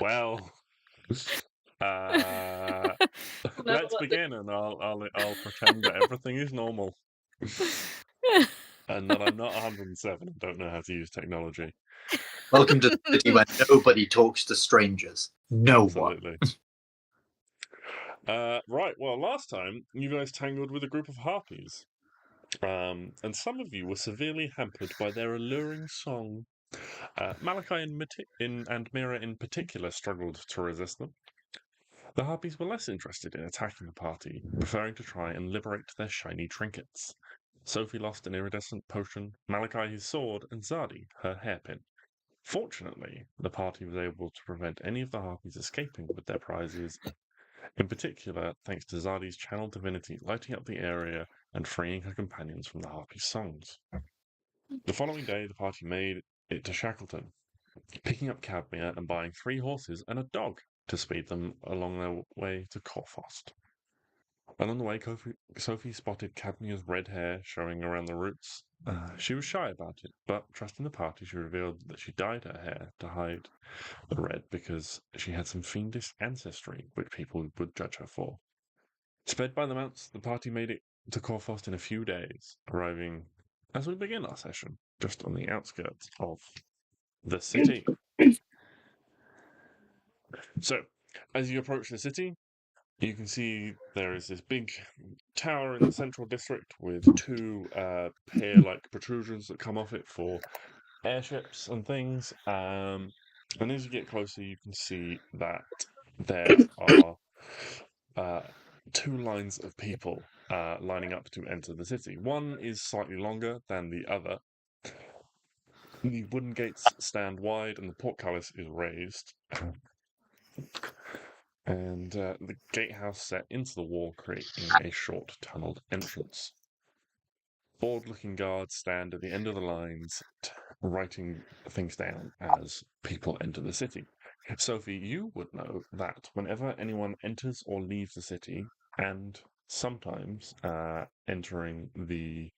Well, let's begin, and I'll pretend that everything is normal, and that I'm not 107 and don't know how to use technology. Welcome to the city where nobody talks to strangers. No Absolutely. one. Right. Well, last time you guys tangled with a group of harpies, and some of you were severely hampered by their alluring song. Malachi and Mira in particular struggled to resist them. The harpies were less interested in attacking the party, preferring to try and liberate their shiny trinkets. Sophie lost an iridescent potion, Malachi his sword, and Zadi her hairpin. Fortunately, the party was able to prevent any of the harpies escaping with their prizes, in particular thanks to Zadi's channel divinity lighting up the area and freeing her companions from the harpies' songs. The following day, the party made it to Shackleton, picking up Cadmia and buying 3 horses and a dog to speed them along their way to Corfost. Along the way, Sophie spotted Cadmia's red hair showing around the roots. She was shy about it, but trusting the party, she revealed that she dyed her hair to hide the red because she had some fiendish ancestry which people would judge her for. Sped by the mounts, the party made it to Corfost in a few days, arriving as we begin our session, just on the outskirts of the city. So, as you approach the city, you can see there is this big tower in the central district with 2 pier-like protrusions that come off it for airships and things. And as you get closer, you can see that there are 2 lines of people lining up to enter the city. One is slightly longer than the other. The wooden gates stand wide and the portcullis is raised. And the gatehouse set into the wall, creating a short tunneled entrance. Bored-looking guards stand at the end of the lines, writing things down as people enter the city. Sophie, you would know that whenever anyone enters or leaves the city, and sometimes entering the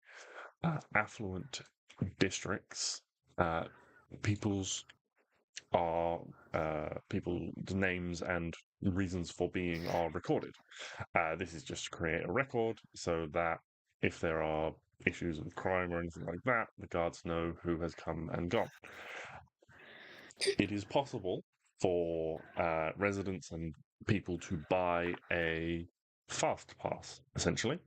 affluent districts, people's names and reasons for being are recorded. This is just to create a record so that if there are issues with crime or anything like that, the guards know who has come and gone. It is possible for residents and people to buy a fast pass, essentially.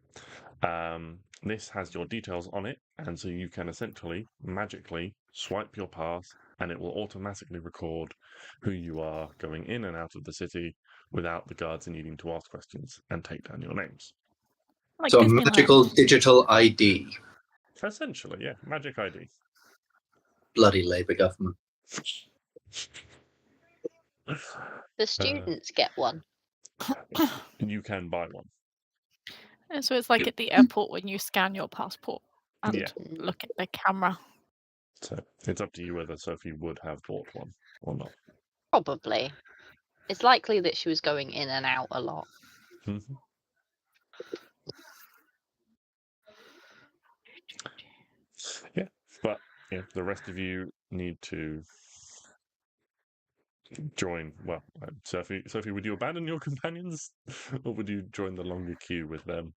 This has your details on it, and so you can essentially magically swipe your pass and it will automatically record who you are going in and out of the city without the guards needing to ask questions and take down your names. Like So a Disneyland. magical digital ID. Essentially, yeah, magic ID. Bloody Labour government. The students get one. You can buy one. So it's like at the airport when you scan your passport and Yeah. look at the camera. So it's up to you whether Sophie would have bought one or not. Probably. It's likely that she was going in and out a lot. Mm-hmm. Yeah, but yeah, the rest of you need to join. Well, Sophie, would you abandon your companions, or would you join the longer queue with them?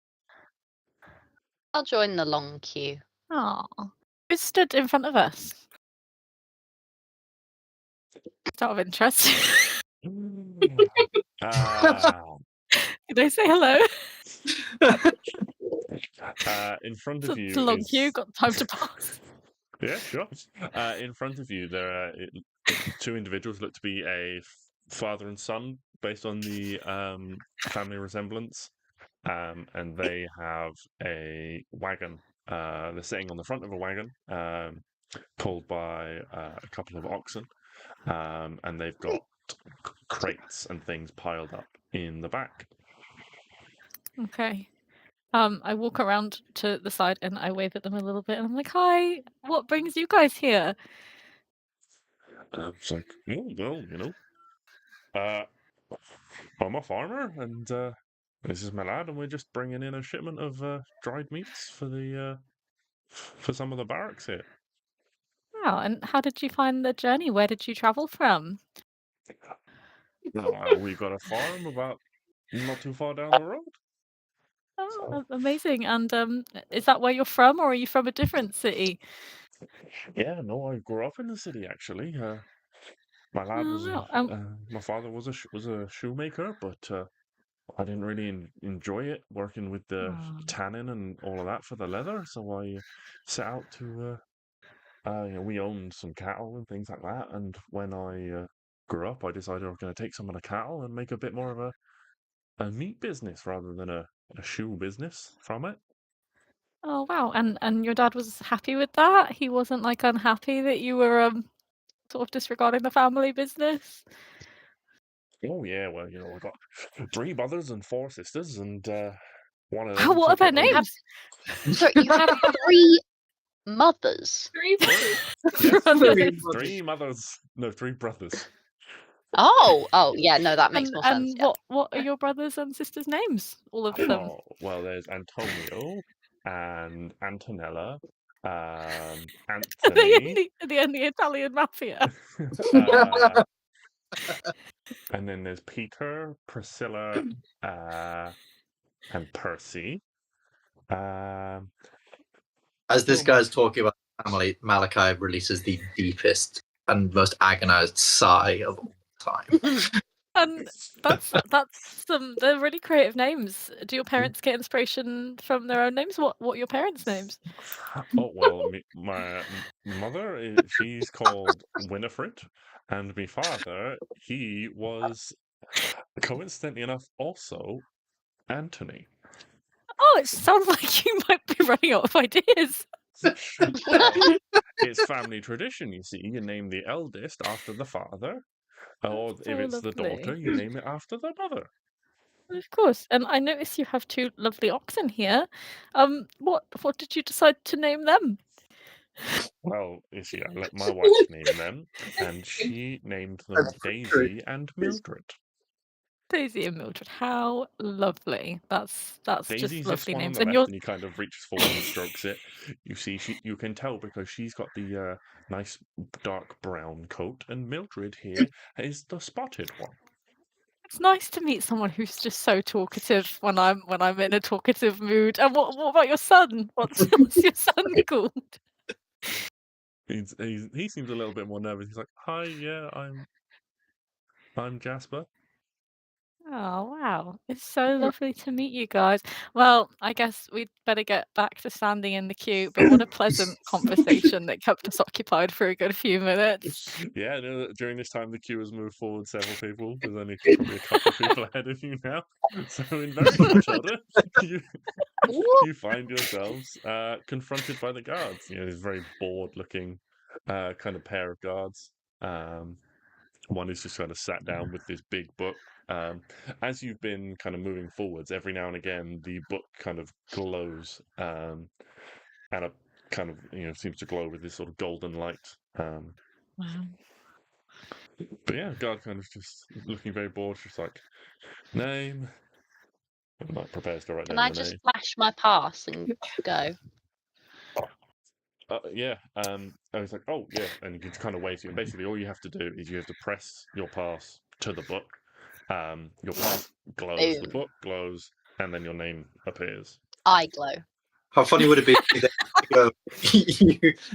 I'll join the long queue. Oh, who stood in front of us? Just out of interest. Did I say hello? In front It's of you a long is... queue, got time to pass. Yeah, sure. In front of you, there are 2 individuals look to be a father and son, based on the family resemblance, and they have a wagon. They're sitting on the front of a wagon, pulled by a couple of oxen, and they've got crates and things piled up in the back. Okay. I walk around to the side and I wave at them a little bit, and I'm like, "Hi, what brings you guys here?" It's like, oh, well, you know, I'm a farmer, and this is my lad, and we're just bringing in a shipment of dried meats for the for some of the barracks here. Wow, and how did you find the journey? Where did you travel from? We got a farm about not too far down the road. Oh, amazing. And is that where you're from, or are you from a different city? Yeah, no, I grew up in the city actually. My lad Oh, was wow. my father was a shoemaker, but I didn't really enjoy it working with the Oh. tanning and all of that for the leather. So I set out to we owned some cattle and things like that. And when I grew up, I decided I was going to take some of the cattle and make a bit more of a meat business rather than a shoe business from it. Oh, wow. And your dad was happy with that? He wasn't like unhappy that you were sort of disregarding the family business? Oh yeah, well, I got 3 brothers and 4 sisters, and one of How them what are took their up the. You have names? so you have 3 mothers. Yes, Brothers. 3 mothers. No, 3 brothers. Oh, yeah, no, that makes And more sense, and yeah. what are your brothers and sisters' names? All of them. Oh, well, there's Antonio and Antonella, Are they Anthony, in the Italian mafia? uh, and then there's Peter, Priscilla, and Percy. Um, As this oh, guy's talking about family, Malachi releases the deepest and most agonized sigh of all time. And that's they're really creative names. Do your parents get inspiration from their own names? What are your parents' names? Oh well, my mother, she's called Winifred, and my father, he was coincidentally enough also Anthony. Oh, it sounds like you might be running out of ideas. Well, it's family tradition, you see. You name the eldest after the father, or That's if so it's the daughter, lovely. you name it after the mother. Of course. And I notice you have 2 lovely oxen here. What did you decide to name them? Well, you see, I let my wife name them, and she named them Daisy and Mildred. Daisy and Mildred. How lovely. That's just Daisy's this lovely one on names. the And left, yours, and he kind of reaches forward and strokes it. You see, you can tell because she's got the nice dark brown coat, and Mildred here is the spotted one. it's nice to meet someone who's just so talkative when I'm in a talkative mood. And what about your son? What's your son called? He seems a little bit more nervous. He's like, "Hi, yeah, I'm Jasper." Oh, wow. It's so lovely to meet you guys. Well, I guess we'd better get back to standing in the queue, but what a pleasant conversation that kept us occupied for a good few minutes. Yeah, no, during this time the queue has moved forward several people. There's only probably a couple of people ahead of you now. So in very short order, you you find yourselves confronted by the guards. This very bored-looking kind of pair of guards. One is just kind of sat down with this big book. As you've been kind of moving forwards, every now and again the book kind of glows, and it kind of seems to glow with this sort of golden light. Wow. But yeah, guard kind of just looking very bored, just like name. And like prepares to write Can down I the just name. flash my pass and go? Yeah. And he's like, oh yeah, and you can kind of wave to you. And basically, all you have to do is you have to press your pass to the book. Your pass glows, the Boom. book glows, and then your name appears. I glow. How funny would it be if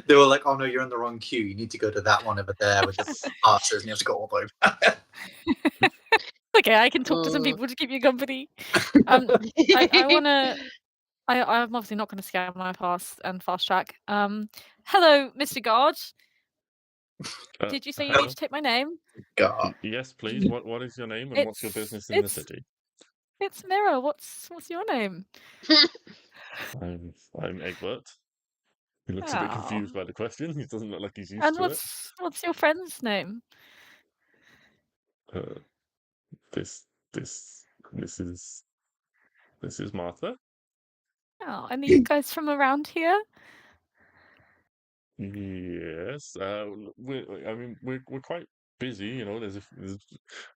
they were like, "Oh no, you're in the wrong queue. You need to go to that one over there with the passes, and you have to go all the way back." Okay, I can talk to some people to keep you company. I wanna. I'm obviously not going to scan my pass and fast track. Hello, Mr. Guard. Did you say you need to take my name? God. Yes, please. What is your name and what's your business in the city? It's Mirror. What's your name? I'm Egbert. He looks a bit confused by the question. He doesn't look like he's used And to it. what's your friend's name? This is Martha. Oh, and are you guys from around here? Yes. We're quite busy. There's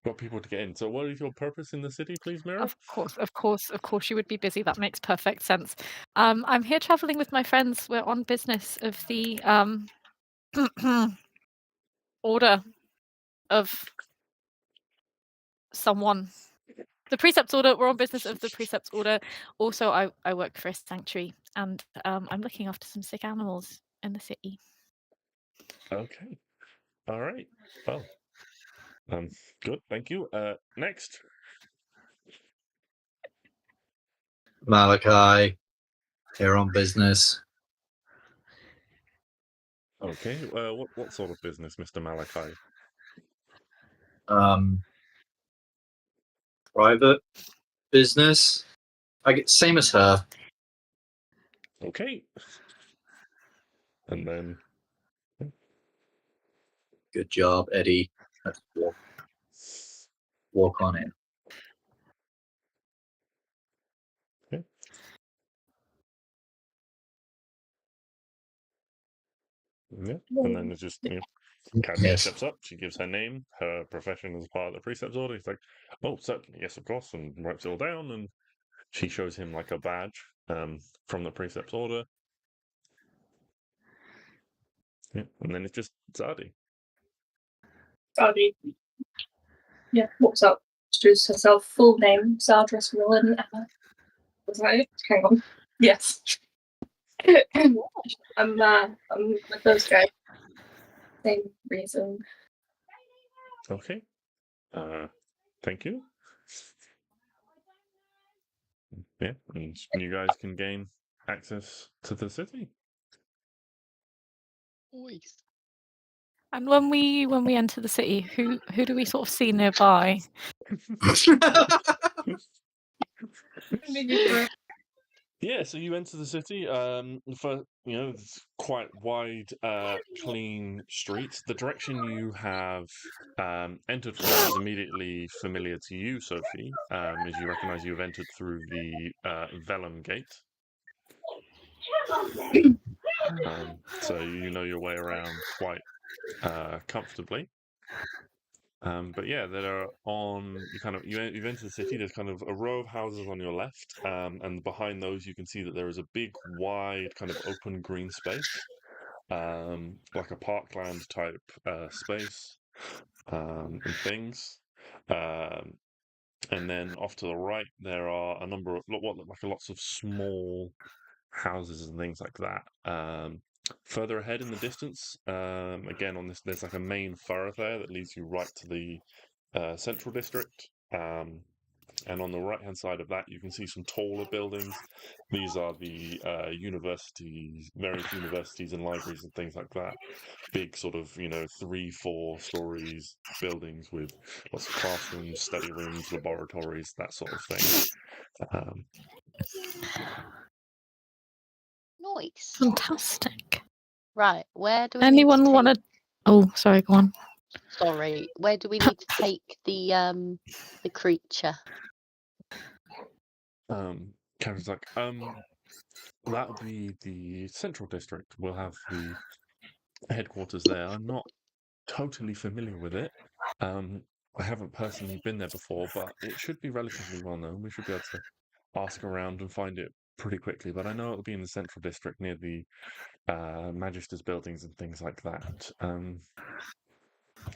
got people to get in. So, what is your purpose in the city, please, Mirror? Of course, you would be busy. That makes perfect sense. I'm here traveling with my friends. We're on business of the order of someone. The Precepts Order. We're on business of the Precepts Order. Also, I work for a sanctuary, and I'm looking after some sick animals in the city. Okay. All right. Well, good. Thank you. Next. Malachi, here on business. Okay. What sort of business, Mr. Malachi? Private business. I get same as her. Okay. And then. Good job, Eddie. Let's walk on in. Okay. Yeah. And then it's just Cadmia Yes. steps up. She gives her name, her profession as part of the Precepts Order. He's like, "Oh, certainly, yes, of course," and writes it all down. And she shows him like a badge from the Precepts Order. Yeah. And then it's just Zadi. Zadi. Yeah, walks up, introduces herself, full name, Zardras Willen Emma. Was that it? Hang on. Yes. I'm with those guys. Same reason. Okay. Thank you. Yeah, and you guys can gain access to the city. Nice. And when we enter the city, who do we sort of see nearby? Yeah, so you enter the city. For it's quite wide, clean streets. The direction you have entered from is immediately familiar to you, Sophie, as you recognise you have entered through the Vellum Gate. So you know your way around quite comfortably. But yeah, you've entered the city. There's kind of a row of houses on your left, and behind those you can see that there is a big, wide, kind of open green space, like a parkland type space, and things. And then off to the right there are a number of what look like lots of small houses and things like that. Further ahead in the distance, again on this, there's like a main thoroughfare that leads you right to the central district. And on the right-hand side of that, you can see some taller buildings. These are the universities, various universities and libraries and things like that. Big sort of, 3-4 stories buildings with lots of classrooms, study rooms, laboratories, that sort of thing. Nice. Fantastic. Right, where do we Anyone need to want to? Oh, sorry, go on. Sorry, where do we need to take the creature? Karen's like, that'll be the central district. We'll have the headquarters there. I'm not totally familiar with it. I haven't personally been there before, but it should be relatively well known. We should be able to ask around and find it pretty quickly. But I know it'll be in the central district near the Magistrates buildings and things like that.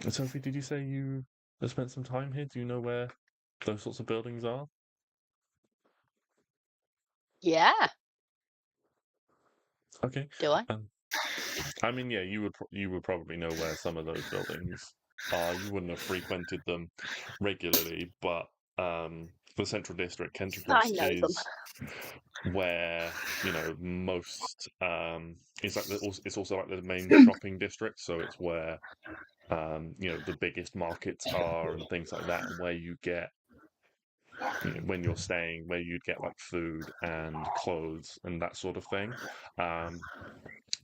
Sophie, did you say you have spent some time here? Do you know where those sorts of buildings are? Yeah, Okay. do I? I mean, yeah, you would probably know where some of those buildings are. You wouldn't have frequented them regularly, but the Central District, I Kentricross, know them. is where most. It's also like the main shopping district, so it's where the biggest markets are and things like that, and where you get. When you're staying, where you'd get like food and clothes and that sort of thing.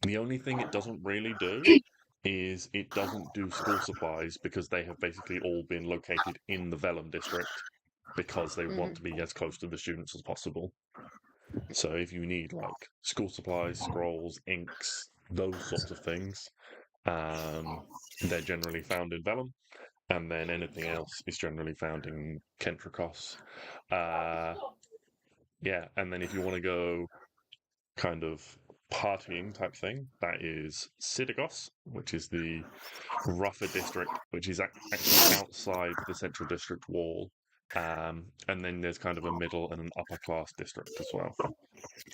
The only thing it doesn't really do is it doesn't do school supplies because they have basically all been located in the Vellum district because they want to be as close to the students as possible. So if you need like school supplies, scrolls, inks, those sorts of things, they're generally found in Vellum. And then anything else is generally found in Kentricross. Yeah, and then if you want to go kind of partying type thing, that is Sidagos, which is the rougher district, which is actually outside the central district wall. And then there's kind of a middle and an upper class district as well,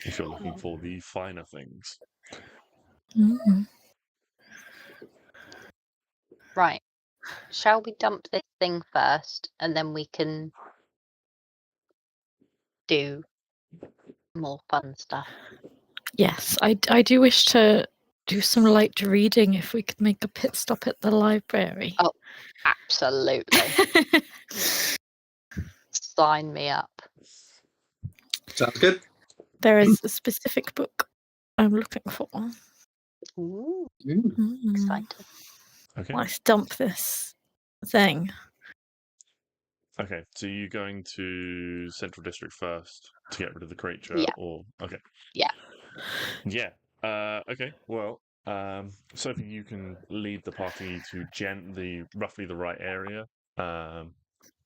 if you're looking for the finer things. Mm. Right. Shall we dump this thing first, and then we can do more fun stuff? Yes, I do wish to do some light reading if we could make a pit stop at the library. Oh. Absolutely. Sign me up. Sounds good. There is a specific book I'm looking for. Ooh, Mm. excited. Okay. Let's dump this thing. Okay. So you're going to Central District first to get rid of the creature, Yeah. or okay. Yeah. Yeah. Okay. Well, Sophie, you can lead the party to roughly the right area.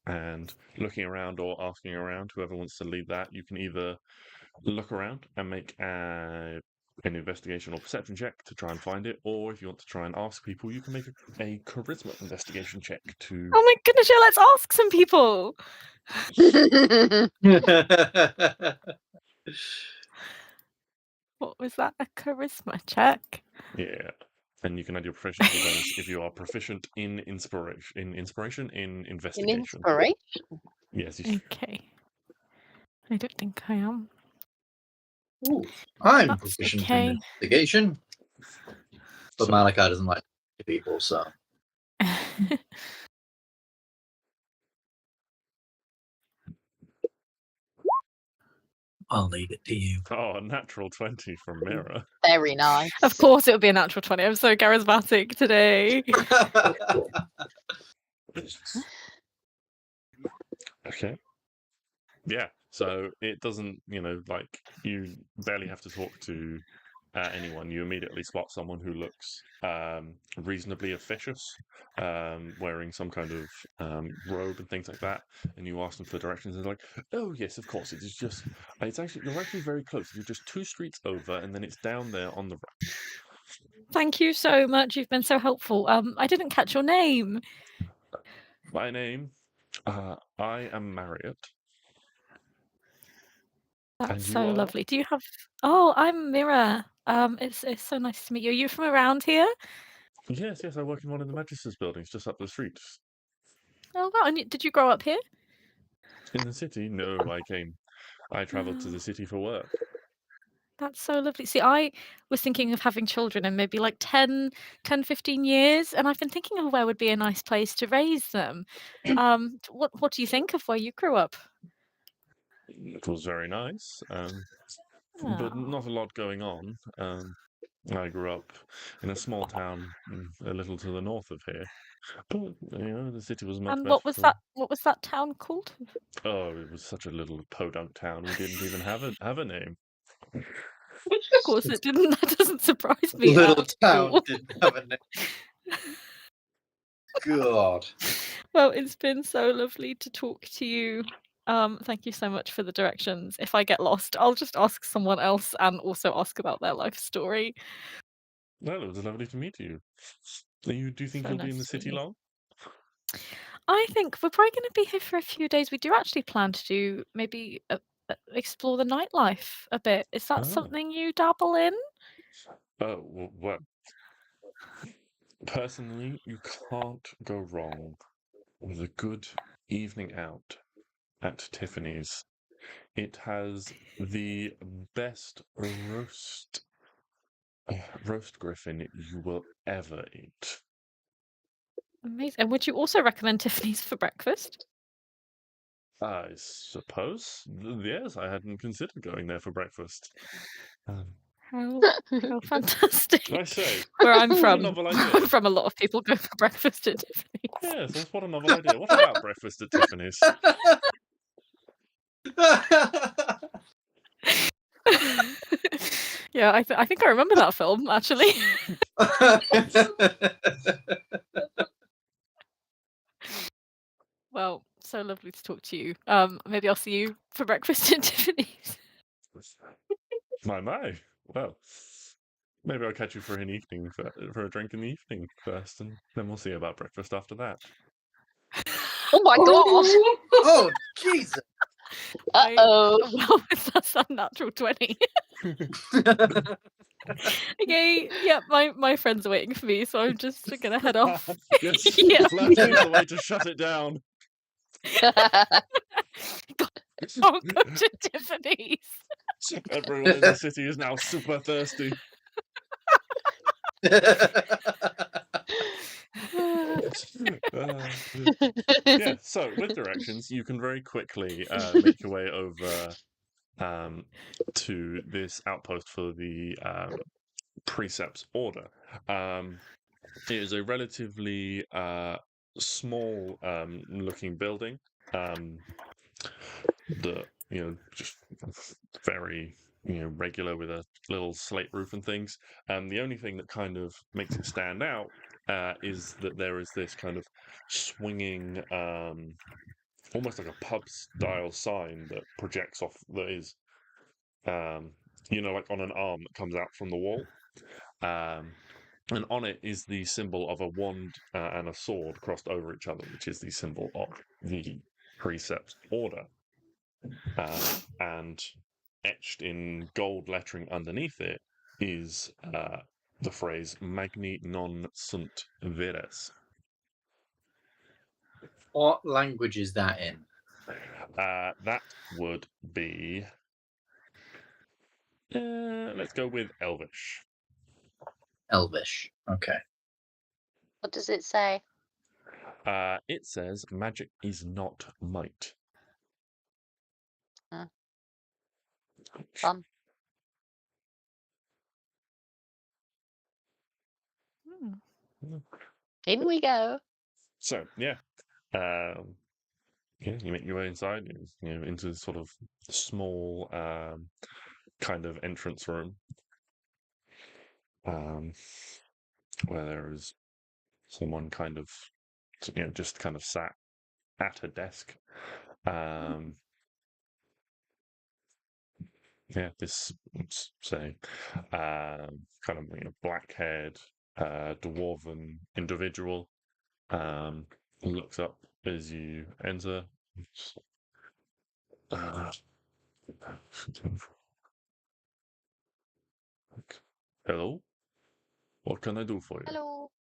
And looking around or asking around, whoever wants to lead that, you can either look around and make an investigation or perception check to try and find it, or if you want to try and ask people, you can make a charisma investigation check to. Oh my goodness, yeah, let's ask some people. What was that? A charisma check? Yeah. And you can add your proficiency bonus if you are proficient in inspiration. In investigation. In inspiration? Yes. Okay. I don't think I am. Ooh, I'm That's proficient okay. in investigation. But So- Malachi doesn't like people, so. I'll leave it to you. Oh, a natural 20 from Mira. Very nice. Of course, it would be a natural 20. I'm so charismatic today. Okay. Yeah. So it doesn't, like you barely have to talk to anyone. You immediately spot someone who looks reasonably officious, wearing some kind of robe and things like that. And you ask them for directions. And they're like, "Oh yes, of course. It is just. You're actually very close. You're just 2 streets over, and then it's down there on the right." Thank you so much. You've been so helpful. I didn't catch your name. My name, I am Marriott. And That's you so are? lovely. Do you have? Oh, I'm Mira. It's so nice to meet you. Are you from around here? Yes, I work in one of the magistrates buildings just up the street. Oh wow! And did you grow up here? In the city? No, I travelled to the city for work. That's so lovely. See, I was thinking of having children in maybe like 10, 15 years, and I've been thinking of where would be a nice place to raise them. What do you think of where you grew up? It was very nice, but Oh. not a lot going on. I grew up in a small town a little to the north of here. But, the city was much And better. what was that town called? Oh, it was such a little podunk town. We didn't even have a name. Of course it didn't. That doesn't surprise me. Little at town all. didn't have a name. God. Well, it's been so lovely to talk to you. Thank you so much for the directions. If I get lost, I'll just ask someone else and also ask about their life story. Well, it was lovely to meet you. Do you think So you'll be nice in the to meet city you. long? I think we're probably going to be here for a few days. We do actually plan to do maybe explore the nightlife a bit. Is that Oh. something you dabble in? Oh, well, personally, you can't go wrong with a good evening out at Tiffany's. It has the best roast griffin you will ever eat. Amazing. And would you also recommend Tiffany's for breakfast? I suppose. Yes, I hadn't considered going there for breakfast. How fantastic! I say, Where I'm what a from, novel idea. from a lot of people go for breakfast at Tiffany's. Yes, what a novel idea. What about breakfast at Tiffany's? Yeah, I think I remember that film actually. Well, so lovely to talk to you. Maybe I'll see you for breakfast at Tiffany's. My. Well, maybe I'll catch you for an evening for a drink in the evening first, and then we'll see about breakfast after that. Oh my god! Oh, Jesus! Uh-oh. Well, that's a natural 20. Okay, yeah, my friends are waiting for me, so I'm just gonna head off. Yes, Yeah. flirting is the way to shut it down. I'll go to Tiffany's. Everyone in the city is now super thirsty. Yeah, so with directions, you can very quickly make your way over to this outpost for the Precepts Order. It is a relatively small looking building that, just very regular with a little slate roof and things. The only thing that kind of makes it stand out is that there is this kind of swinging, almost like a pub style sign that projects off, that is, like on an arm that comes out from the wall. And on it is the symbol of a wand and a sword crossed over each other, which is the symbol of the Precepts Order. And etched in gold lettering underneath it is the phrase Magni non sunt vires. What language is that in? That would be... let's go with Elvish. Elvish. Okay. What does it say? It says magic is not might. Fun. In we go. So, yeah. You make your way inside, into this sort of small kind of entrance room, where there is someone kind of, just kind of sat at a desk. This, say, kind of black-haired, dwarven individual looks up as you enter. Hello? What can I do for you? Hello.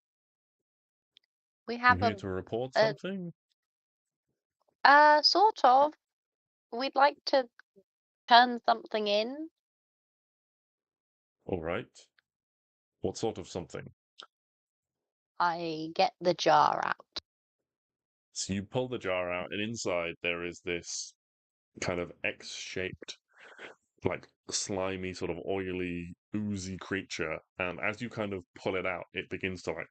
We You have here to report something? sort of. We'd like to turn something in. All right. What sort of something? I get the jar out. So you pull the jar out, and inside there is this kind of X-shaped, like slimy, sort of oily, oozy creature. And as you kind of pull it out, it begins to like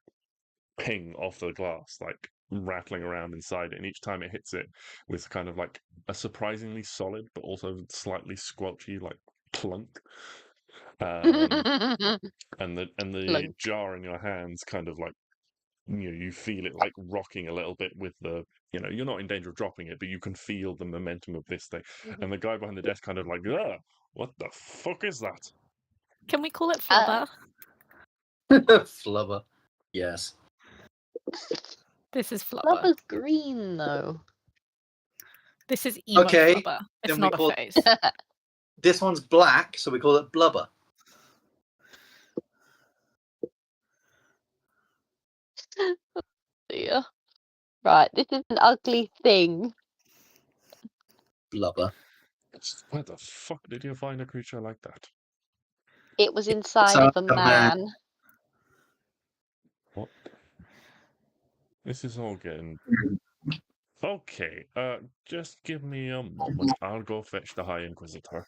ping off the glass, like rattling around inside it. And each time it hits it with kind of like a surprisingly solid, but also slightly squelchy, like clunk. And the Clunk. jar in your hands kind of like, you feel it like rocking a little bit with the, you're not in danger of dropping it, but you can feel the momentum of this thing. And the guy behind the desk kind of like, what the fuck is that? Can we call it Flubber? Flubber. Yes. This is Flubber. Flubber's green though. This is emo Okay, Flubber. It's then we not a call- face. This one's black, so we call it Blubber. Yeah. Right, this is an ugly thing. Blubber. Where the fuck did you find a creature like that? It was inside of a man. What? This is all getting... Okay, just give me a moment. I'll go fetch the High Inquisitor.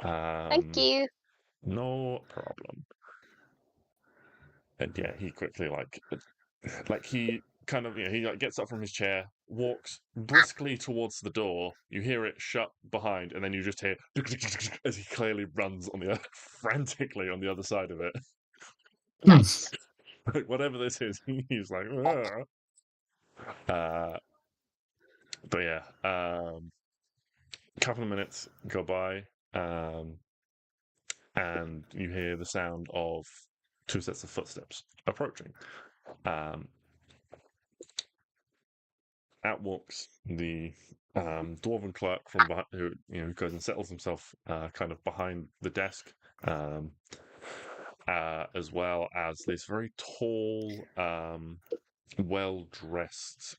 Thank you. No problem. And yeah, he quickly he kind of, he like gets up from his chair, walks briskly towards the door. You hear it shut behind, and then you just hear as he clearly runs frantically on the other side of it. Nice. Like, whatever this is, he's like, but yeah, couple of minutes go by, and you hear the sound of 2 sets of footsteps approaching. Out walks the dwarven clerk from behind, who goes and settles himself kind of behind the desk, as well as this very tall, well-dressed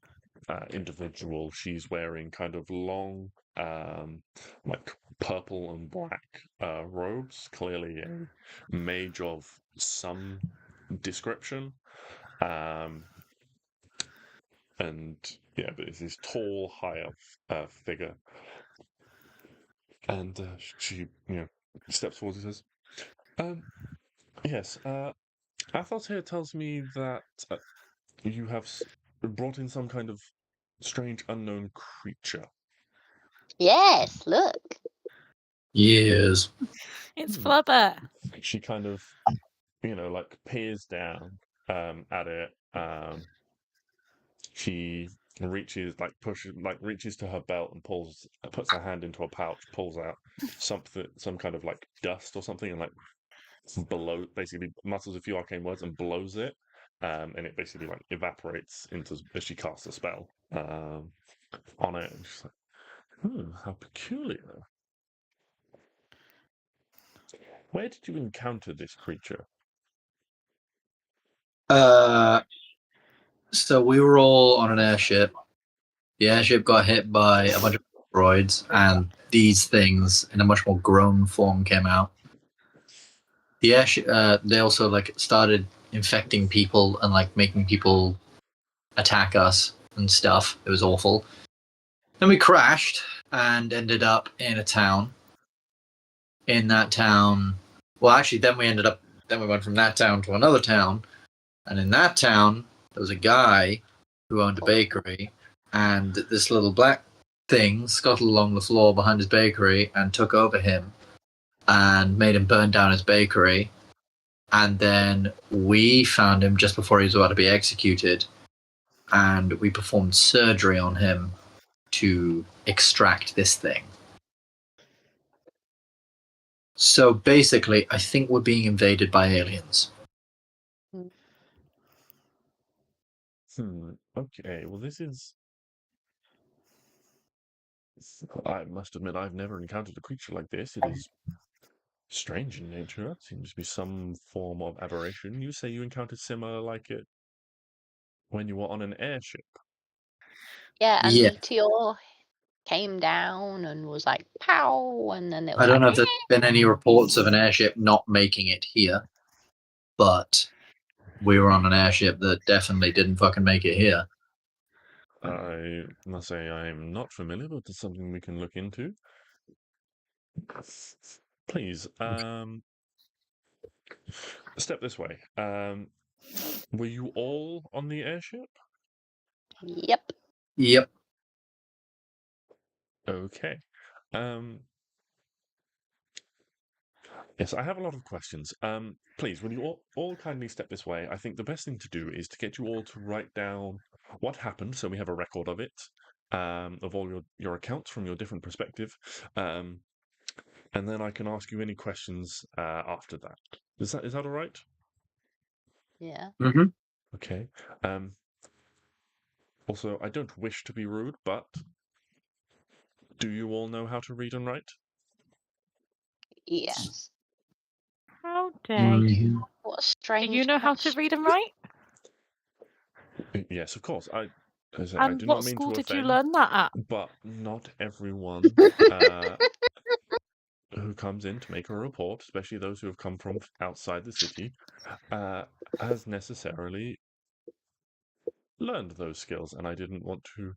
individual. She's wearing kind of long, like purple and black robes, clearly a mage of some description. And yeah, but it's this tall, high up figure. And she, steps forward and says, yes, Athos here tells me that you have brought in some kind of strange unknown creature. Yes, look. Years. It's Flubber. She kind of, like peers down at it. She reaches to her belt and puts her hand into a pouch, pulls out some kind of like dust or something, and like basically mutters a few arcane words and blows it, and it basically like evaporates as she casts a spell on it. And she's like, how peculiar. Where did you encounter this creature? So we were all on an airship. The airship got hit by a bunch of asteroids, and these things in a much more grown form came out. The airship, they also like started infecting people and like making people attack us and stuff. It was awful. Then we crashed and ended up in a town. In that town, well, actually, then we went from that town to another town, and in that town there was a guy who owned a bakery, and this little black thing scuttled along the floor behind his bakery and took over him and made him burn down his bakery. And then we found him just before he was about to be executed, and we performed surgery on him to extract this thing. So basically, I think we're being invaded by aliens. Okay, well this is... I must admit, I've never encountered a creature like this. It is strange in nature. It seems to be some form of aberration. You say you encountered similar like it when you were on an airship. Yeah, and Yeah. Meteor came down and was like, pow, and then it was I don't know if like, there's been any reports of an airship not making it here, but we were on an airship that definitely didn't fucking make it here. I must say I'm not familiar, but it's something we can look into. Please, step this way. Were you all on the airship? yep. Yep. Okay. Yes, I have a lot of questions. Please, will you all kindly step this way? I think the best thing to do is to get you all to write down what happened, so we have a record of it, of all your accounts from your different perspective, and then I can ask you any questions after that. Is that all right? Yeah. Mm-hmm. Okay. Also, I don't wish to be rude, but do you all know how to read and write? Yes. How dare you? What a Do strange you know how to question. read and write? Yes, of course. I And do what not mean school to did you offend, learn that at? but not everyone who comes in to make a report, especially those who have come from outside the city, has necessarily learned those skills, and I didn't want to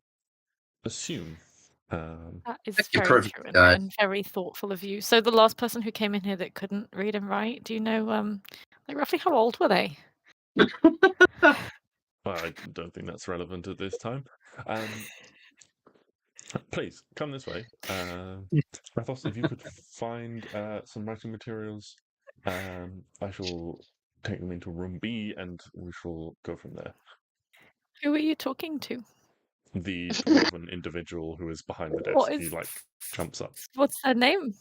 assume. That is You're very perfect, true guy. and very thoughtful of you. So the last person who came in here that couldn't read and write, do you know, like roughly how old were they? Well, I don't think that's relevant at this time. Please come this way. Rathos, if you could find some writing materials, I shall take them into room B, and we shall go from there. Who are you talking to? The dwarven individual who is behind the desk, What he is? jumps up. What's their name?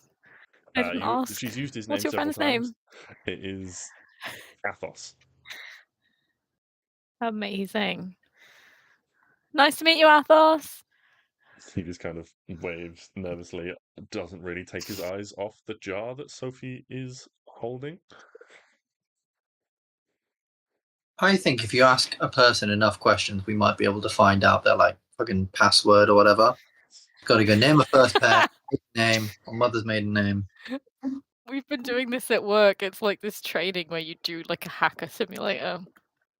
I didn't ask. She's used his name What's your several friend's times. It is Athos. Amazing. Nice to meet you, Athos. He just kind of waves nervously, doesn't really take his eyes off the jar that Sophie is holding. I think if you ask a person enough questions, we might be able to find out their like fucking password or whatever. Got to go name a first pet, name, or mother's maiden name. We've been doing this at work. It's like this training where you do like a hacker simulator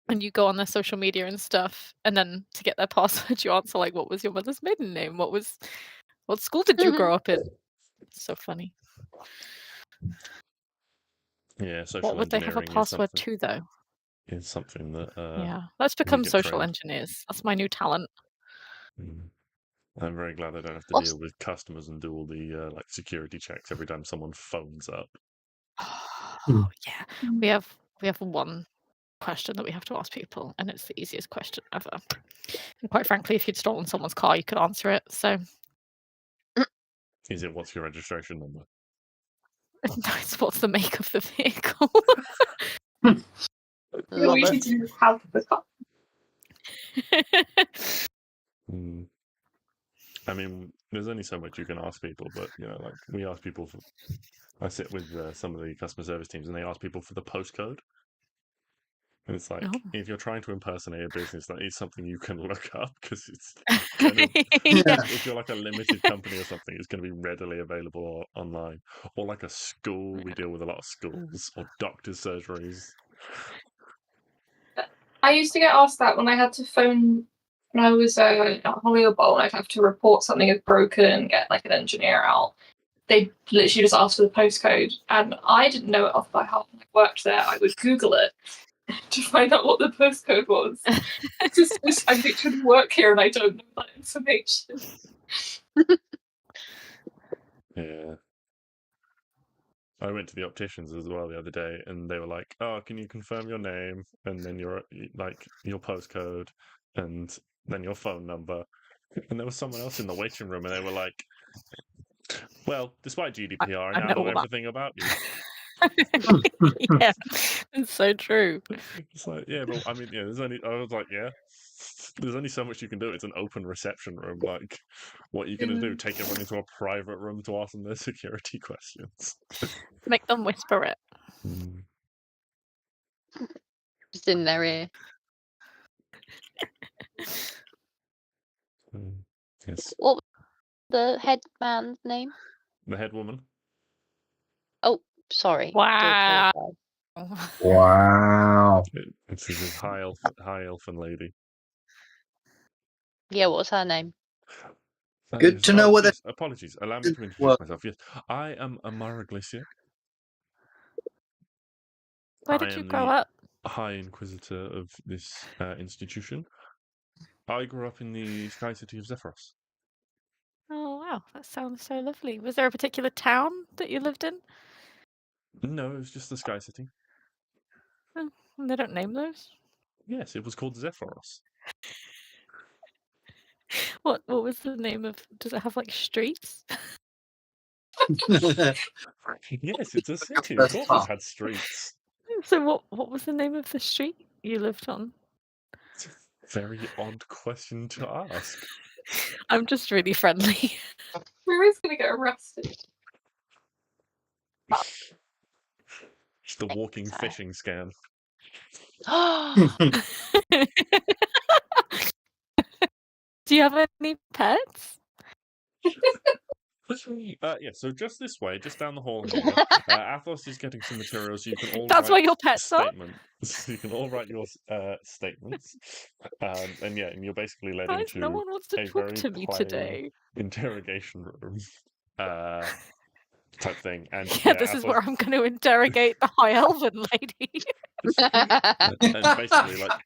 and you go on their social media and stuff. And then to get their password, you answer like, what was your mother's maiden name? What school did you grow up in? It's so funny. Yeah, social What would they have a engineering password to, though? is something that Yeah, let's become get social trained. engineers. That's my new talent. I'm very glad I don't have to What's- deal with customers and do all the like security checks every time someone phones up. Oh, yeah, we have one question that we have to ask people, and it's the easiest question ever. And quite frankly, if you'd stolen someone's car, you could answer it. So Is it what's your registration number? it's what's the make of the vehicle? Love we it. need to have the car. Mm. I mean, there's only so much you can ask people, but you know, like we ask people for. I sit with some of the customer service teams, and they ask people for the postcode. And it's like, Oh. if you're trying to impersonate a business, that is something you can look up because it's kind of, Yeah. if you're like a limited company or something, it's going to be readily available online. Or like a school, we deal with a lot of schools or doctors' surgeries. I used to get asked that when I had to phone when I was at Hollywood Bowl and I'd have to report something as broken and get like an engineer out. They literally just asked for the postcode, and I didn't know it off by heart when I worked there. I would Google it to find out what the postcode was. I literally work here and I don't know that information. Yeah. I went to the opticians as well the other day, and they were like, "Oh, can you confirm your name and then your postcode and then your phone number?" And there was someone else in the waiting room, and they were like, "Well, despite GDPR, I now know all that. everything about you." Yeah, it's so true. It's like, yeah, but I mean, yeah, I was like, yeah, there's only so much you can do. It's an open reception room. Like, what are you going to do? Take everyone into a private room to ask them their security questions? Make them whisper it. Just in their ear. Yes. What was the head man's name? The head woman. Oh, sorry. Wow. Do apologise. Wow. It's this high elfin lady. Yeah, what's her name? Good Yes, to know whether- yes, apologies. Allow me to introduce Well- myself. Yes, I am Amara Glicia. Where I did you am grow the up? High Inquisitor of this institution. I grew up in the Sky City of Zephyros. Oh wow, that sounds so lovely. Was there a particular town that you lived in? No, it was just the Sky City. Oh, they don't name those. Yes, it was called Zephyros. What was the name of? Does it have like streets? Yes, it's a city. Of course, it had streets. So what was the name of the street you lived on? It's a very odd question to ask. I'm just really friendly. We're always going to get arrested. It's the walking so. fishing scam. Do you have any pets? Yeah, so just this way, just down the hall here, Athos is getting some materials so you can all That's write where your pets are? statements. You can all write your statements. And you're basically led Guys, into no one wants to a talk very to me plain today. interrogation room type thing. And Yeah, this is where I'm going to interrogate the High Elven lady. and basically, like,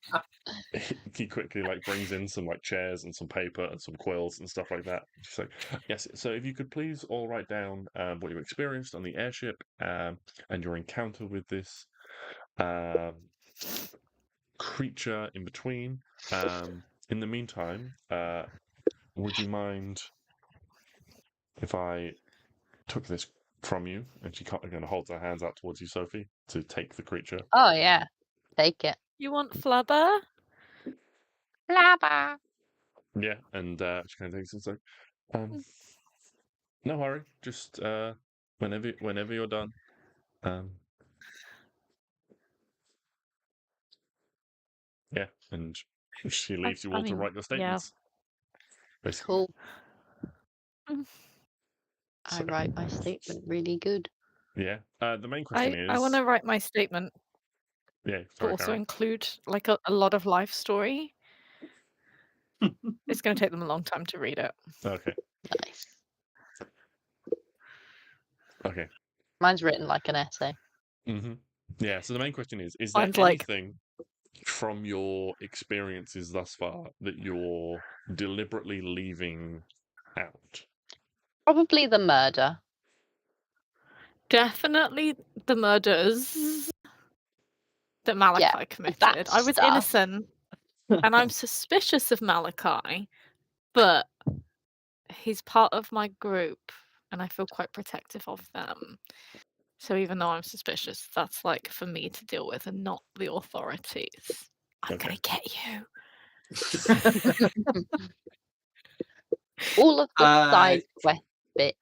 he quickly like brings in some like chairs and some paper and some quills and stuff like that. She's like, yes, so if you could please all write down what you experienced on the airship and your encounter with this creature in between. In the meantime, would you mind if I took this from you, and she kind of holds her hands out towards you, Sophie, to take the creature. Oh yeah, take it. You want flubber? Flabber. Yeah, and she kind of takes it. It's like, no hurry, just whenever you're done. Yeah, and she leaves you all to write your statements. Basically. Cool. Mm. I So- write my statement really good. Yeah. The main question is. I want to write my statement, Yeah. but Sorry, also Karen. include like a lot of life story. It's going to take them a long time to read it. Okay. Nice. Okay. Mine's written like an essay. Yeah. So the main question is there Mine's like- anything from your experiences thus far that you're deliberately leaving out? Probably the murder. Definitely the murders that Malachi Yeah, committed. that I was stuff. innocent, and I'm suspicious of Malachi, but he's part of my group, and I feel quite protective of them. So even though I'm suspicious, that's like for me to deal with and not the authorities. I'm Okay. gonna get you. All of the Uh, side quest bits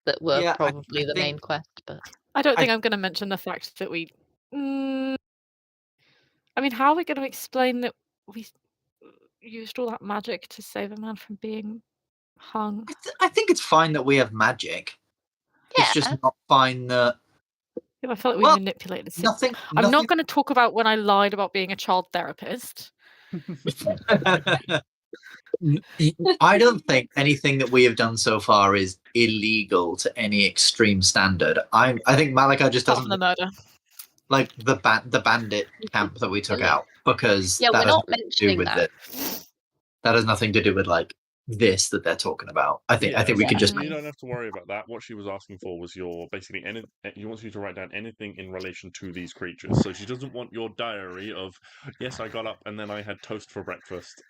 that were yeah, I probably the main think- quest, but I don't think I'm gonna mention the fact that we. I mean, how are we gonna explain that we used all that magic to save a man from being hung? I think it's fine that we have magic. yeah, It's just not fine that Yeah, I felt like we Well, manipulated it. nothing. I'm not going to talk about when I lied about being a child therapist. I don't think anything that we have done so far is illegal to any extreme standard. I think Malachi just Apart from doesn't the murder. like the bandit camp that we took Yeah. out because yeah, that we're has not nothing to do mentioning with that. it. That has nothing to do with like this that they're talking about. I think we can just You don't have to worry about that. What she was asking for was your basically she wants you to write down anything in relation to these creatures. So she doesn't want your diary of yes, I got up and then I had toast for breakfast.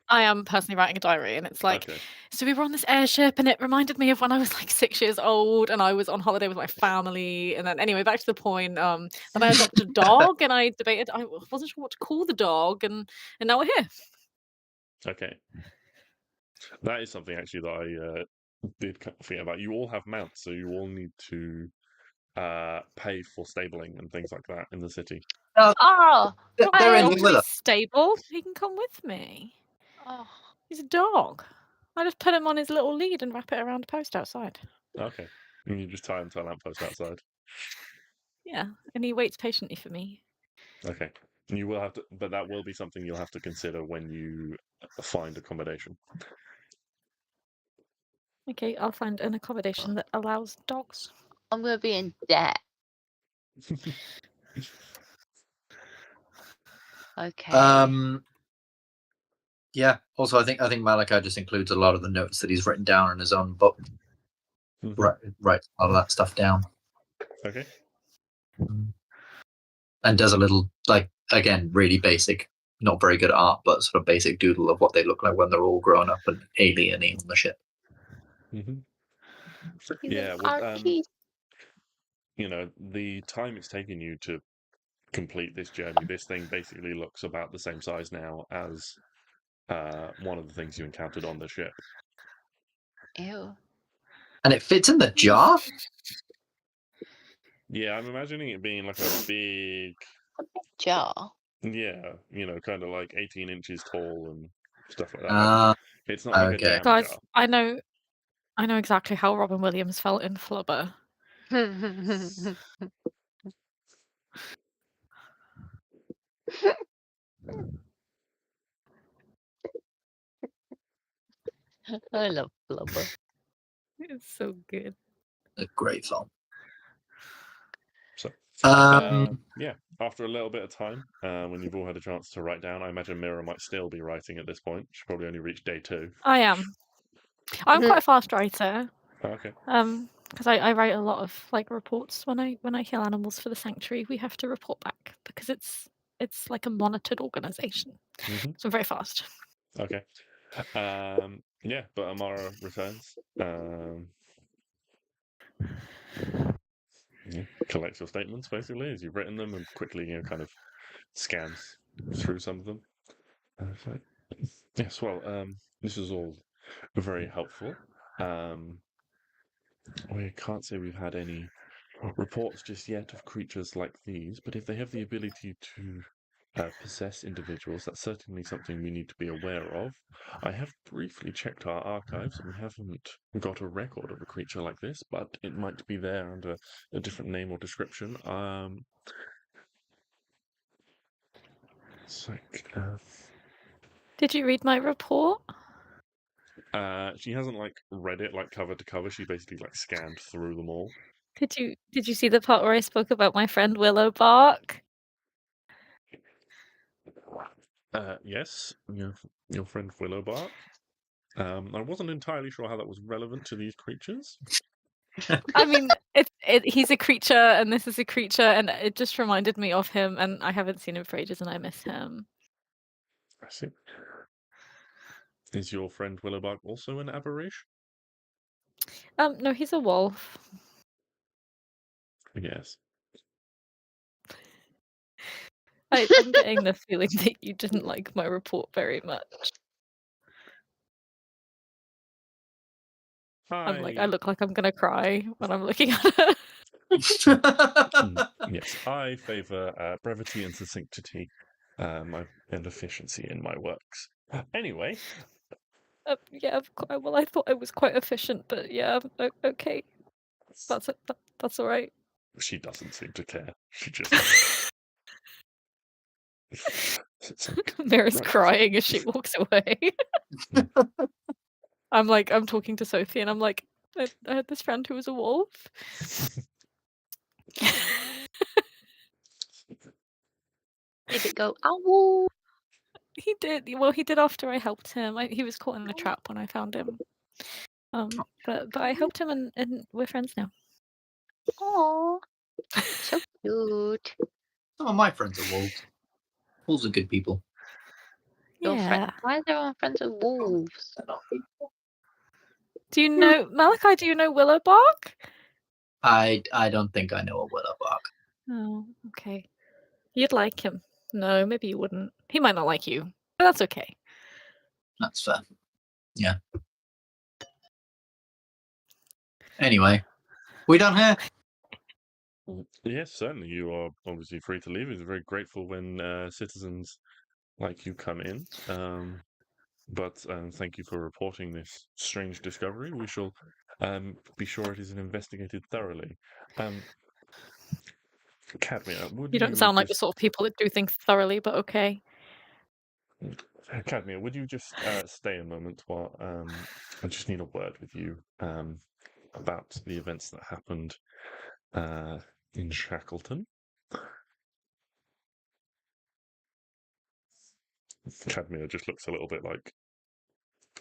I am personally writing a diary, and it's like, Okay. so we were on this airship, and it reminded me of when I was like 6 years old, and I was on holiday with my family. And then, anyway, back to the point. Then I adopted a dog, and I debated. I wasn't sure what to call the dog, and now we're here. Okay. That is something actually that I did forget about. You all have mounts, so you all need to pay for stabling and things like that in the city. Oh, they're in Dog here to with be us. stable. He can come with me. oh, He's a dog. I just put him on his little lead and wrap it around a post outside. Okay. And you just tie him to a lamppost outside. Yeah, and he waits patiently for me. Okay. And you will have to, but that will be something you'll have to consider when you find accommodation. Okay, I'll find an accommodation that allows dogs. I'm gonna be in debt. Okay. Yeah. Also, I think Malachi just includes a lot of the notes that he's written down in his own book. Writes a lot of that stuff down. Okay. And does a little, like, again, really basic, not very good art, but sort of basic doodle of what they look like when they're all grown up and alien-y on the ship. Yeah, Our well, keys. you know, the time it's taken you to complete this journey, this thing basically looks about the same size now as one of the things you encountered on the ship. Ew. And it fits in the jar? Yeah, I'm imagining it being like a big, Jar. yeah, you know, kind of like 18 inches tall and stuff like that. It's not like a okay. jam Guys, jar. I know exactly how Robin Williams felt in Flubber. I love Flubber. It's so good. A great film. So, Um, yeah, after a little bit of time, when you've all had a chance to write down, I imagine Mira might still be writing at this point. She probably only reached day 2. I am. I'm quite a fast writer. Okay. Because I write a lot of like reports when I kill animals for the sanctuary. We have to report back because it's like a monitored organization. Mm-hmm. So I'm very fast. Okay. Yeah, but Amara returns. Yeah. Collects your statements basically as you've written them and quickly, kind of scans through some of them. So, yes, well, this is all very helpful. We can't say we've had any reports just yet of creatures like these, but if they have the ability to possess individuals, that's certainly something we need to be aware of. I have briefly checked our archives, and we haven't got a record of a creature like this, but it might be there under a different name or description. It's like, Did you read my report? she hasn't read it cover to cover. She basically scanned through them all. Did you see the part where I spoke about my friend Willow Bark? Yes, your friend Willowbark. I wasn't entirely sure how that was relevant to these creatures. I mean, he's a creature, and this is a creature, and it just reminded me of him, and I haven't seen him for ages, and I miss him. I see. Is your friend Willowbark also an aberration? No, he's a wolf. Yes. I'm getting the feeling that you didn't like my report very much. I look like I'm gonna cry when I'm looking at it. Yes, I favour brevity and succinctity, and efficiency in my works. Anyway. Yeah, well, I thought I was quite efficient, but yeah, okay. That's all right. She doesn't seem to care. She just. Mira's crying as she walks away. I'm talking to Sophie, and I'm like, I had this friend who was a wolf. Did it go, ow? He did. Well, he did after I helped him. He was caught in a trap when I found him. But I helped him, and we're friends now. Aww. So cute. Some of my friends are wolves. Wolves are good people. Yeah. Why is everyone friends with wolves? They're not people. Do you know Malachi? Do you know Willowbark? I don't think I know a Willowbark. Oh, okay. You'd like him. No, maybe you wouldn't. He might not like you, but that's okay. That's fair. Yeah. Anyway, we done here? Yes, certainly. You are obviously free to leave. It's very grateful when citizens like you come in. But thank you for reporting this strange discovery. We shall be sure it is investigated thoroughly. Cadmia, would You don't sound like the sort of people that do things thoroughly, but okay. Cadmia, would you just stay a moment while I just need a word with you about the events that happened in Shackleton? Cadmia just looks a little bit like,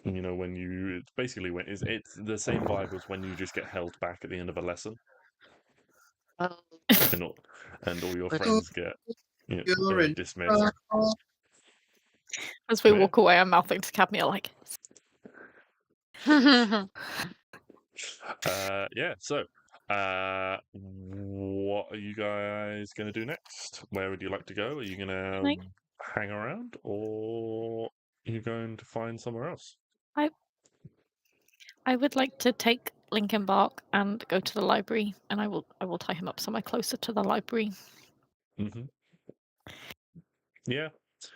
when it's basically when it's the same vibe as when you just get held back at the end of a lesson. Oh. And all your friends get dismissed. As we walk away, I'm mouthing to Cadmia like. So what are you guys going to do next? Where would you like to go? Are you going to hang around, or are you going to find somewhere else? I would like to take Lincoln Bark and go to the library, and I will tie him up somewhere closer to the library. Mm-hmm. Yeah.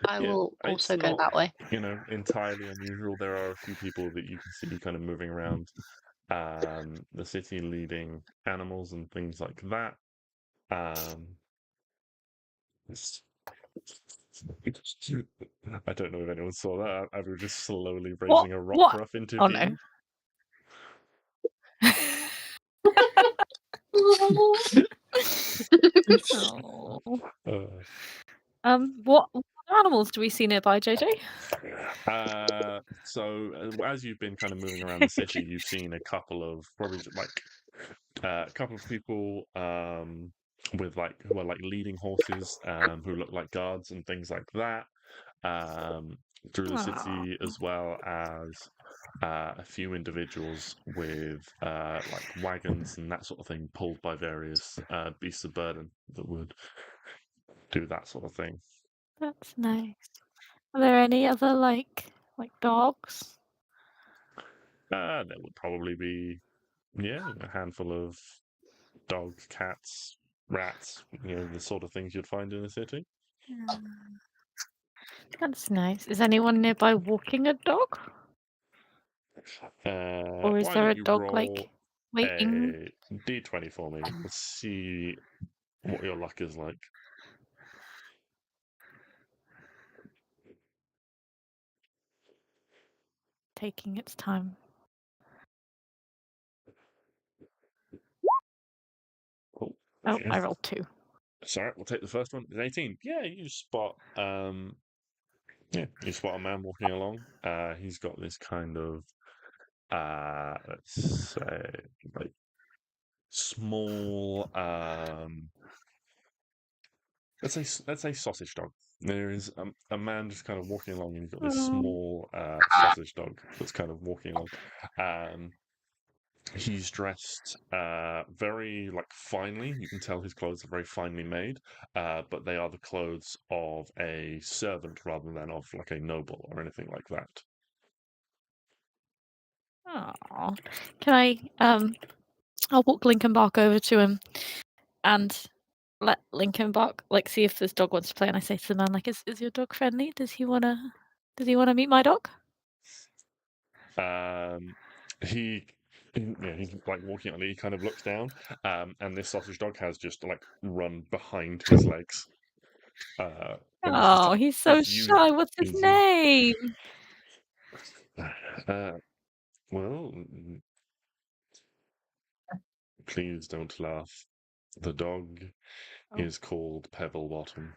I will also go that way. Entirely unusual. There are a few people that you can see kind of moving around the city, leading animals and things like that. I don't know if anyone saw that. I was just slowly raising a rock ruff into view. What animals do we see nearby, JJ? So as you've been kind of moving around the city, you've seen a couple of people with who are leading horses, who look like guards and things like that, through the city, as well as a few individuals with like wagons and that sort of thing, pulled by various beasts of burden that would do that sort of thing. That's nice. Are there any other like dogs? There would probably be, a handful of dogs, cats, rats, the sort of things you'd find in a city. That's nice. Is anyone nearby walking a dog? Or is Why there don't a you dog roll like waiting? a d20 for me? Let's see what your luck is like. Taking its time. Oh, Oh, yeah. I rolled 2. Sorry, we'll take the first one. It's 18. Yeah, you spot you spot a man walking along. He's got this kind of let's say like small let's say sausage dog. There is a man just kind of walking along, and he's got this small sausage dog that's kind of walking along. He's dressed very like finely. You can tell his clothes are very finely made, but they are the clothes of a servant rather than of like a noble or anything like that. Oh, can I? I'll walk Lincoln Bark over to him, and let Lincoln Bark see if this dog wants to play. And I say to the man, is your dog friendly? Does he wanna meet my dog? He's like walking on it. He kind of looks down, and this sausage dog has just like run behind his legs. Oh, he's so shy. What's his name? Well, please don't laugh. The dog is called Pebble Bottom.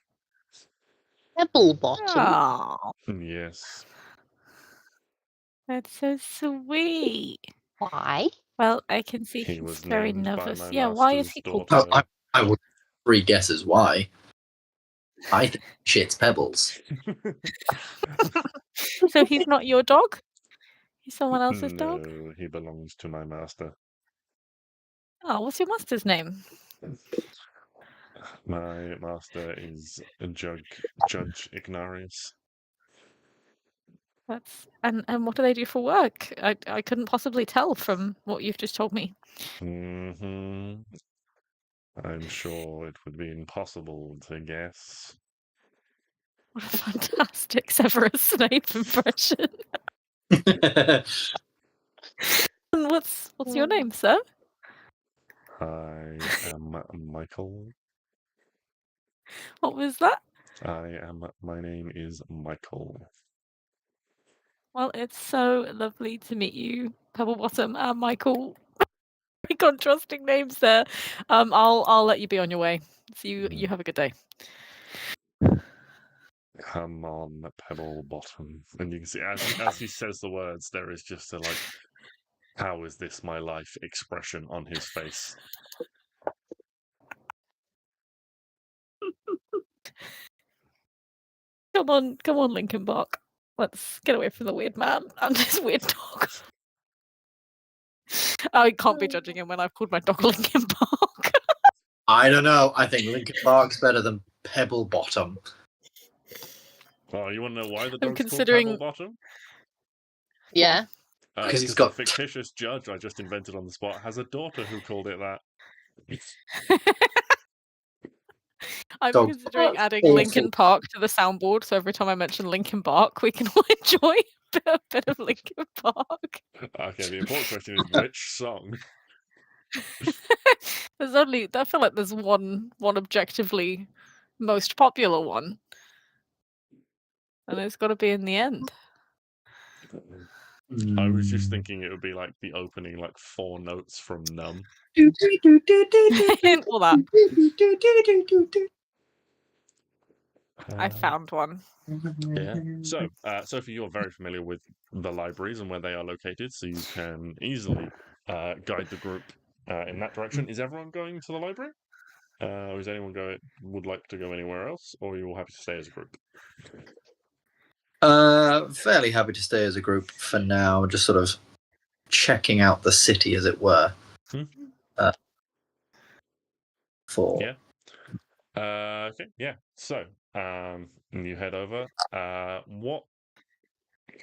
Pebble Bottom. Oh, Yes. that's so sweet. Why? Well, I can see He he's was very named by nervous. my Yeah, why is master's he called? daughter. I would 3 guesses why. I think shit's Pebbles. So he's not your dog? He's someone else's dog? No, he belongs to my master. Oh, what's your master's name? My master is Judge Ignarius. That's and what do they do for work? I couldn't possibly tell from what you've just told me. Mm-hmm. I'm sure it would be impossible to guess. What a fantastic Severus Snape impression. And what's your name, sir? I am Michael. What was that? My name is Michael. Well, it's so lovely to meet you, Pebblebottom and Michael. Very contrasting names there. I'll let you be on your way. So you have a good day. Come on, Pebble Bottom. And you can see as he says the words, there is just a like, how is this my life expression on his face. Come on, Lincoln Bark. Let's get away from the weird man and this weird dog. I can't be judging him when I've called my dog Lincoln Bark. I don't know. I think Lincoln Bark's better than Pebble Bottom. Oh, you want to know why the I'm dog's considering- called Pebble Bottom? Yeah. Because he's the got- fictitious judge I just invented on the spot has a daughter who called it that. I'm Dog considering Bark's adding awful. Lincoln Park to the soundboard, so every time I mention Lincoln Bark, we can all enjoy a bit of Lincoln Park. Okay, the important question is which song? There's only, I feel like there's one objectively most popular one, and it's got to be in the end. I was just thinking it would be like the opening, like 4 notes from Numb. All that. I found one. Yeah. So, Sophie, you're very familiar with the libraries and where they are located, so you can easily guide the group in that direction. Is everyone going to the library? Or is anyone would like to go anywhere else, or are you all happy to stay as a group? Fairly happy to stay as a group for now, just sort of checking out the city, as it were. Hmm. For Yeah. Okay. Yeah. So, you head over. What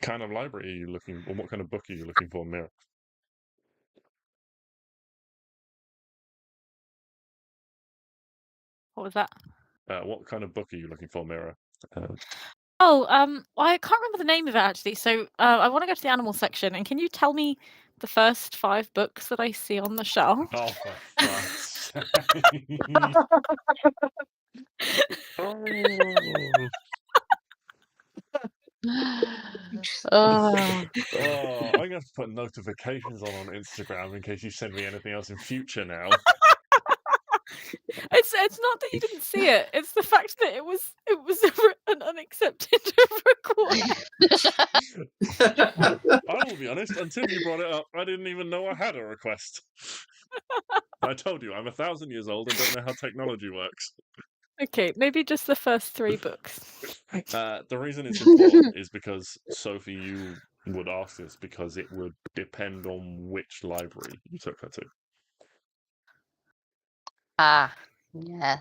kind of library are you looking, or what kind of book are you looking for, Mira? What was that? What kind of book are you looking for, Mira? Oh, I can't remember the name of it actually. So I want to go to the animal section, and can you tell me the first 5 books that I see on the shelf? Oh, for fuck's sake! Oh. Oh. Oh, I'm going to put notifications on Instagram in case you send me anything else in future now. It's not that you didn't see it. It's the fact that it was an unaccepted request. I will be honest, until you brought it up, I didn't even know I had a request. I told you, I'm 1,000 years old and don't know how technology works. Okay, maybe just the first 3 books. The reason it's important is because, Sophie, you would ask this because it would depend on which library you took her to. Ah, yeah.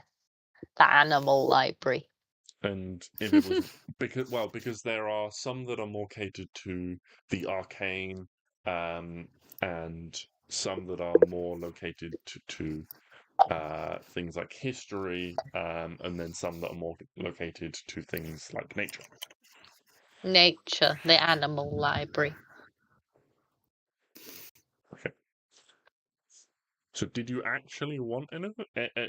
The animal library. And if it was because there are some that are more catered to the arcane, and some that are more located to things like history, and then some that are more located to things like nature. Nature, the animal library. Okay. So, did you actually want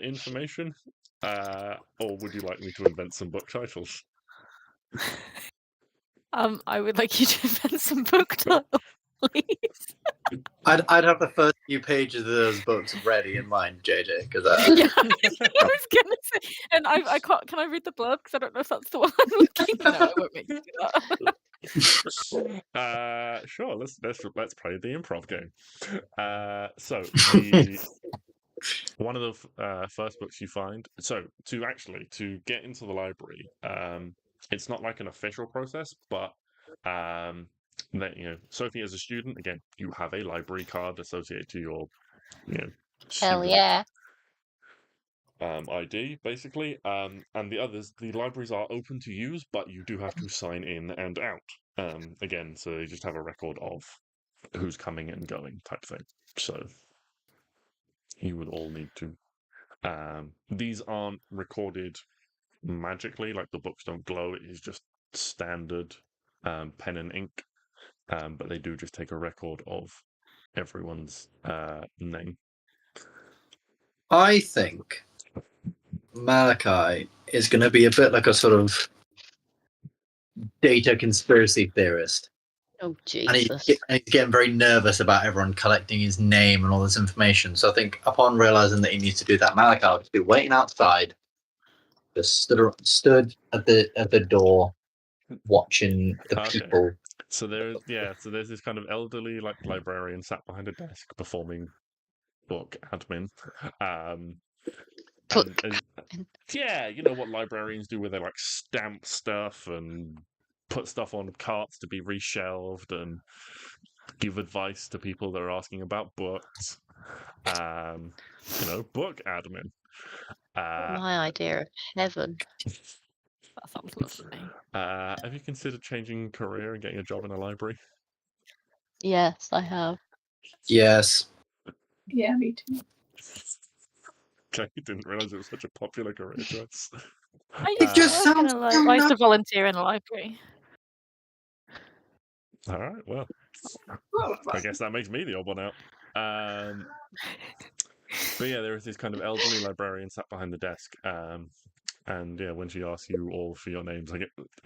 information, or would you like me to invent some book titles? I would like you to invent some book titles, please. I'd have the first few pages of those books ready in mind, JJ, because Yeah, I was gonna say, and I can't. Can I read the blurb? Because I don't know if that's the one I'm looking. No, I won't make you do that. Sure. Let's play the improv game. So one of the first books you find. So to get into the library, it's not like an official process, but that Sophie, as a student, again, you have a library card associated to your Hell student yeah. ID, basically. And the libraries are open to use, but you do have to sign in and out. Again, so you just have a record of who's coming and going, type thing. So you would all need to. These aren't recorded magically, like the books don't glow. It is just standard pen and ink, but they do just take a record of everyone's name. I think Malachi is going to be a bit like a sort of data conspiracy theorist. Oh, And Jesus. he's getting very nervous about everyone collecting his name and all this information. So I think upon realizing that he needs to do that, Malachi will just be waiting outside, just stood at the door, watching the Okay. people. So there's this kind of elderly librarian sat behind a desk performing book admin. Book Yeah, you know what librarians do, where they stamp stuff and put stuff on carts to be reshelved and give advice to people that are asking about books. Book admin. My idea of heaven. That sounds lovely. Have you considered changing career and getting a job in a library? Yes, I have. Yes. Yeah, me too. I didn't realize it was such a popular career choice. I It just work in sounds a so I used to nice. volunteer in a library. All right, well, I guess that makes me the odd one out. But yeah, there is this kind of elderly librarian sat behind the desk. And yeah, when she asks you all for your names, I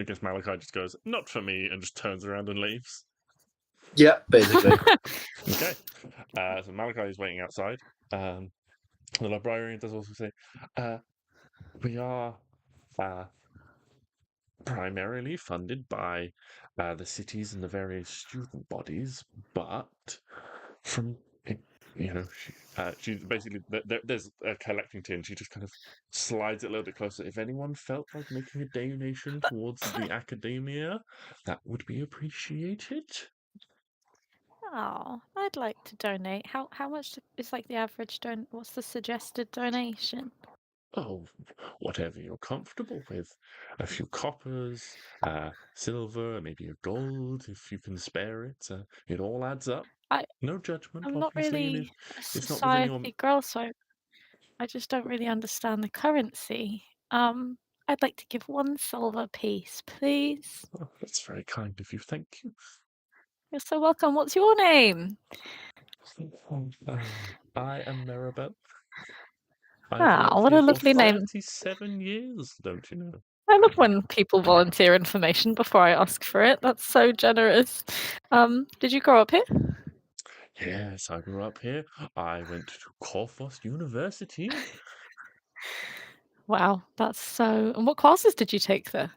guess Malachi just goes, "Not for me," and just turns around and leaves. Yeah, basically. Okay. So Malachi is waiting outside. The librarian does also say, "We are primarily funded by the cities and the various student bodies, but from She basically there's a collecting tin. She just kind of slides it a little bit closer. If anyone felt like making a donation towards the academia, that would be appreciated. Oh, I'd like to donate. How much is like the average what's the suggested donation? Oh, whatever you're comfortable with. A few coppers, silver, maybe a gold if you can spare it. It all adds up. No judgment, I'm not obviously, and really a it's not within your. society girl, so I just don't really understand the currency. I'd like to give 1 silver piece, please. Oh, that's very kind of you. Thank you. You're so welcome. What's your name? I am Maribel. Ah, what a lovely name. 37 years, don't you know? I love when people volunteer information before I ask for it. That's so generous. Did you grow up here? Yes, I grew up here. I went to Corfost University. Wow, that's so. And what classes did you take there?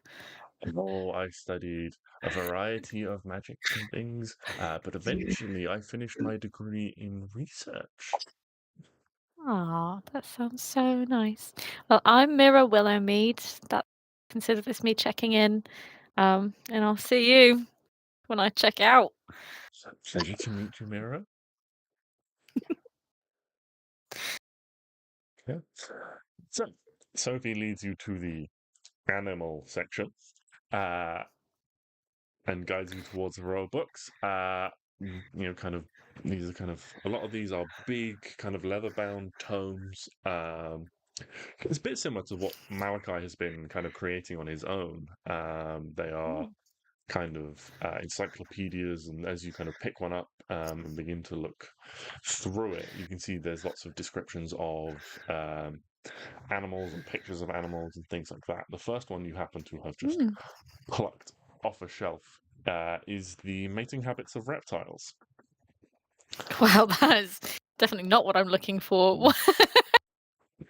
Oh, I studied a variety of magics and things, but eventually I finished my degree in research. Ah, that sounds so nice. Well, I'm Mira Willowmead. Consider this me checking in. And I'll see you when I check out. So, pleasure to meet you, Mira. Yeah. So, Sophie leads you to the animal section, and guides you towards the royal books. Kind of these are kind of a lot of these are big, kind of leather-bound tomes. It's a bit similar to what Malachi has been kind of creating on his own. They are kind of encyclopedias, and as you kind of pick one up and begin to look through it, you can see there's lots of descriptions of animals and pictures of animals and things like that. The first one you happen to have just plucked off a shelf is the mating habits of reptiles. Wow, that is definitely not what I'm looking for.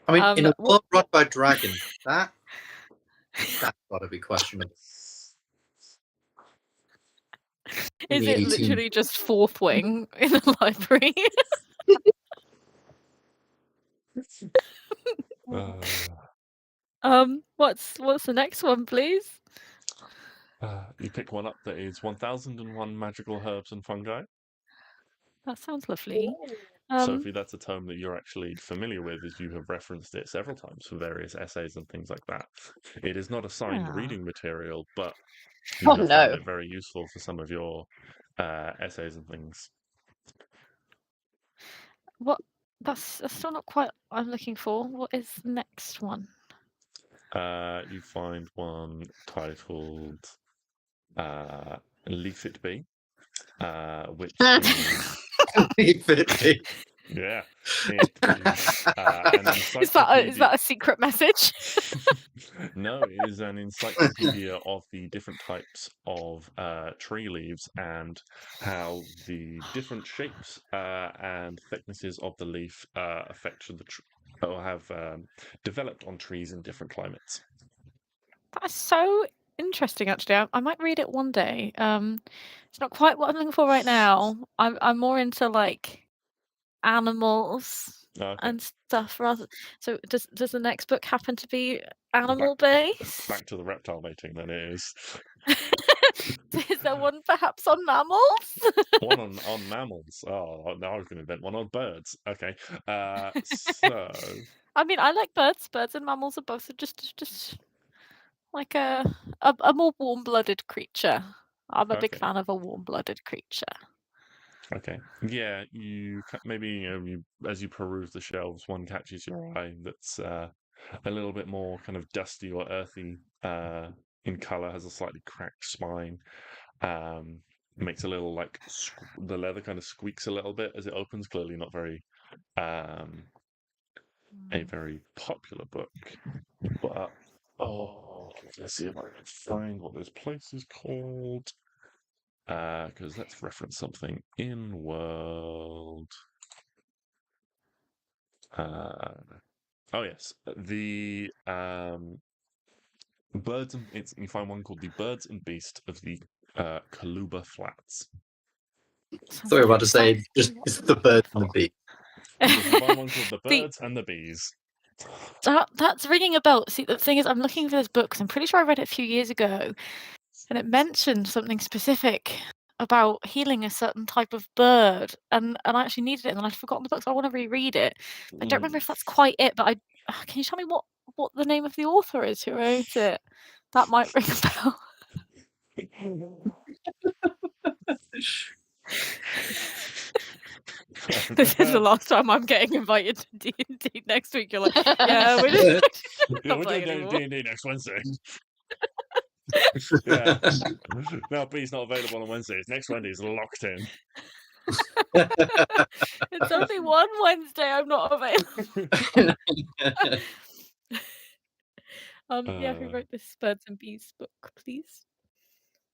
I mean, in a world run by dragons, that's got to be questionable. Is it literally just fourth wing in the library? What's the next one, please? You pick one up that is 1001 magical herbs and fungi. That sounds lovely. Sophie, that's a tome that you're actually familiar with, as you have referenced it several times for various essays and things like that. It is not a signed reading material, but you have found it very useful for some of your essays and things. What? That's still not quite what I'm looking for. What is the next one? You find one titled Leaf It Be, which is... Leaf It Be. Yeah, it is an encyclopedia. Is that a secret message? No, it is an encyclopedia of the different types of tree leaves and how the different shapes and thicknesses of the leaf affect or have developed on trees in different climates. That's so interesting, actually. I might read it one day. It's not quite what I'm looking for right now. I'm more into like animals and stuff rather. So does the next book happen to be animal based? Back to the reptile mating, then it is. Is there one perhaps on mammals? One on mammals. Oh, now I was going to invent one on birds. Okay, so. I mean, I like birds. Birds and mammals are both just like a more warm-blooded creature. I'm a big fan of a warm-blooded creature. Okay. Yeah, you maybe as you peruse the shelves, one catches your eye that's a little bit more kind of dusty or earthy in color, has a slightly cracked spine, makes a little like the leather kind of squeaks a little bit as it opens. Clearly, not very a very popular book, but let's see if I can find what this place is called. Because let's reference something in world. Oh yes, the birds and you find one called the Birds and Beast of the Kaluba Flats. Sorry, about to say just it's the bird and the bee. You can combine one called The The- Birds and the Bees. That's ringing a bell. See, the thing is, I'm looking for this book because I'm pretty sure I read it a few years ago, and it mentioned something specific about healing a certain type of bird, and I actually needed it, and then I'd forgotten the book, so I want to reread it. I don't remember if that's quite it, but can you tell me what the name of the author is who wrote it? That might ring a bell. This is the last time I'm getting invited to D&D. Next week you're like, yeah, we're just not We're playing doing anymore. D&D next Wednesday. Yeah. No, B's not available on Wednesdays. Next Wednesday's locked in. It's only one Wednesday I'm not available. Yeah, who wrote this Birds and Bees book, please?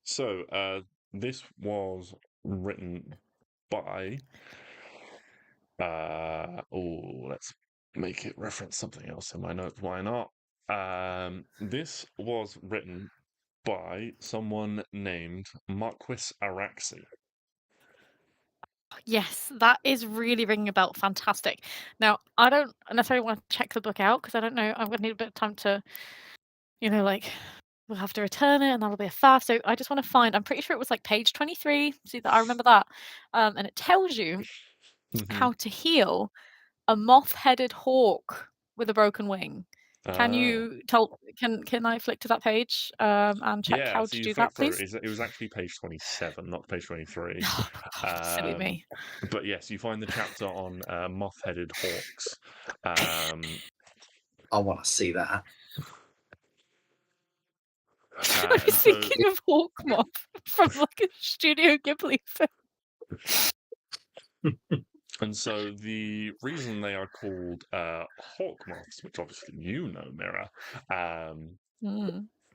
So, this was written by. Let's make it reference something else in my notes. Why not? This was written by someone named Marquis Araxi. Yes, that is really ringing a bell. Fantastic. Now, I don't necessarily want to check the book out because I don't know. I'm going to need a bit of time to, we'll have to return it and that'll be a faff. So I just want to find, I'm pretty sure it was like page 23. See that I remember that. And it tells you how to heal a moth-headed hawk with a broken wing. Can you tell? Can I flick to that page and check how to do that, please? It was actually page 27, not page 23. Silly me. But yes, you find the chapter on moth-headed hawks. I want to see that. I was thinking of Hawkmoth from like a Studio Ghibli film. And so the reason they are called hawk moths, which obviously you know, Mira,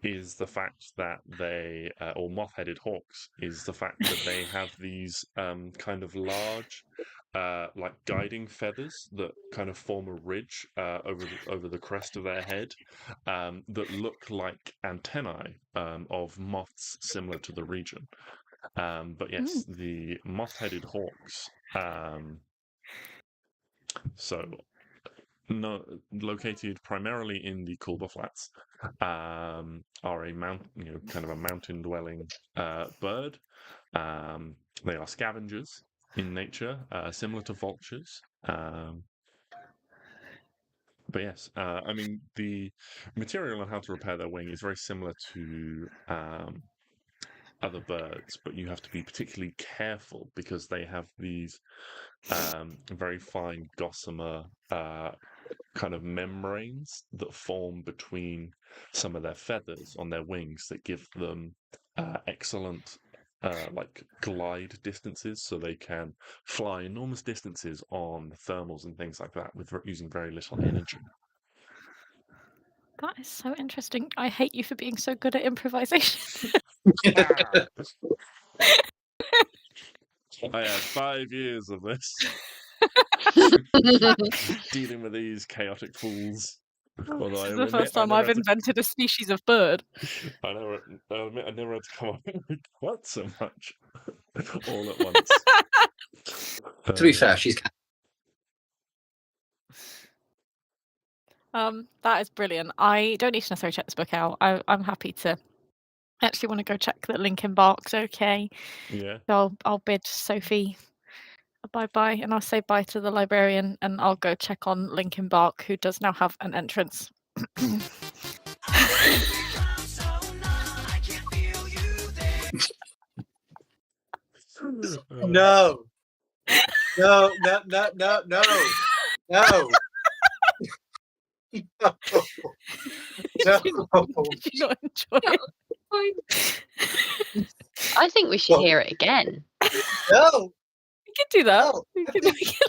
is the fact that they, or moth-headed hawks, is the fact that they have these kind of large, like guiding feathers that kind of form a ridge over the crest of their head, that look like antennae of moths similar to the region. But yes, the moth-headed hawks. Located primarily in the Kulba Flats, are a kind of a mountain-dwelling bird. They are scavengers in nature, similar to vultures. But yes, I mean the material on how to repair their wing is very similar to other birds, but you have to be particularly careful because they have these very fine gossamer kind of membranes that form between some of their feathers on their wings that give them excellent like glide distances, so they can fly enormous distances on thermals and things like that with using very little energy. That is so interesting. I hate you for being so good at improvisation. I had 5 years of this. Dealing with these chaotic fools. This is the first time I've invented a species of bird. I never had to come up with quite so much all at once. To be fair, she's. That is brilliant. I don't need to necessarily check this book out. I'm happy to. I actually want to go check that Linkin Park's okay. Yeah. So I'll bid Sophie bye-bye, and I'll say bye to the librarian, and I'll go check on Linkin Park, who does now have an entrance. No. No. No. Did you not enjoy it? I think we should hear it again. No. We can do that. No. We can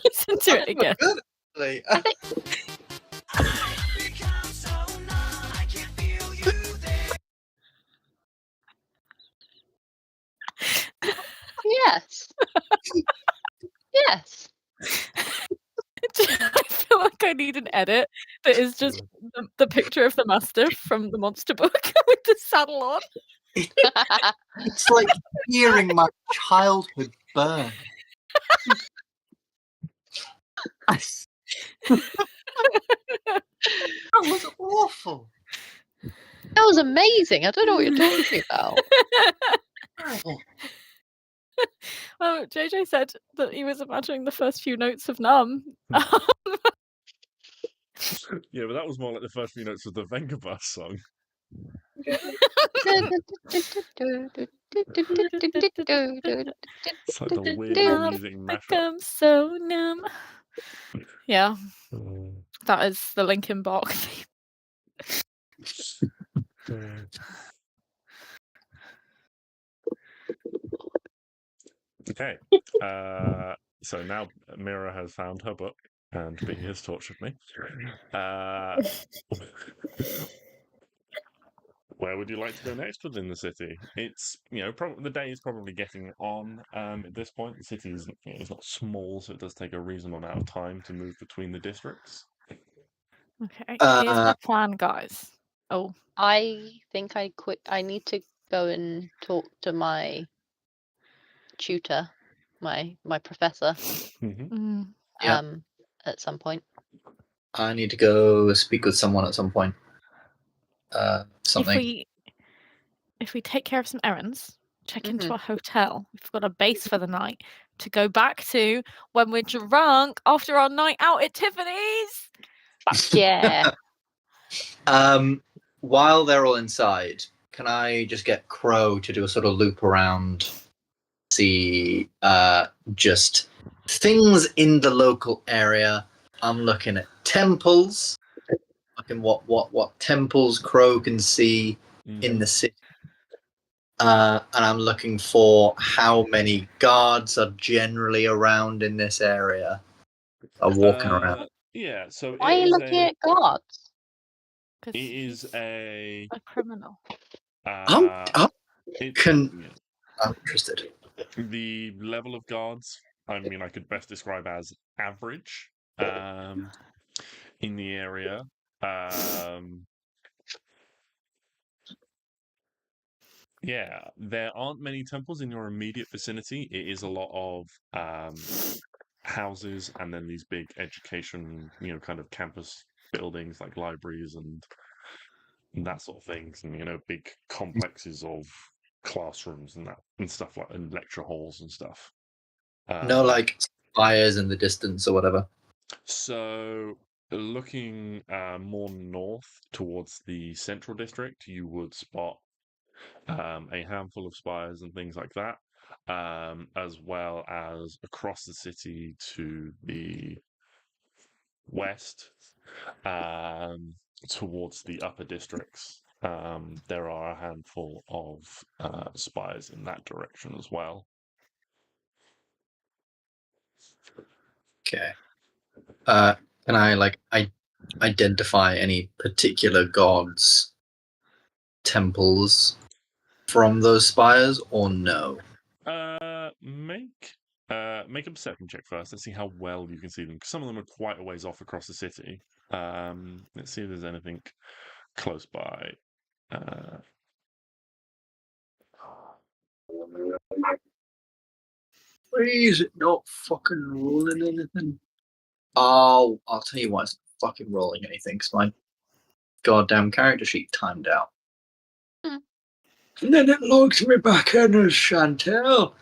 listen to it again. Good, I think... Yes. Yes. I feel like I need an edit that is just the picture of the Mastiff from the monster book with the saddle on. It's like hearing my childhood burn. That was awful. That was amazing. I don't know what you're talking about. Terrible. Well, JJ said that he was imagining the first few notes of Numb. Yeah, but that was more like the first few notes of the Vengabus song. It's like the weird I've music mashup. become so numb. Yeah, Oh. that is the Linkin Park theme. Okay. So now Mira has found her book and B has tortured me. Where would you like to go next within the city? It's, the day is probably getting on at this point. The city is it's not small, so it does take a reasonable amount of time to move between the districts. Okay, here's my plan, guys. Oh, I think I quit. I need to go and talk to my tutor, my professor, Mm-hmm. Yeah. at some point. I need to go speak with someone at some point. Something. If we take care of some errands, check into a hotel, we've got a base for the night to go back to when we're drunk after our night out at Tiffany's. Fuck yeah. While they're all inside, can I just get Crow to do a sort of loop around, see just things in the local area? I'm looking at temples, looking what temples Crow can see in the city. And I'm looking for how many guards are generally around in this area, are walking around. Yeah, so Why are you looking at guards? It is a criminal. I'm interested. The level of guards, I could best describe as average in the area. Yeah, there aren't many temples in your immediate vicinity. It is a lot of houses and then these big education, kind of campus buildings like libraries and that sort of things, and big complexes of classrooms and stuff like and lecture halls and stuff. No, like spires in the distance or whatever. So, looking more north towards the central district, you would spot a handful of spires and things like that, as well as across the city to the west, towards the upper districts. There are a handful of spires in that direction as well. Okay. Can I identify any particular gods' temples from those spires, or no? Make a perception check first. Let's see how well you can see them. 'Cause some of them are quite a ways off across the city. Let's see if there's anything close by. Why is it not fucking rolling anything? Oh, I'll tell you why it's not fucking rolling anything, because my goddamn character sheet timed out. And then it logs me back in as Chantel.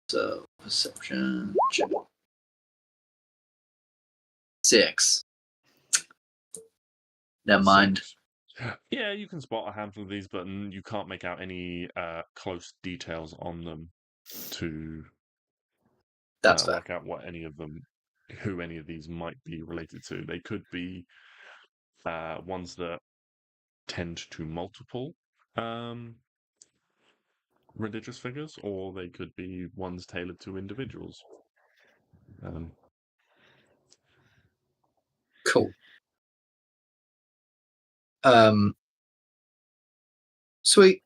So perception check. 6. Never mind. Yeah, you can spot a handful of these, but you can't make out any close details on them to work out who any of these might be related to. They could be ones that tend to multiple religious figures, or they could be ones tailored to individuals. Cool. Sweet.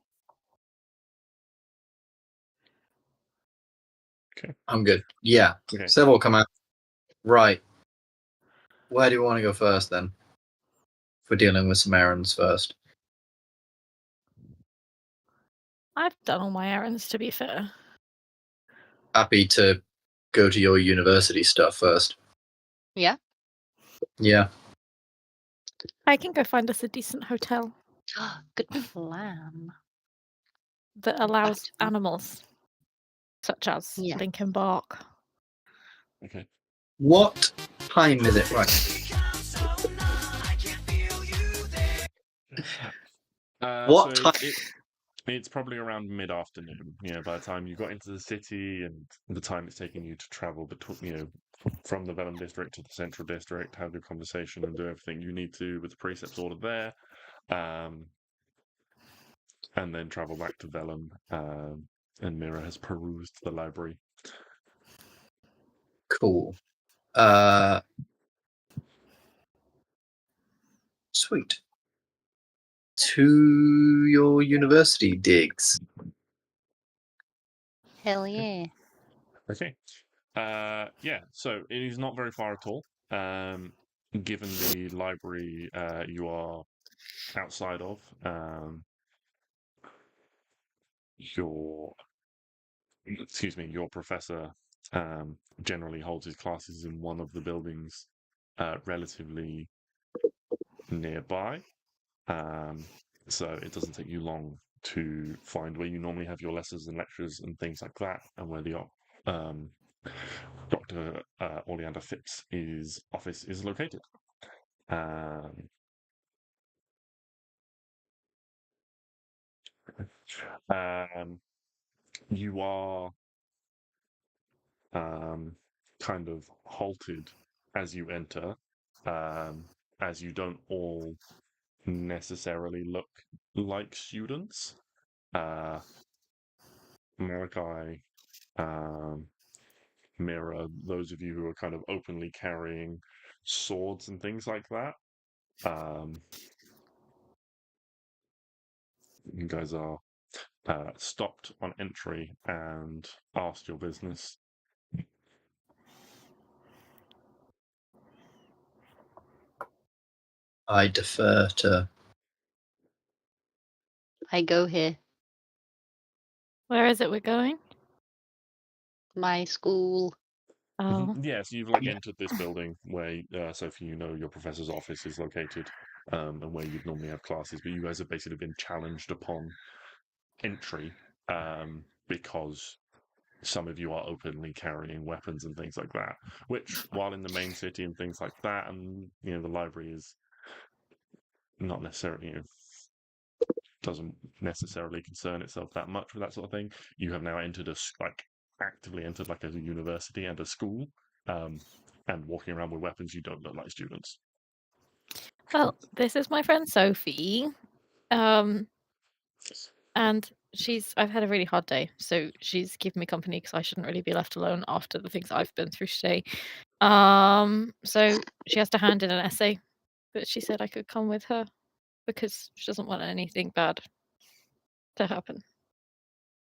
Okay. I'm good. Yeah. Okay. Several come out. Right. Where do you want to go first, then? If we're dealing with some errands first. I've done all my errands, to be fair. Happy to go to your university stuff first. Yeah. Yeah. I can go find us a decent hotel Good plan. that allows Back to- animals, such as Yeah. Lincoln Bark. Okay. What time is it right? What So time? it's probably around mid-afternoon. By the time you got into the city and the time it's taking you to travel between, from the Vellum district to the central district, have your conversation and do everything you need to with the precepts ordered there, and then travel back to Vellum. And Mira has perused the library. Cool. Sweet. To your university digs. Hell yeah. Okay. Yeah, so it is not very far at all. Given the library you are outside of, your professor generally holds his classes in one of the buildings relatively nearby. So it doesn't take you long to find where you normally have your lessons and lectures and things like that, and where the Dr. Oleander Phipps' office is located. You are kind of halted as you enter, as you don't all necessarily look like students. Malachi, Mira, those of you who are kind of openly carrying swords and things like that, you guys are stopped on entry and asked your business. I defer to. I go here. Where is it we're going? My school. Oh, Yeah, so you've entered this building where Sophie, your professor's office is located, and where you'd normally have classes, but you guys have basically been challenged upon entry because some of you are openly carrying weapons and things like that. Which, while in the main city and things like that, and the library is not necessarily doesn't necessarily concern itself that much with that sort of thing. You have now entered actively entered a university and a school, and walking around with weapons, you don't look like students. well, this is my friend Sophie. And I've had a really hard day, so she's keeping me company because I shouldn't really be left alone after the things I've been through today. So she has to hand in an essay, but she said I could come with her because she doesn't want anything bad to happen.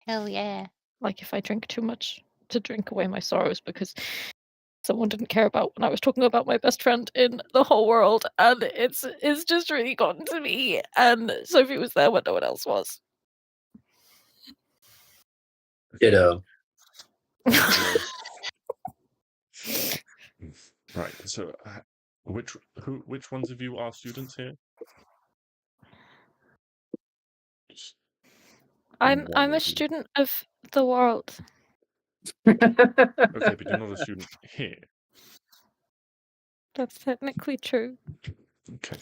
Hell yeah. Like if I drink too much to drink away my sorrows because someone didn't care about when I was talking about my best friend in the whole world, and it's just really gotten to me. And Sophie was there when no one else was. Ditto. Right. So, which ones of you are students here? I'm a student of the world. Okay, but you're not a student here. That's technically true. Okay.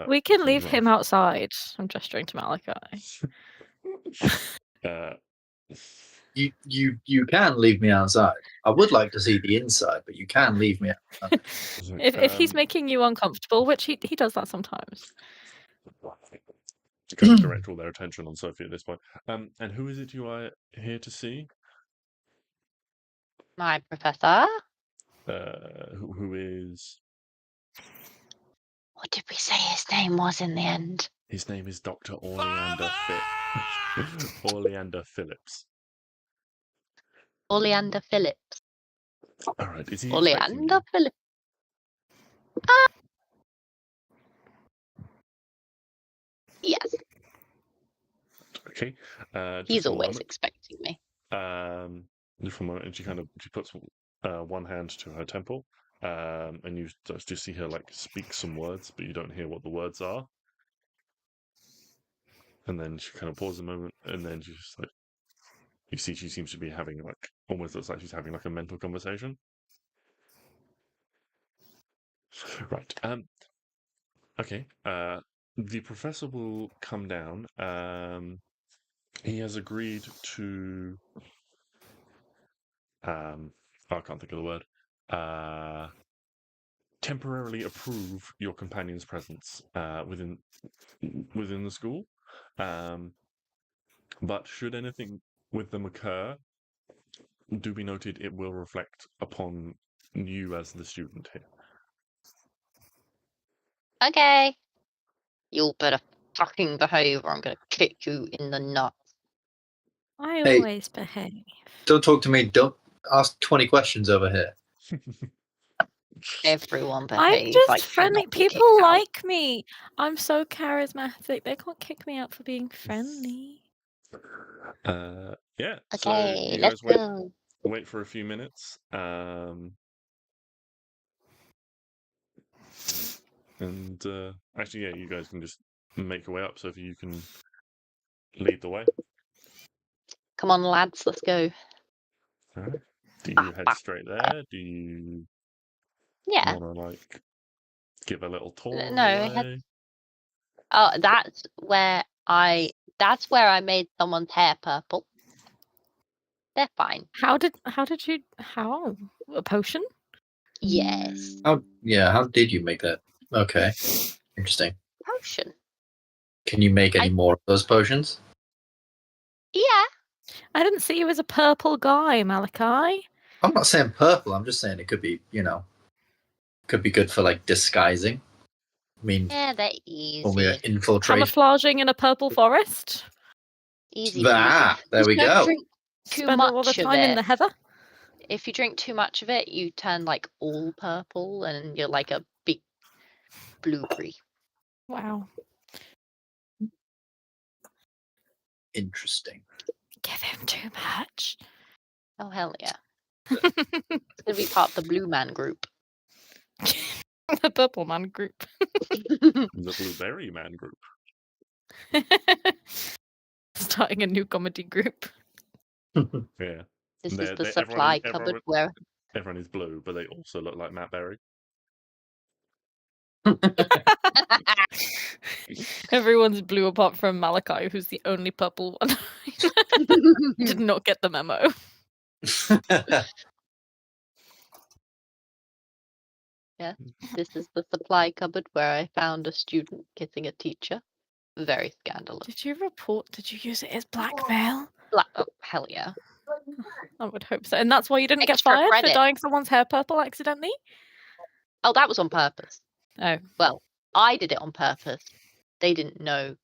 We can leave him outside. I'm gesturing to Malachi. You can leave me outside. I would like to see the inside, but you can leave me outside. If he's making you uncomfortable, which he does that sometimes. Kind of direct all their attention on Sophie at this point. And who is it you are here to see? My professor. Who is? What did we say his name was in the end? His name is Dr. Oleander Oleander Phillips. Oleander Phillips. All right. Is he Oleander Phillips. Yes. Okay. Just He's for a always moment. expecting me. Just for a moment, and she puts one hand to her temple, and you just see her like speak some words, but you don't hear what the words are. And then she kind of pauses a moment, and then she's just like, you see, she seems to be having like almost looks like she's having like a mental conversation. Right. Okay. The professor will come down. He has agreed to. I can't think of the word. Temporarily approve your companion's presence within the school. But should anything with them occur, do be noted it will reflect upon you as the student here. Okay. You better fucking behave or I'm gonna kick you in the nuts. I Hey. always behave. Don't talk to me. Don't ask 20 questions over here. Everyone behave. I'm just I friendly. cannot be kicked People out. like me. I'm so charismatic. They can't kick me out for being friendly. Yeah. So Okay, you let's guys go. wait for a few minutes. And actually, yeah, you guys can just make your way up. So if you can lead the way. Come on, lads, let's go. All right. Do you head straight there? Do you Yeah. want to like give a little tour of No, the I had- way? Oh, that's where I made someone's hair purple. They're fine. How did you a potion? Yes. How did you make that? Okay. Interesting. Potion. Can you make any more of those potions? Yeah. I didn't see you as a purple guy, Malachi. I'm not saying purple. I'm just saying it could be, could be good for like disguising. I mean, Yeah, they're easy. when we're infiltrating. Camouflaging in a purple forest. Easy That, peasy. there Just we don't go. drink too Spend much a lot of of time in it. the heather. If you drink too much of it, you turn like all purple and you're like a big blueberry. Wow. Interesting. Give him too much. Oh hell yeah. It's gonna be part of the Blue Man group. The purple man group. The Blueberry Man group. Starting a new comedy group. Yeah. This is They're- the they- supply everyone- cupboard where Everyone is blue, but they also look like Matt Berry. Everyone's blue apart from Malachi, who's the only purple one. Did not get the memo. this is the supply cupboard where I found a student kissing a teacher. Very scandalous. Did you report? Did you use it as blackmail? Oh, hell yeah. I would hope so. And that's why you didn't get Extra fired credit. for dyeing someone's hair purple accidentally? Oh, that was on purpose. Oh. Well, I did it on purpose. They didn't know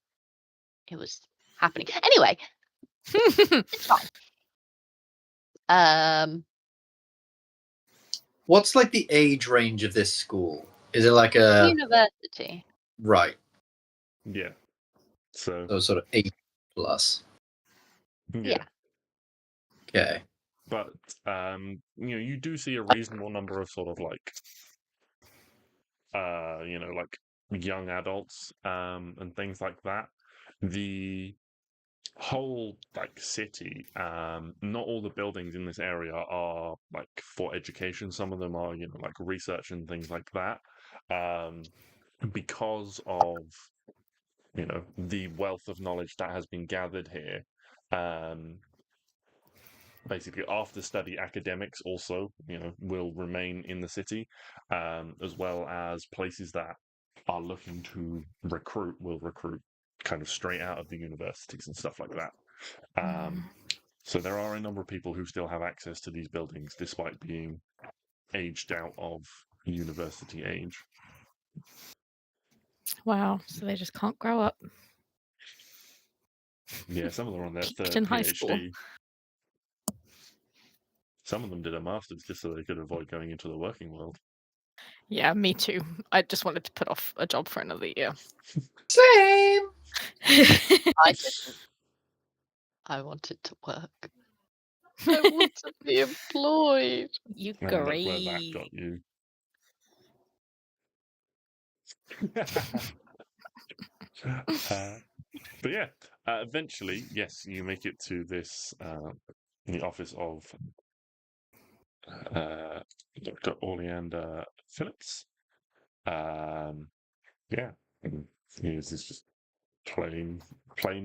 it was happening. Anyway, it's fine. What's like the age range of this school? Is it like a University. right? Yeah. So Sort of 8 plus. Yeah. Okay. But you do see a reasonable number of sort of like like young adults and things like that. The whole like city, not all the buildings in this area are like for education. Some of them are, like research and things like that. Because of the wealth of knowledge that has been gathered here. Basically, after study academics also, will remain in the city, as well as places that are looking to recruit will recruit kind of straight out of the universities and stuff like that. So there are a number of people who still have access to these buildings despite being aged out of university age. Wow. So they just can't grow up. Yeah, some of them are on their Peaked third in high PhD. school. Some of them did a master's just so they could avoid going into the working world. Yeah, me too. I just wanted to put off a job for another year. Same. I didn't. I want it to work. I want to be employed. You And look where that great. got you. But yeah, eventually, yes, you make it to this the office of Dr. Oleander Phillips. Yeah, and here's this just plain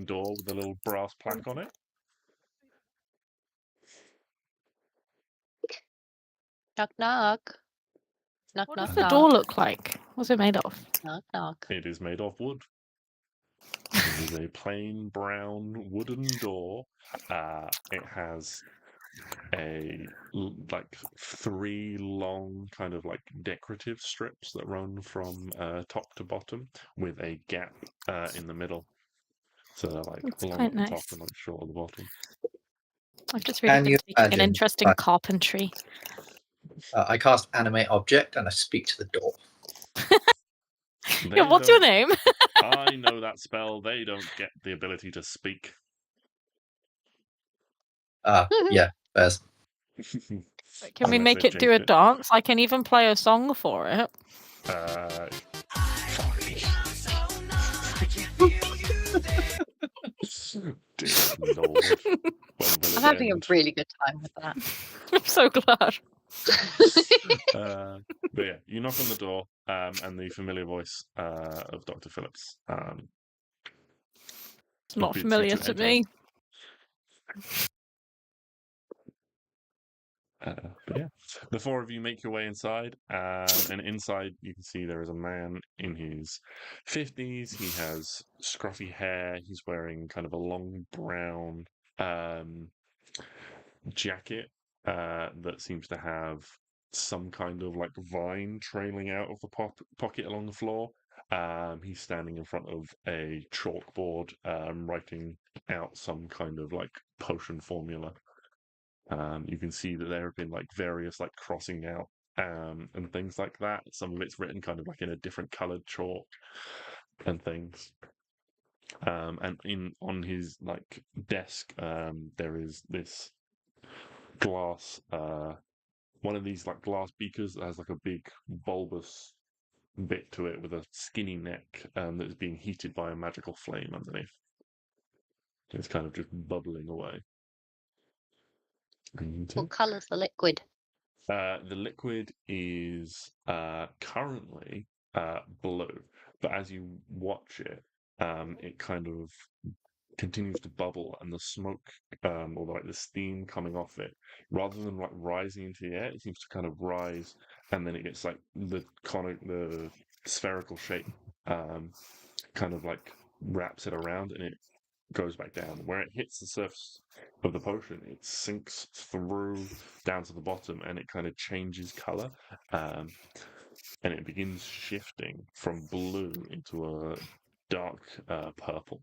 door with a little brass plaque on it. Knock knock. Knock What knock does the knock. door look like? What's it made of? Knock knock. It is made of wood. It is a plain brown wooden door. It has like 3 long kind of like decorative strips that run from top to bottom with a gap in the middle. So they're like That's long quite at the top nice. and like short at the bottom. I've just really Can been you taking an imagine, interest in like- carpentry. I cast animate object and I speak to the door. They Yeah, what's your don't- name? I know that spell. They don't get the ability to speak. Yeah, there's. Can we Unless make they've it do a changed dance? I can even play a song for it. Dear Lord. When will I'm it having a end? really good time with that. I'm so glad. But yeah, you knock on the door, and the familiar voice of Dr. Phillips. It's not bids you familiar to to enter. me. But yeah, the 4 of you make your way inside, and inside you can see there is a man in his 50s. He has scruffy hair. He's wearing kind of a long brown jacket that seems to have some kind of like vine trailing out of the pocket along the floor. He's standing in front of a chalkboard, writing out some kind of like potion formula. You can see that there have been like various like crossing out and things like that. Some of it's written kind of like in a different coloured chalk and things. And on his like desk, there is this glass, one of these like glass beakers that has like a big bulbous bit to it with a skinny neck that is being heated by a magical flame underneath. It's kind of just bubbling away. What colour's the liquid? The liquid is currently blue, but as you watch it, it kind of continues to bubble, and the smoke, or like the steam coming off it, rather than like rising into the air, it seems to kind of rise, and then it gets like the spherical shape, kind of like wraps it around, and it goes back down. Where it hits the surface of the potion, it sinks through down to the bottom, and it kind of changes color, and it begins shifting from blue into a dark purple.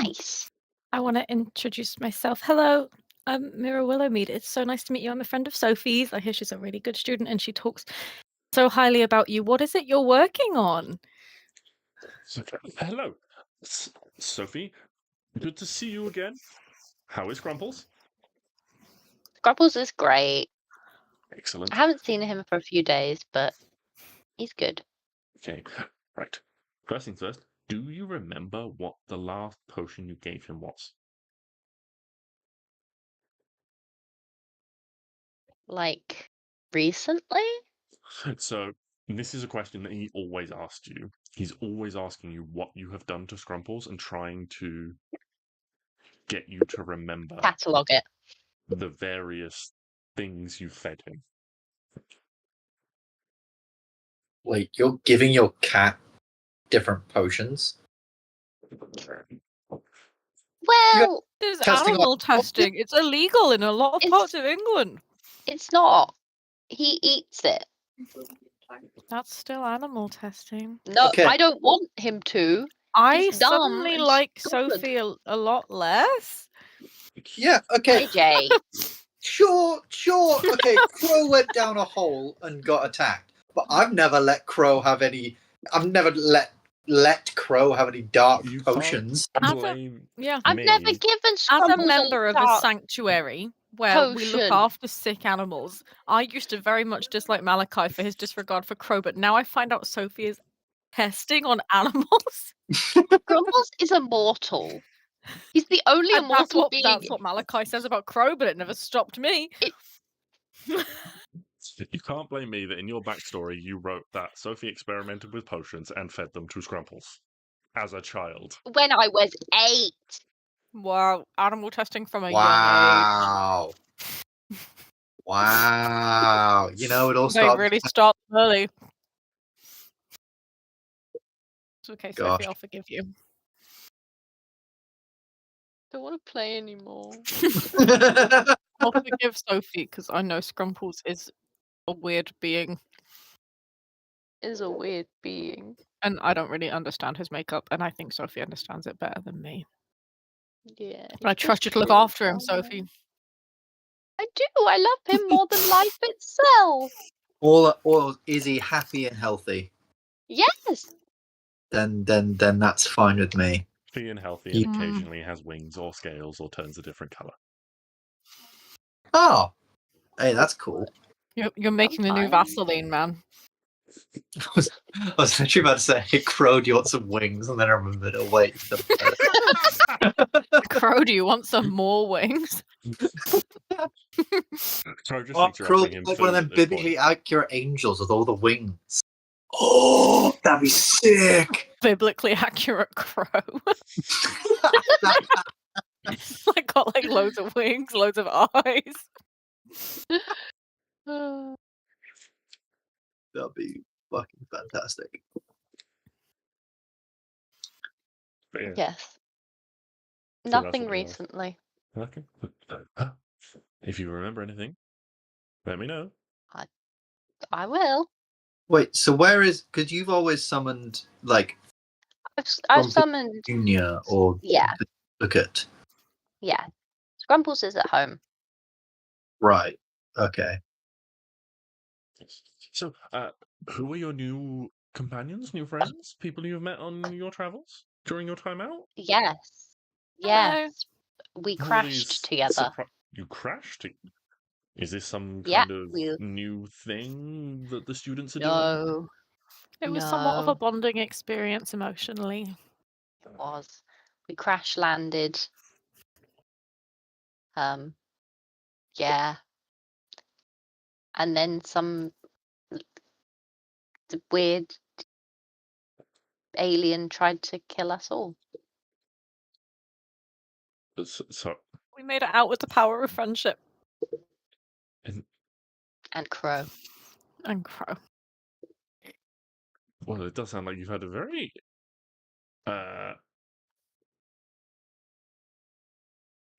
Nice. I want to introduce myself. Hello, I'm Mira Willowmead. It's so nice to meet you. I'm a friend of Sophie's. I hear she's a really good student and she talks so highly about you. What is it you're working on? Hello, Sophie. Good to see you again. How is Grumples? Grumples is great. Excellent. I haven't seen him for a few days, but he's good. Okay, right. First things first, do you remember what the last potion you gave him was? Like, recently? So, this is a question that he always asks you. He's always asking you what you have done to Scrumples and trying to get you to remember Catalogue it. the various things you fed him. Wait, you're giving your cat different potions? Well, There's Testing animal on- testing. It's illegal in a lot of It's- parts of England. it's not. He eats it. That's still animal testing. No, Okay. I don't want him to. I He's dumb suddenly and like stupid. Sophie a lot less. Yeah, okay, AJ. sure. Okay, Crow went down a hole and got attacked, but I've never let Crow have any. I've never let let Crow have any dark You can't potions. As a- blame Yeah. I've me. never given As a Scrumbles member of a dark sanctuary where we look potion. after sick animals, I used to very much dislike Malachi for his disregard for Crow, but now I find out Sophie is testing on animals. Scrumbles is immortal. He's the only And that's immortal what being. that's what Malachi says about Crow, but it never stopped me. You can't blame me that in your backstory you wrote that Sophie experimented with potions and fed them to Scrumples as a child. When I was 8. Wow, animal testing from a young Wow. Wow. You know, it all age. They started. really start early. It's okay, Sophie, Gosh. I'll forgive you. Don't want to play anymore. I'll forgive Sophie because I know Scrumples is a weird being, Is a weird being. and I don't really understand his makeup, and I think Sophie understands it better than me. Yeah. But I he's trust you just to look really after him, fun. Sophie. I do. I love him more than life itself. or is he happy and healthy? Yes. Then that's fine with me. Being healthy You- and occasionally has wings or scales or turns a different colour. Oh. Hey, that's cool. You're making the new fine. Vaseline, man. I was actually about to say, Crow, do you want some wings? And then I remembered, oh wait. Crow, do you want some more wings? Crow just Oh, thinks you're Crow, offering him like food one of them at this point. biblically accurate angels with all the wings. Oh, that'd be sick. Biblically accurate crow. Like got like loads of wings, loads of eyes. That'd be fucking fantastic. But yeah, Yes. So that's Nothing what it was. recently. okay. If you remember anything, let me know. I will. Wait, so where is? Because you've always summoned like I've Grumpy summoned. Junior or Yeah. Look at Yeah. Scrumples is at home. right. Okay. So, who are your new companions, new friends, people you've met on your travels during your time out? Yes. Yes. We All crashed these together. You crashed? Is this some Yeah, kind of we- new thing that the students are doing? No, It was somewhat of a No. bonding experience emotionally. it was. We crash landed. Yeah. And then some weird alien tried to kill us all. So, We made it out with the power of friendship And Crow. and Crow. well, it does sound like you've had a very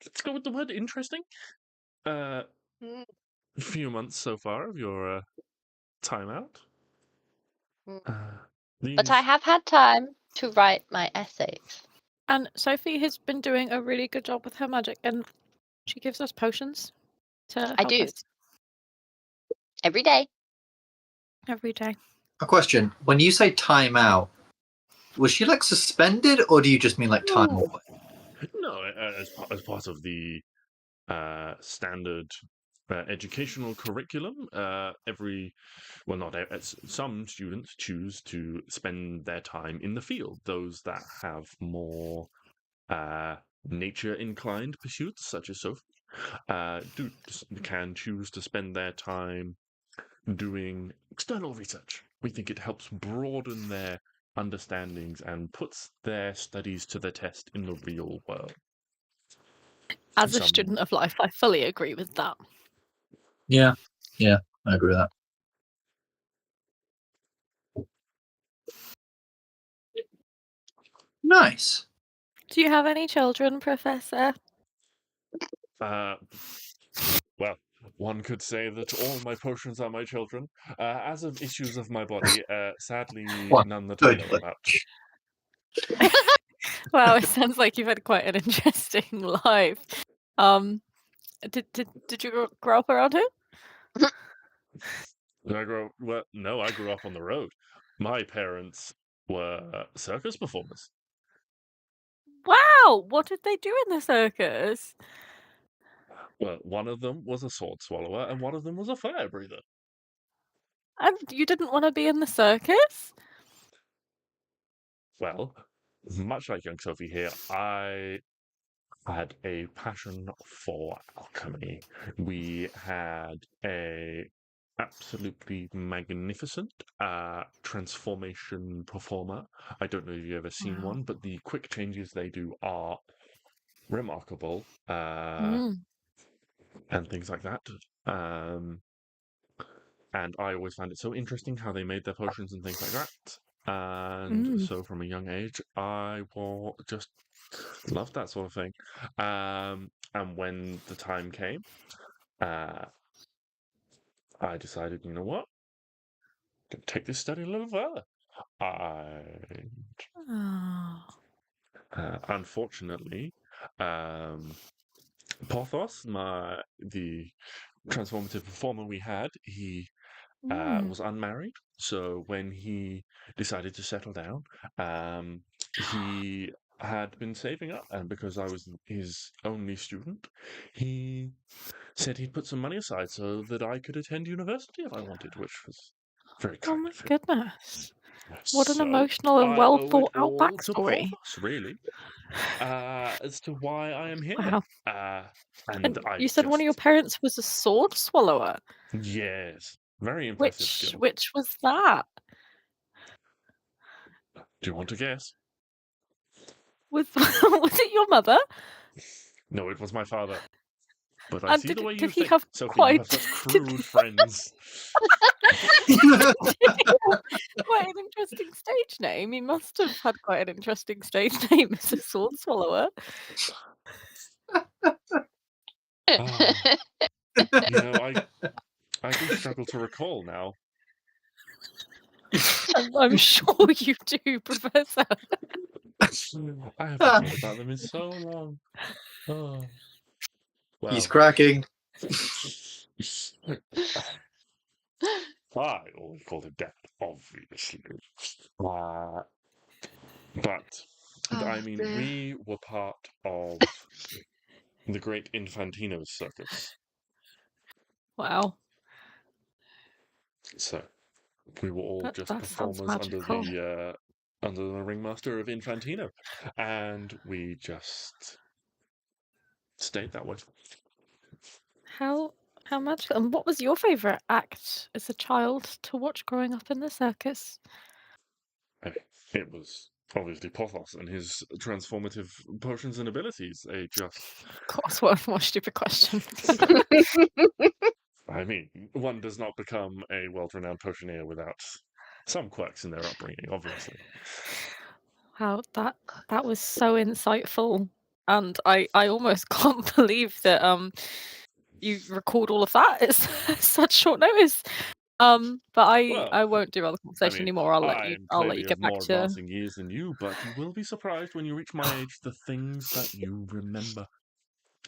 let's go with the word interesting Mm. few months so far of your time out. But I have had time to write my essays. And Sophie has been doing a really good job with her magic, and she gives us potions to help I do. us Every day. every day. A question: when you say time out, was she like suspended, or do you just mean like time away? No, as part of the standard educational curriculum, some students choose to spend their time in the field. Those that have more nature-inclined pursuits, such as Sophie, can choose to spend their time doing external research. We think it helps broaden their understandings and puts their studies to the test in the real world. As a Some- student of life, I fully agree with that. Yeah, I agree with that. Nice. Do you have any children, Professor? Well, one could say that all my potions are my children. As of issues of my body, sadly, What? none that I Good. know about. Well, it sounds like you've had quite an interesting life. Did you grow up around here? I grew up on the road. My parents were circus performers. Wow, what did they do in the circus? Well, one of them was a sword swallower, and one of them was a fire breather. And you didn't want to be in the circus? Well, much like young Sophie here, I had a passion for alchemy. We had a absolutely magnificent transformation performer. I don't know if you've ever seen Wow. one, but the quick changes they do are remarkable, Mm. and things like that. And I always found it so interesting how they made their potions and things like that. And so from a young age, I just loved that sort of thing. And when the time came, I decided, you know what? I'm gonna take this study a little further. Oh. Unfortunately, Porthos, the transformative performer we had, he was unmarried. So when he decided to settle down, he had been saving up, and because I was his only student, he said he'd put some money aside so that I could attend university if I wanted, which was very Oh kind my of him. goodness. What an So emotional and I well owe it thought out all to backstory. Porthos, really, as to why I am here. Wow. And And I you said one of your parents was a sword swallower. yes, very impressive skill. Which was that? Do you want to guess? Was it your mother? No, it was my father. But I And see the way did you he think. have Sophie, quite you have such crude friends. quite an interesting stage name? He must have had quite an interesting stage name as a sword swallower. You know, I do struggle to recall now. I'm sure you do, Professor. I haven't thought about them in so long. Oh. Well, He's cracking. I always called him Dad, obviously. But I mean, dear. we were part of the great Infantino's circus. Wow. So we were all That just sounds performers magical. under the ringmaster of Infantino, and we just stayed that way. How magical. And what was your favourite act as a child to watch growing up in the circus? It was obviously Porthos and his transformative potions and abilities. They just, Of course, what a more stupid question. I mean, one does not become a world-renowned potioneer without some quirks in their upbringing, obviously. Wow, that was so insightful. And I almost can't believe that you record all of that. It's such short notice. But I Well, won't do other conversation I mean, anymore. I'll let you I'm clearly get of back more to advancing years than you, but you will be surprised when you reach my age the things that you remember.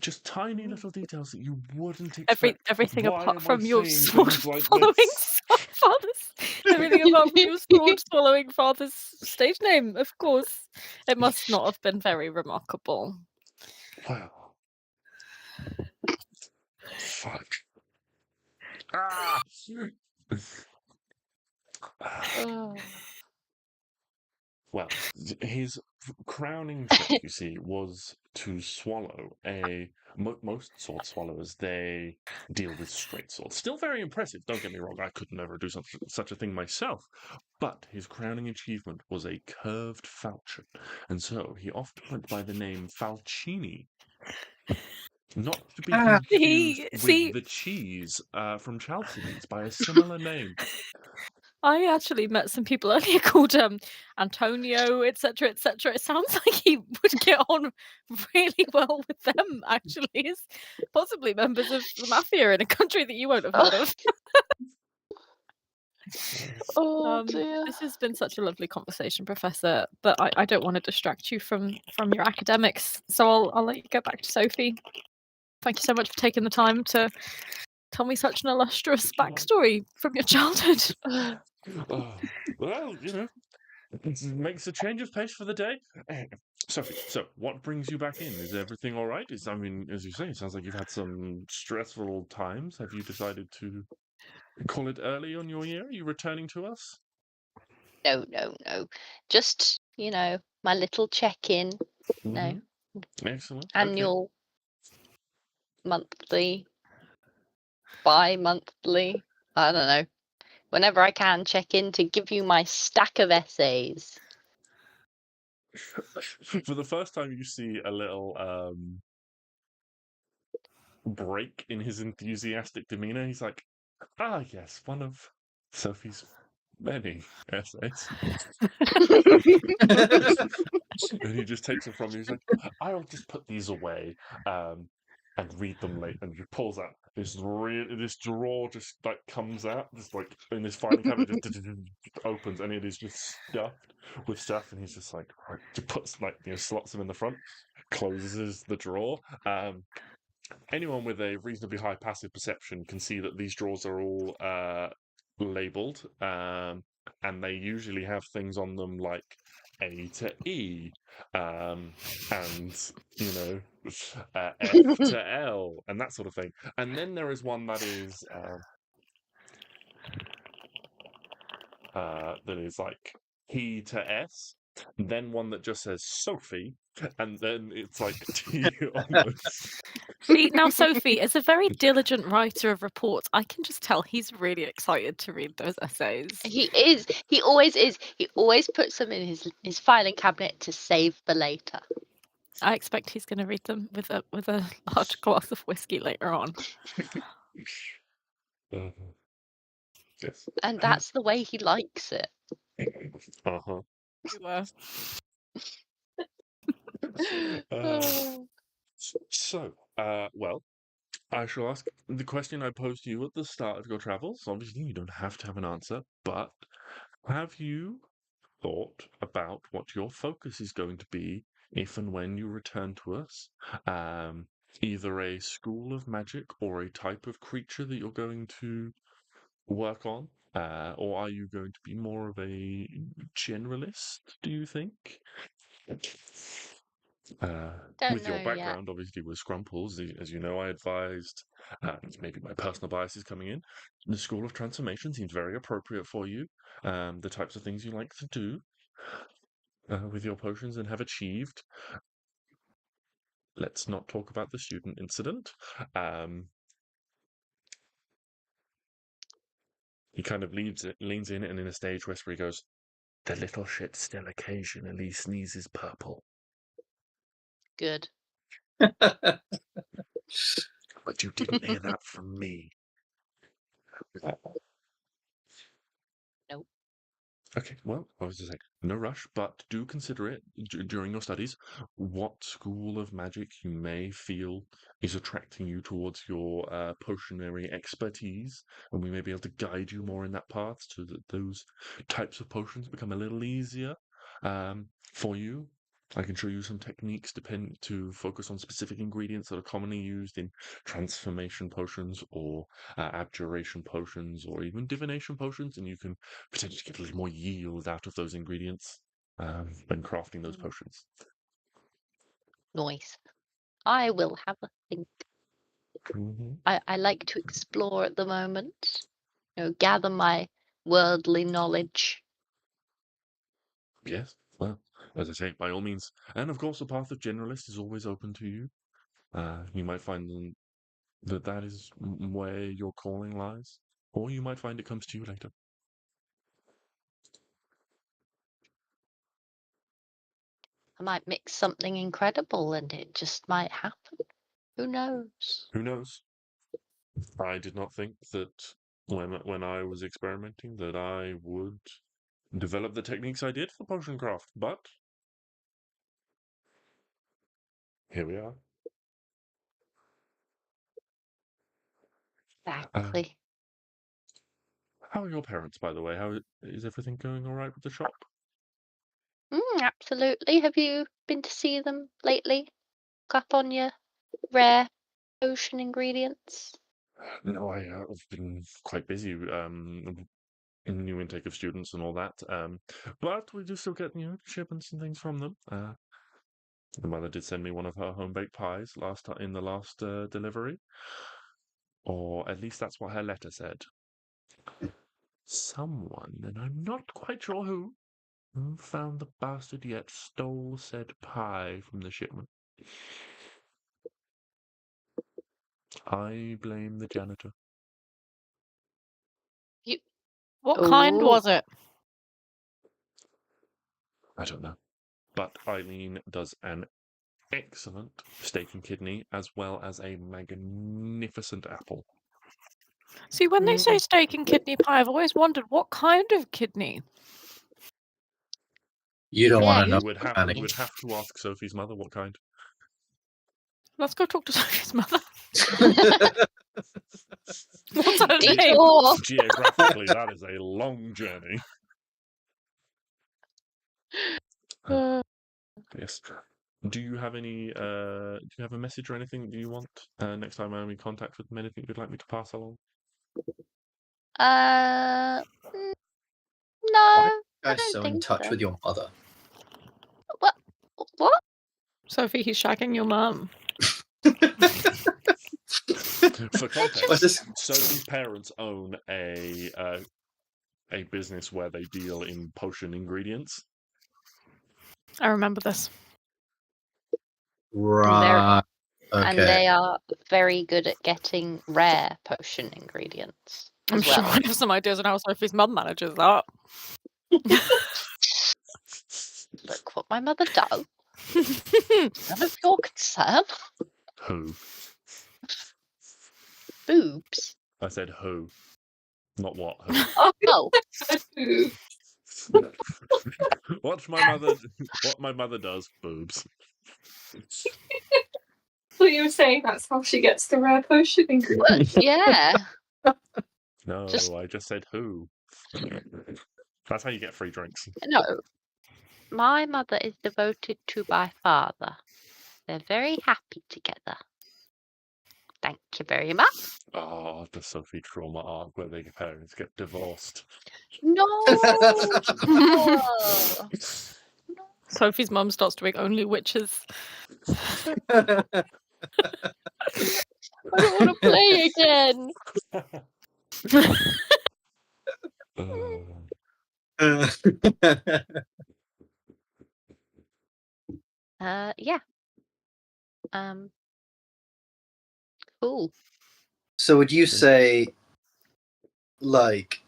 Just tiny little details that you wouldn't expect. everything Why apart am I from your saying sword things like swallowing this? father's everything apart from your sword swallowing father's stage name, of course. It must not have been very remarkable. Well, fuck. Ah! Oh. Well, his crowning trick, you see, was to swallow most sword swallowers, they deal with straight swords. Still very impressive, don't get me wrong, I could never do such a thing myself. But his crowning achievement was a curved falchion, and so he often went by the name Falcini. Not to be confused with the cheese from Chalcides by a similar name. I actually met some people earlier called Antonio, etc., etc. It sounds like he would get on really well with them, actually, as possibly members of the mafia in a country that you won't have heard of. Oh dear. This has been such a lovely conversation, Professor, but I don't want to distract you from your academics, so I'll let you go back to Sophie. Thank you so much for taking the time to tell me such an illustrious backstory from your childhood. Well, you know, It makes a change of pace for the day. Sophie, so what brings you back in? Is everything all right? I mean, as you say, it sounds like you've had some stressful times. Have you decided to call it early on your year? Are you returning to us? No. Just, my little check-in. No. Excellent. Annual, monthly, bi-monthly. I don't know. Whenever I can, check in to give you my stack of essays. Okay. For the first time, you see a little break in his enthusiastic demeanor. He's like, "Ah, yes, one of Sophie's many essays." And he just takes it from you. He's like, "I'll just put these away and read them later." And he pulls out this drawer, just like comes out, just like in this filing cabinet, just opens, and it is just stuffed with stuff. And he's just like, right, just puts slots them in the front, closes the drawer. Anyone with a reasonably high passive perception can see that these drawers are all labeled, and they usually have things on them like A to E, and F to L, and that sort of thing. And then there is one that is like P to S. Then one that just says Sophie, and then it's like T almost. See, now Sophie is a very diligent writer of reports. I can just tell he's really excited to read those essays. He is. He always is. He always puts them in his filing cabinet to save for later. I expect he's going to read them with a large glass of whiskey later on. Yes. And that's the way he likes it. Uh-huh. Well, I shall ask the question I posed to you at the start of your travels. Obviously, you don't have to have an answer, but have you thought about what your focus is going to be if and when you return to us? Either a school of magic or a type of creature that you're going to work on? Or are you going to be more of a generalist, do you think? Don't With your know yet. background, obviously, with Scrumples, as you know, I advised, maybe my personal bias is coming in. The School of Transformation seems very appropriate for you. The types of things you like to do with your potions and have achieved. Let's not talk about the student incident. He kind of leans in, and in a stage whisper, he goes, "The little shit still occasionally sneezes purple." Good. But you didn't hear that from me. Nope. Okay, well, I was to say, no rush, but do consider it during your studies what school of magic you may feel is attracting you towards your potionary expertise, and we may be able to guide you more in that path so that those types of potions become a little easier for you. I can show you some techniques to focus on specific ingredients that are commonly used in transformation potions or abjuration potions or even divination potions, and you can potentially get a little more yield out of those ingredients when crafting those potions. Nice. I will have a think. I like to explore at the moment. Gather my worldly knowledge. Yes, well, as I say, by all means. And of course, the path of generalist is always open to you. You might find that is where your calling lies, or you might find it comes to you later. I might mix something incredible and it just might happen. Who knows? Who knows? I did not think that when I was experimenting that I would develop the techniques I did for potion craft, but here we are. Exactly. How are your parents, by the way? How is everything going all right with the shop? Absolutely. Have you been to see them lately? Up on your rare potion ingredients? No, I've been quite busy. new intake of students and all that. But we do still get shipments and things from them. The mother did send me one of her home baked pies in the last delivery, or at least that's what her letter said. Someone, and I'm not quite sure who found the bastard yet stole said pie from the shipment. I blame the janitor. What kind Ooh. was it? I don't know. But Eileen does an excellent steak and kidney, as well as a magnificent apple. See, when they say steak and kidney pie, I've always wondered what kind of kidney. You don't Yeah, want to You know. would have Annie. to ask Sophie's mother what kind. Let's go talk to Sophie's mother. What's her name? Detour. Geographically, that is a long journey. Yes. Do you have any? Do you have a message or anything that you want next time I'm in contact with them? Anything you'd like me to pass along? No, Why are you I guys don't so in think touch so. with your mother? What? Sophie, he's shagging your mum. For context, What's this? Sophie's parents own a business where they deal in potion ingredients. I remember this. Right. And Okay. they are very good at getting rare potion ingredients I'm as sure well. I have some ideas on how Sophie's mum manages that. Look what my mother does. None of your concern. Who? Boobs. I said who, not what. Who? Oh, Ooh. What my mother does. Boobs. Well, you were saying that's how she gets the rare potion ingredient. yeah. No, Just- I just said who. That's how you get free drinks. No. My mother is devoted to my father. They're very happy together. Thank you very much. Oh, the Sophie trauma arc where their parents get divorced. No. Oh. Sophie's mum starts doing only witches. I don't want to play again. Yeah. Cool. So would you say, like,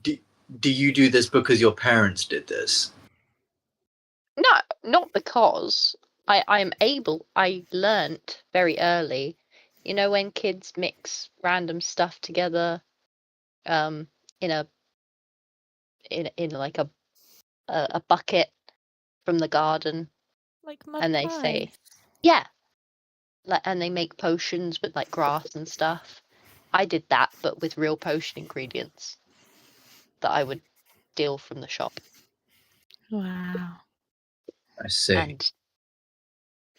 do you do this because your parents did this? No, not because I learnt very early. You know, when kids mix random stuff together, in like a bucket from the garden, Like mud and they pies. say, yeah, and they make potions with like grass and stuff. I did that, but with real potion ingredients that I would steal from the shop. Wow. I see. And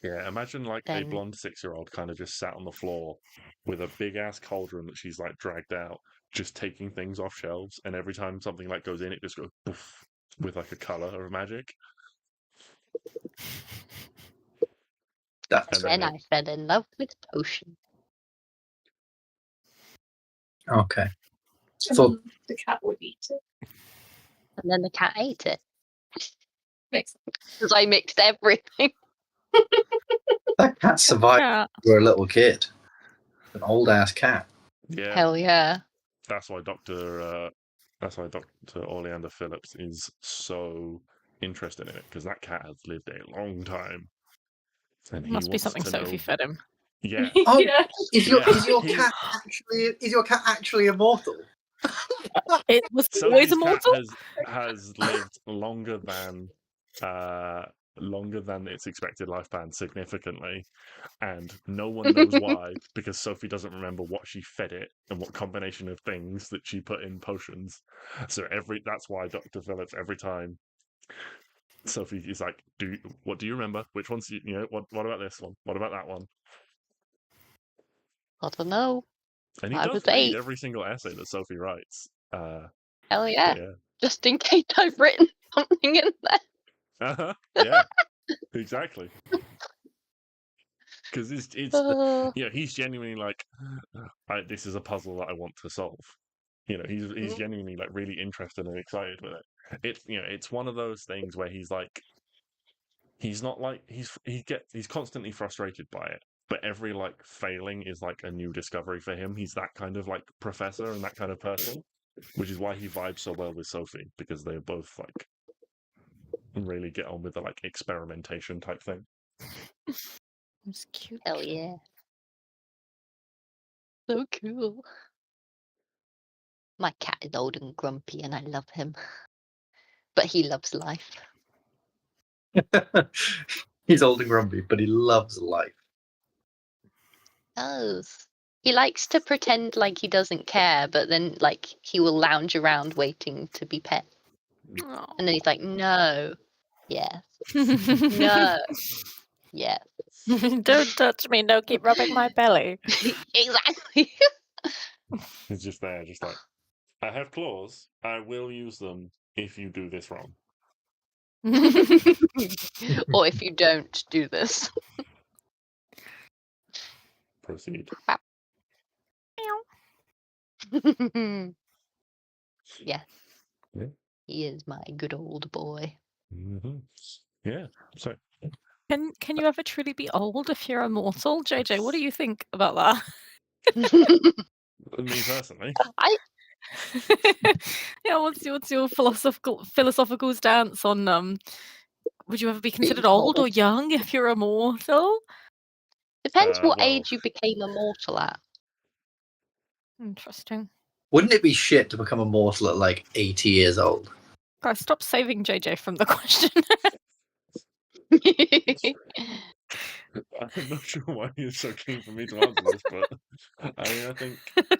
Yeah, imagine like a Then- blonde 6-year-old kind of just sat on the floor with a big ass cauldron that she's like dragged out, just taking things off shelves, and every time something like goes in, it just goes poof with like a color of magic. That's And then I fell in love with potion. okay. And So then the cat would eat it. And then the cat ate it Makes sense. because I mixed everything. that cat survived Yeah. when you were a little kid. An old ass cat. Yeah, Hell yeah. that's why Dr. Orleander Phillips is so interested in it, because that cat has lived a long time. And he Must be wants something to Sophie know. fed him. Yeah. Oh, Yeah. Is your Yeah. cat actually immortal? It was Sophie's always cat immortal. has lived longer than its expected lifespan significantly, and no one knows why, because Sophie doesn't remember what she fed it and what combination of things that she put in potions. So that's why Dr. Phillips, every time Sophie is like, what do you remember? Which ones what about this one? What about that one? I don't know. And he I does was read 8. every single essay that Sophie writes. Hell yeah. Yeah. Just in case I've written something in there. Yeah, exactly. Because Uh, he's genuinely like, this is a puzzle that I want to solve. He's genuinely like really interested and excited with it. It's one of those things where he's like, he's not like he's constantly frustrated by it, but every like failing is like a new discovery for him. He's that kind of like professor and that kind of person, which is why he vibes so well with Sophie, because they're both like really get on with the like experimentation type thing. It's cute. hell yeah. So cool. My cat is old and grumpy and I love him. But he loves life. He's old and grumpy, but he loves life. Oh. He likes to pretend like he doesn't care, but then like he will lounge around waiting to be pet. Aw. And then he's like, no. Yes. No. Yes. Don't touch me. No, keep rubbing my belly. Exactly. He's just there, just like, I have claws. I will use them if you do this wrong. Or if you don't do this. Proceed. Yes. Yeah. He is my good old boy. Mm-hmm. Yeah. So Can you ever truly be old if you're immortal? JJ, what do you think about that? me personally, Yeah, what's your philosophical stance on would you ever be considered old or young if you're immortal? Depends what well, age you became immortal at. Interesting. Wouldn't it be shit to become immortal at like 80 years old? Guys, stop saving JJ from the question. I'm not sure why you're so keen for me to answer this, but I think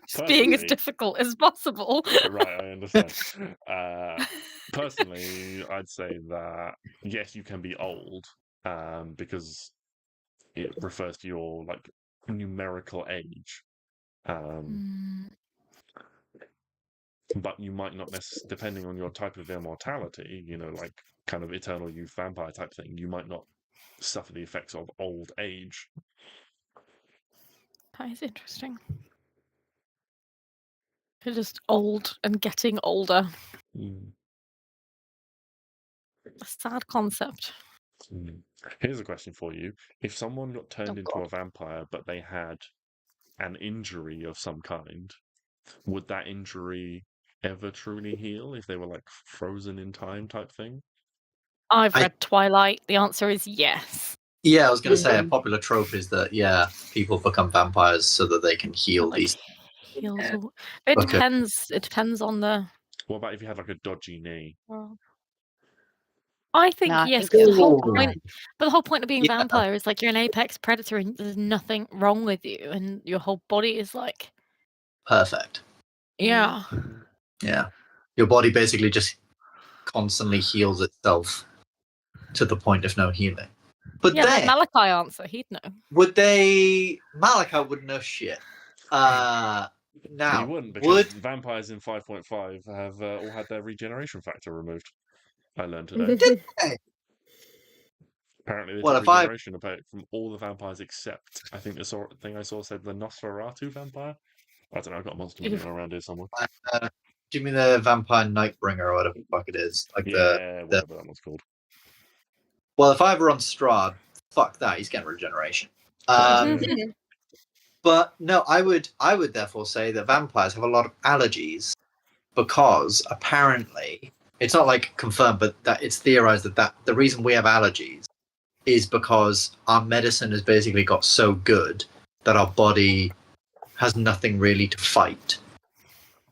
Just being as personally- difficult as possible. right, I understand. Personally, I'd say that yes, you can be old, because it refers to your like numerical age. But you might not necessarily, depending on your type of immortality, like kind of eternal youth vampire type thing, you might not suffer the effects of old age. That is interesting. You're just old and getting older. A sad concept. Here's a question for you. If someone got turned into God. a vampire, but they had an injury of some kind, would that injury ever truly heal if they were like frozen in time type thing? I've read Twilight. The answer is yes. Yeah, I was going to say a popular trope is that, yeah, people become vampires so that they can heal Like, these. heals all. It Okay. depends. It depends on the. What about if you had like a dodgy knee? I think No, I yes, think it because the whole would be point. But the whole point of being Yeah. vampire is like you're an apex predator and there's nothing wrong with you, and your whole body is like. Perfect. Yeah. Yeah. Your body basically just constantly heals itself to the point of no healing. But Yeah, let then, Malachi answer. He'd know. would they... Malachi wouldn't know shit. Now, You wouldn't, because vampires in 5.5 have all had their regeneration factor removed. I learned today. Hey, Apparently, they Well, took if I- regeneration from all the vampires except I think the thing I saw said the Nosferatu vampire. I don't know. I've got a monster manual around here somewhere. do you mean the Vampire Nightbringer or whatever the fuck it is? Like Yeah, whatever that one's called. Well, if I ever on Strahd, fuck that, he's getting regeneration. Yeah. But no, I would therefore say that vampires have a lot of allergies because apparently it's not like confirmed, but that it's theorized that the reason we have allergies is because our medicine has basically got so good that our body has nothing really to fight.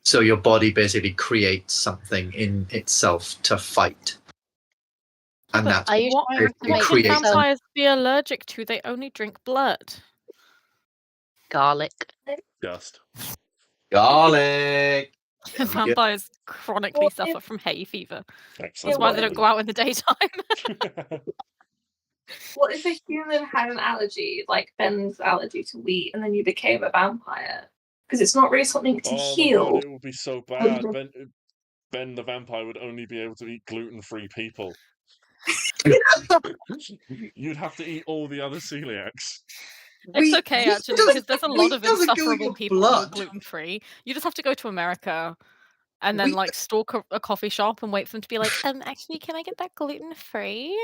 So your body basically creates something in itself to fight. And that's Are you What, trying to It what make can creates- yourself vampires be allergic to? They only drink blood. garlic? Dust. garlic. There we go. Vampires chronically What suffer if- from hay fever. Excellent. That's why they don't go out in the daytime. What if a human had an allergy, like Ben's allergy to wheat, and then you became a vampire? because it's not really something to Oh my heal. god, it would be so bad. Ben the vampire would only be able to eat gluten-free people. You'd have to eat all the other celiacs. It's okay, actually, because there's a lot of doesn't go in insufferable your people who are blood. gluten-free. You just have to go to America and then, like, stalk a coffee shop and wait for them to be like, actually, can I get that gluten-free?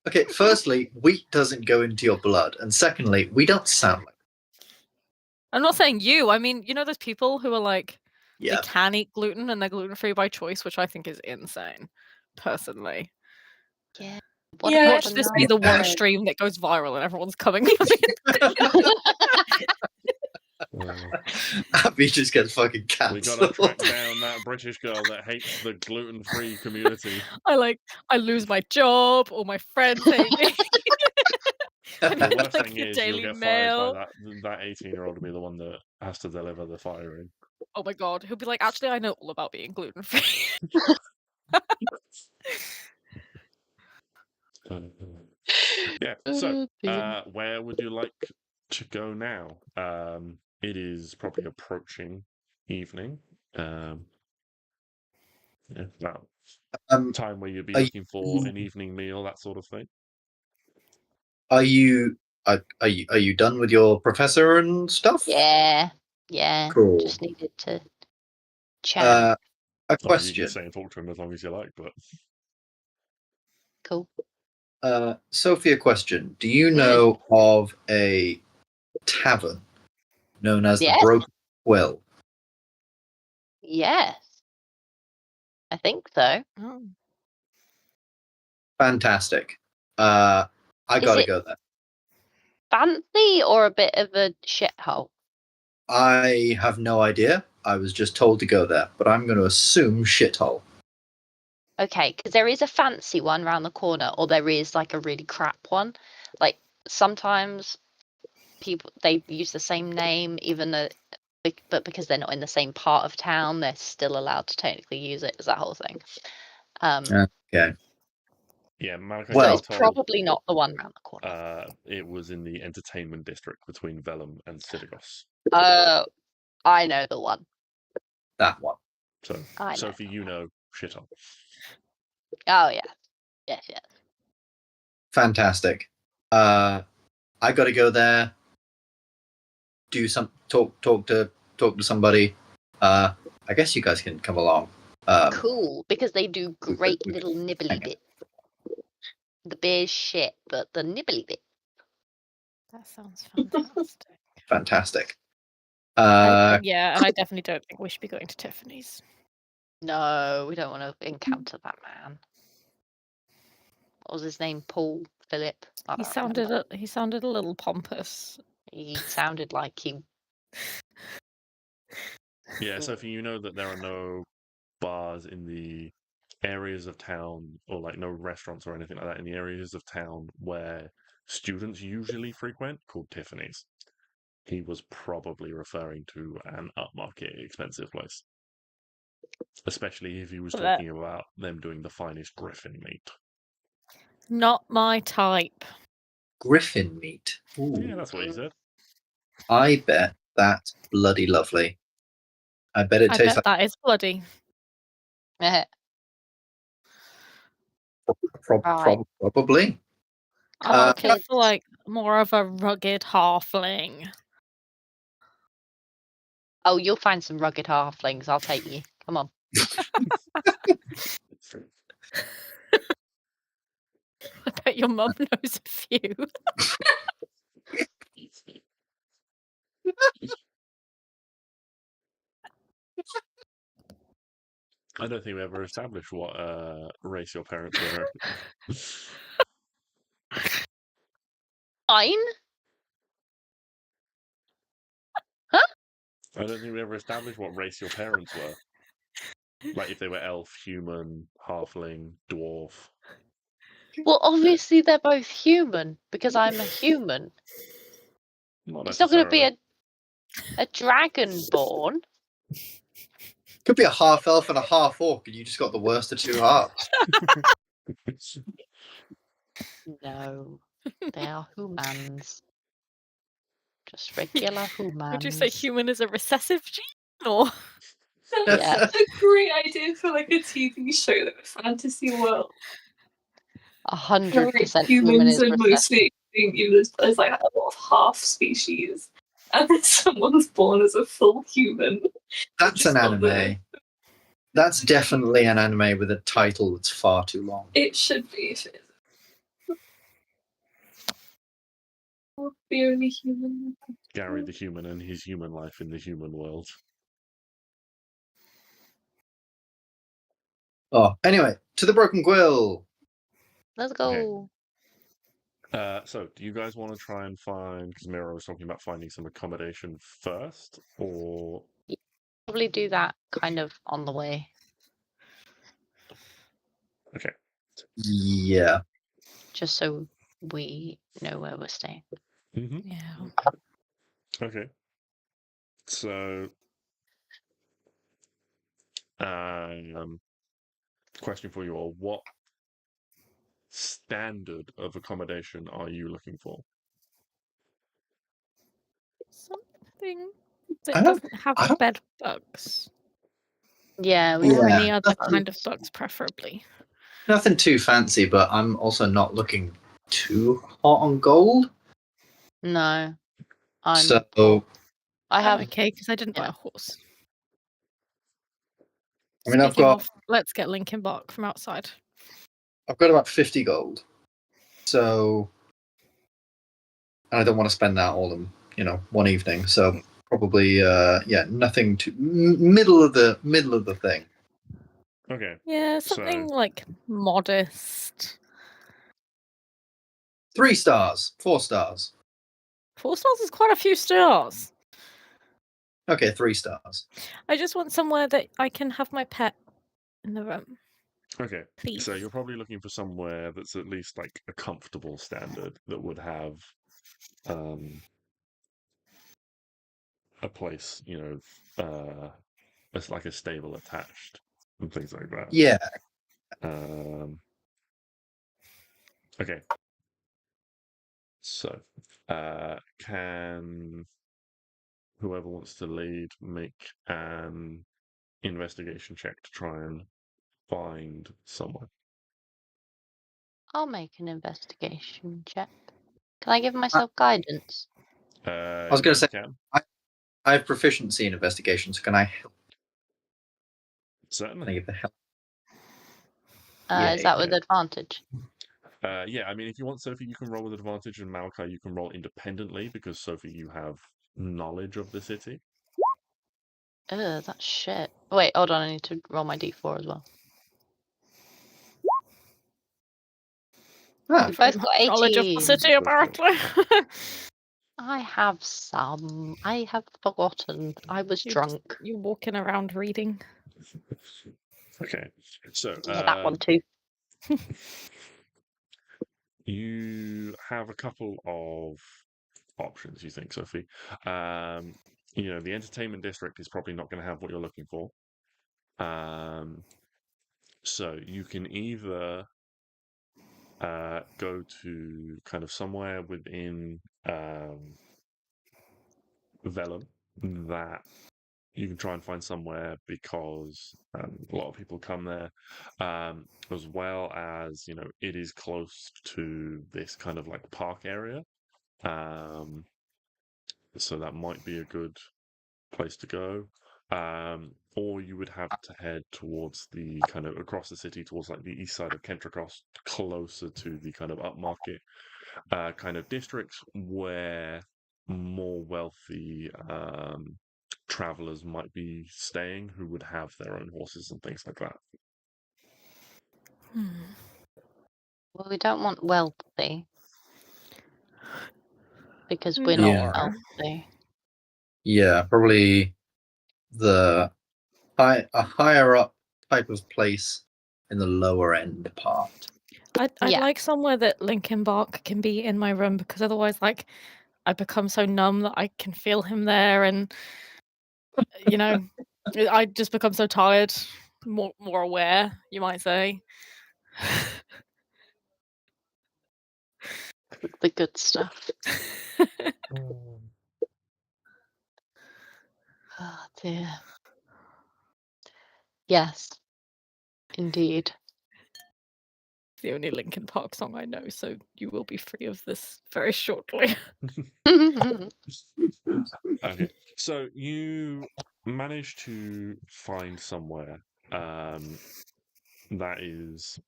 Okay, firstly, wheat doesn't go into your blood, and secondly, we don't sound like. I'm not saying you. I mean, you know those people who are like, Yeah. they can eat gluten and they're gluten-free by choice, which I think is insane, personally. Yeah. Yeah, Watch this be the one stream that goes viral and everyone's coming for me. Abby just gets fucking We gotta cancelled. track down that British girl that hates the gluten-free community. I lose my job, all my friends hate me. The worst like thing the is you'll Daily get Mail. fired by that 18-year-old will be the one that has to deliver the firing. Oh my god, he'll be like, actually, I know all about being gluten-free. Yeah, so where would you like to go now? It is probably approaching evening. Yeah, that time where you'd be looking for an evening meal, that sort of thing. Are you done with your professor and stuff? Yeah. Cool. Just needed to chat. A You question. can stay and talk to him as long as you like, but Cool. Sophie, a question. Do you know of a tavern known as the Yes. Broken Quill? Yes. I think so. Oh. Fantastic. I gotta go there. Fancy or a bit of a shithole? I have no idea. I was just told to go there, but I'm going to assume shithole. Okay, because there is a fancy one around the corner, or there is like a really crap one. Like sometimes people they use the same name, even though, but because they're not in the same part of town, they're still allowed to technically use it. Is that whole thing? Okay. yeah, Malachi So it's told, probably not the one around the corner. it was in the entertainment district between Velum and Sidagos. Oh, I know the one. That one. So, I know Sophie, that you know shithole. Oh yeah, yes. Fantastic. I got to go there. Do some talk to somebody. I guess you guys can come along. Cool, because they do great we little nibbly bit. The beer's shit, but the nibbly bit. That sounds fantastic. Fantastic. Yeah, and I definitely don't think we should be going to Tiffany's. No, we don't want to encounter that man. What was his name? Paul? Philip? I He don't sounded remember. he sounded a little pompous. He sounded like he. Yeah, Sophie, you know that there are no bars in the areas of town, or like no restaurants or anything like that in the areas of town where students usually frequent, called Tiffany's. He was probably referring to an upmarket, expensive place. Especially if he was talking about them doing the finest griffin meat. Not my type. Griffin meat. Ooh. Yeah, that's what he said. I bet that's bloody lovely. I bet it I tastes bet that is bloody. probably. I'm looking for like more of a rugged halfling. Oh, you'll find some rugged halflings. I'll take you. Come on. I bet your mum knows a few. I don't think we ever established what race your parents were. Fine. I don't think we ever established what race your parents were. Like if they were elf, human, halfling, dwarf. Well, obviously they're both human because I'm a human. It's not going to be a dragonborn. Could be a half elf and a half orc, and you just got the worst of two halves. No, they are humans. Just regular humans. Would you say human is a recessive gene, or? Yeah. That's a great idea for like a TV show, like a fantasy world. 100% human Humans is are recessive. mostly there's like a lot of half species, and then someone's born as a full human. That's Just an not the- anime. That's definitely an anime with a title that's far too long. It should be if it is. The only human. Gary the human and his human life in the human world. Oh, anyway, to the Broken Quill. Let's go. So, do you guys want to try and find? Because Mira was talking about finding some accommodation first, or Probably do that kind of on the way. okay. Yeah. Just so we know where we're staying. Mm-hmm. Yeah. Okay. So, question for you all: what standard of accommodation are you looking for? Something I that don't- doesn't have I don't- bed bugs. Yeah, we Or Yeah. any other nothing- kind of bugs, preferably. Nothing too fancy, but I'm also not looking too hot on gold. No. Um, So, I I'm have okay because I didn't buy yeah. a horse. I mean, I've Speaking got of, let's get Linkin Park from outside. about 50 gold. So, and I don't want to spend that all in, one evening. So probably, nothing to middle of the thing. Okay. Yeah, something like modest. 3 stars, 4 stars. 4 stars is quite a few stars. Okay, 3 stars. I just want somewhere that I can have my pet in the room. Okay. Please. So you're probably looking for somewhere that's at least like a comfortable standard that would have a place, it's like a stable attached and things like that. Yeah. Okay. So, can whoever wants to lead make an investigation check to try and find someone? I'll make an investigation check. Can I give myself guidance? I was going to say, can. I have proficiency in investigation, so can I help? Can I Certainly. give the help? Is that Yay. with advantage? Yeah, I mean, if you want Sophie, you can roll with advantage, and Malachi, you can roll independently because Sophie, you have knowledge of the city. Ugh, that's shit. Wait, hold on. I need to roll my d4 as well. Ah, We both got Knowledge of the 18. city, apparently. I have some. I have forgotten. I was drunk. You're walking around reading. Okay, so Yeah, that one too. you have a couple of options, you think, Sophie. The entertainment district is probably not going to have what you're looking for. So you can either go to kind of somewhere within Vellum that you can try and find somewhere because a lot of people come there, as well as, it is close to this kind of like park area. So that might be a good place to go. Or you would have to head towards the kind of across the city towards like the east side of Kentracross, closer to the kind of upmarket kind of districts where more wealthy travelers might be staying who would have their own horses and things like that. Well, we don't want wealthy. Because we're Yeah. not wealthy. Yeah, probably a higher up type of place in the lower end part. I'd Yeah. like somewhere that Linkin Park can be in my room, because otherwise, like, I become so numb that I can feel him there, and I just become so tired, more aware, you might say. The good stuff. dear. Yes, indeed. It's the only Linkin Park song I know, so you will be free of this very shortly. Okay, so you manage to find somewhere that is.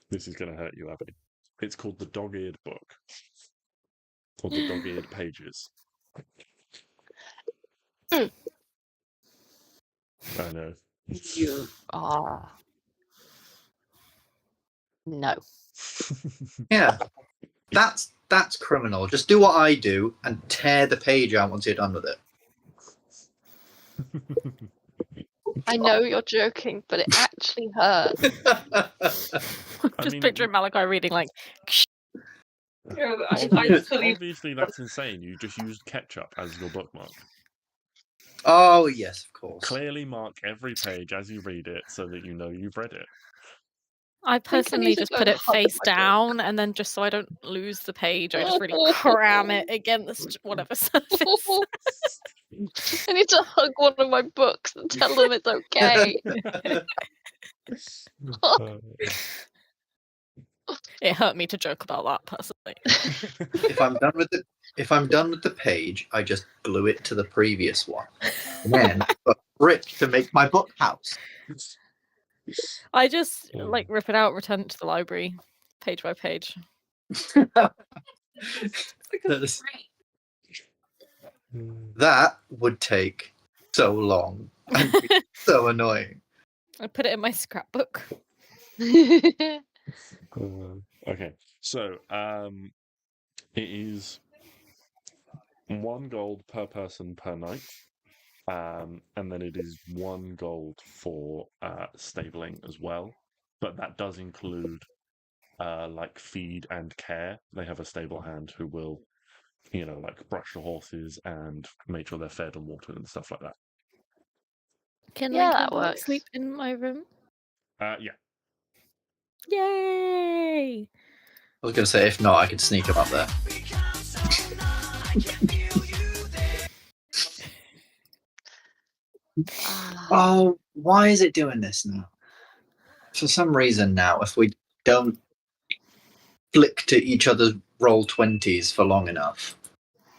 This is going to hurt you, Abby. It's called the Dog-Eared Book, or the Dog-Eared Pages. I know. You are. No. Yeah, that's criminal. Just do what I do and tear the page out once you're done with it. I know you're joking, but it actually hurts. Just picturing Malachi reading like. Yeah, I fully Obviously, that's insane. You just used ketchup as your bookmark. Oh yes, of course. Clearly mark every page as you read it so that you know you've read it. I personally just put it face down, and then just so I don't lose the page, I just really cram it against whatever surface. I need to hug one of my books and tell them it's okay. It hurt me to joke about that personally. If I'm done with the page, I just glue it to the previous one. And then put brick to make my book house. I just like rip it out, return it to the library, page by page. That would take so long and be so annoying. I put it in my scrapbook. Okay, so it is 1 gold per person per night, and then it is 1 gold for stabling as well. But that does include like feed and care. They have a stable hand who will, like brush the horses and make sure they're fed and watered and stuff like that. Can Yeah, Lincoln that Park works. sleep in my room? Yeah. Yay! I was going to say, if not, I could sneak him up there. Oh, why is it doing this now? For some reason now, if we don't flick to each other's roll 20s for long enough,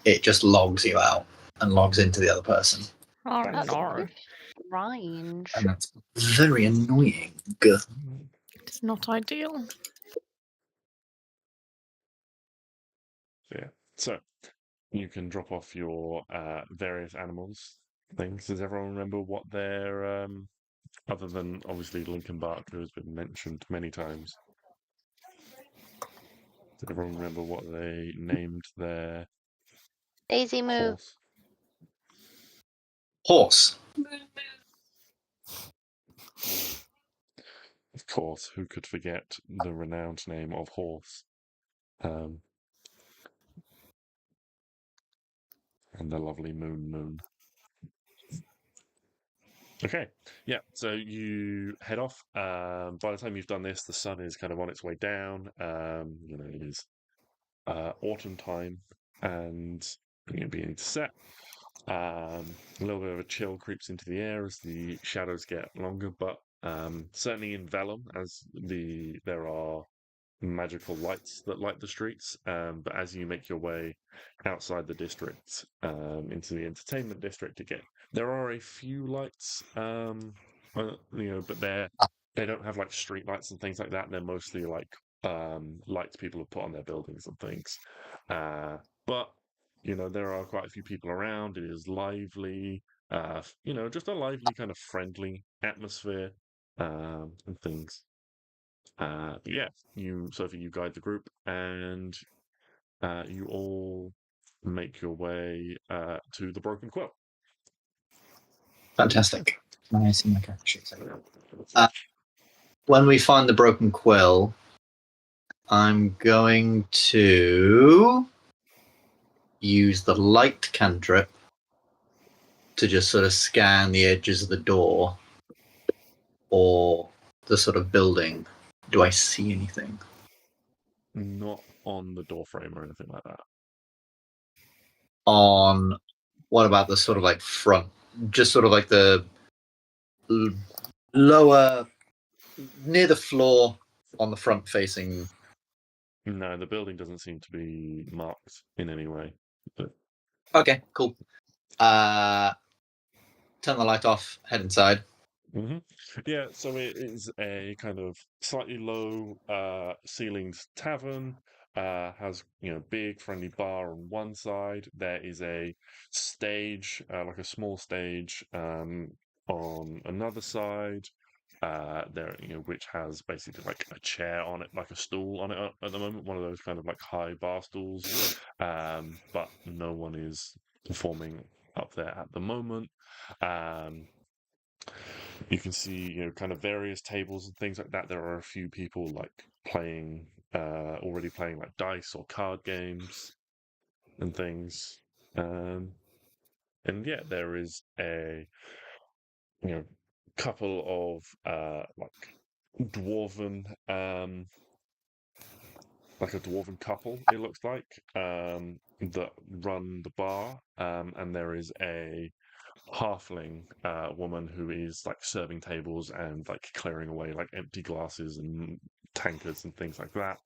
it just logs you out and logs into the other person. Oh, That's no. strange. And that's very annoying. It's not ideal. Yeah. So you can drop off your various animals things. Does everyone remember what their other than obviously Lincoln Bark, who has been mentioned many times? Does everyone remember what they named their Daisy Moo. Horse. Of course, who could forget the renowned name of Horse? And the lovely Moon. Okay, yeah, so you head off. By the time you've done this, the sun is kind of on its way down. It is autumn time and beginning to set. A little bit of a chill creeps into the air as the shadows get longer, but certainly in Vellum, as there are magical lights that light the streets. But as you make your way outside the district into the entertainment district again, there are a few lights, but they don't have like street lights and things like that. They're mostly like lights people have put on their buildings and things. But there are quite a few people around. It is lively. Just a lively kind of friendly atmosphere and things. Yeah, Sophie, you guide the group, and you all make your way to the Broken Quill. Fantastic. Nice in my character sheet. When we find the Broken Quill, I'm going to use the light cantrip to just sort of scan the edges of the door or the sort of building. Do I see anything? Not on the door frame or anything like that. On What about the sort of like front, just sort of like the lower, near the floor on the front facing? No, the building doesn't seem to be marked in any way. But Okay, cool. Turn the light off. Head inside. yeah, so it is a kind of slightly low ceilinged tavern. Has big friendly bar on one side. There is a stage, like a small stage, on another side. There, which has basically like a chair on it, like a stool on it at the moment. One of those kind of like high bar stools. But no one is performing up there at the moment. You can see, kind of various tables and things like that. There are a few people like playing, already playing like dice or card games and things. And yeah, there is a couple of like dwarven, like a dwarven couple. It looks like that run the bar, and there is a halfling woman who is like serving tables and like clearing away like empty glasses and tankards and things like that.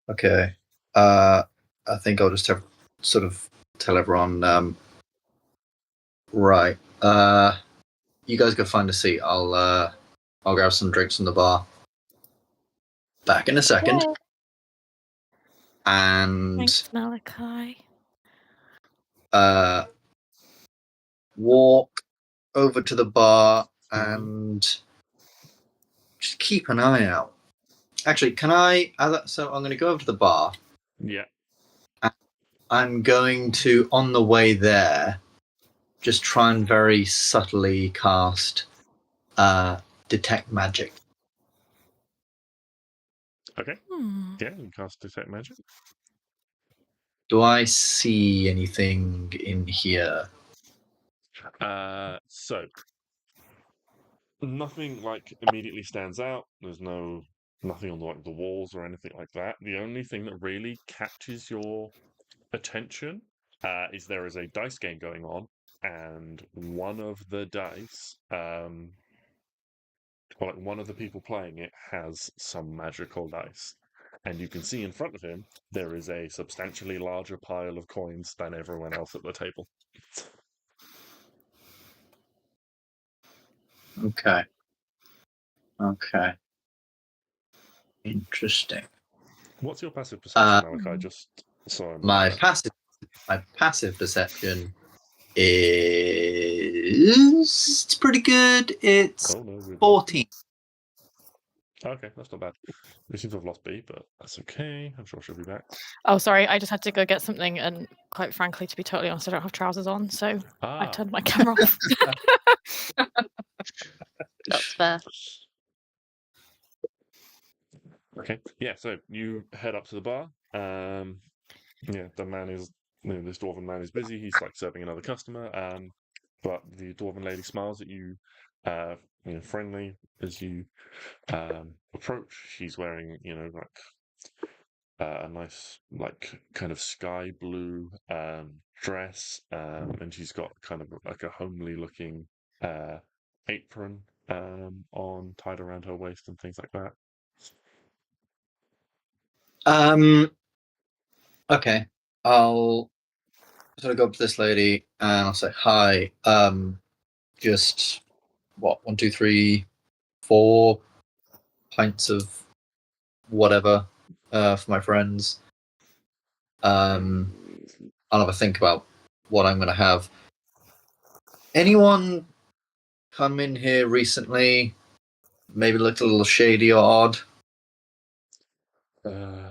Okay. I think I'll just have sort of tell everyone. Right. You guys go find a seat. I'll grab some drinks from the bar. Back in a second. Yeah. And Thanks, Malachi. walk over to the bar and just keep an eye out. Actually, can I? So I'm going to go over to the bar. Yeah. I'm going to, on the way there, just try and very subtly cast Detect Magic. Okay. Yeah, you cast Detect Magic. Do I see anything in here? So nothing like immediately stands out. There's nothing on like the walls or anything like that. The only thing that really catches your attention is there is a dice game going on, and one of the dice, or like one of the people playing it, has some magical dice. And you can see in front of him there is a substantially larger pile of coins than everyone else at the table. Okay. Interesting. What's your passive perception, Malachi? Just so I'm my aware. passive perception is it's pretty good. It's 14. Okay, that's not bad. We seem to have lost B, but that's okay. I'm sure she'll be back. Oh, sorry, I just had to go get something, and quite frankly, to be totally honest, I don't have trousers on, so I turned my camera off. That's fair. Okay, yeah. So you head up to the bar. Yeah, the man is this dwarven man is busy. He's like serving another customer. But the dwarven lady smiles at you, friendly as you approach. She's wearing, like a nice, like kind of sky blue dress, and she's got kind of like a homely looking apron on, tied around her waist and things like that. Okay. I'll sort of go up to this lady and I'll say, hi. Just what, 1, 2, 3, 4 pints of whatever for my friends. I'll have a think about what I'm going to have. Anyone come in here recently? Maybe looked a little shady or odd?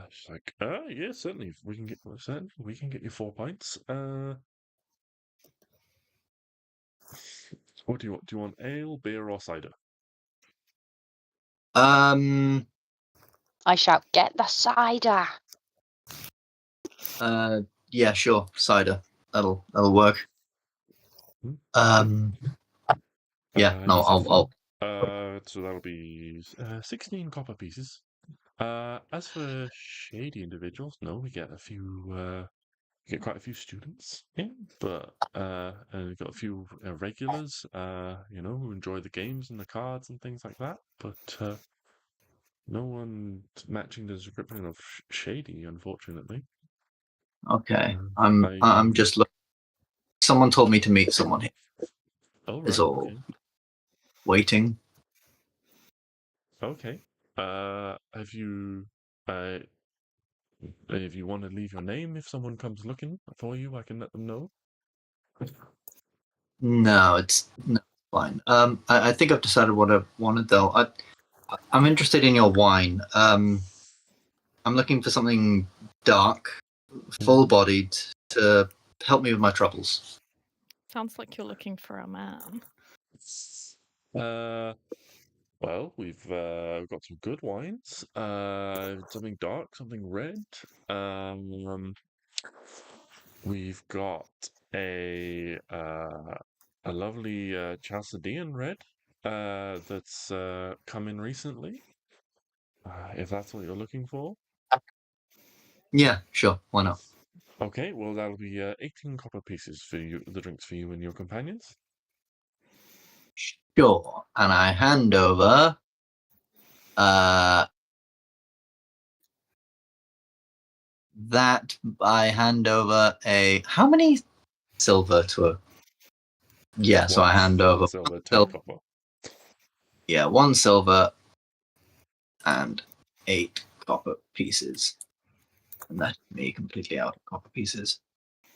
She's like, yeah, certainly. We can get you 4 pints. What do you want? Do you want ale, beer, or cider? I shout, get the cider. Yeah, sure, cider. That'll work. Yeah, no, I'll. So that'll be 16 copper pieces. As for shady individuals, no, we get quite a few students in, but and we've got a few regulars, who enjoy the games and the cards and things like that. But no one matching the description of shady, unfortunately. Okay. I I'm just looking. Someone told me to meet someone here. Oh, Is right. all. Waiting. Okay. Have you? If you want to leave your name, if someone comes looking for you, I can let them know. No, it's fine. I think I've decided what I wanted though. I'm interested in your wine. I'm looking for something dark, full-bodied to help me with my troubles. Sounds like you're looking for a man. Well, we've got some good wines. Something dark, something red. We've got a lovely Chalcedean red that's come in recently. If that's what you're looking for. Yeah, sure. Why not? Okay, well that'll be 18 copper pieces for you, the drinks for you and your companions. Sure. And I hand over a how many silver to a so I hand over one silver, 10 copper. Yeah, 1 silver and 8 copper pieces. And that's me completely out of copper pieces.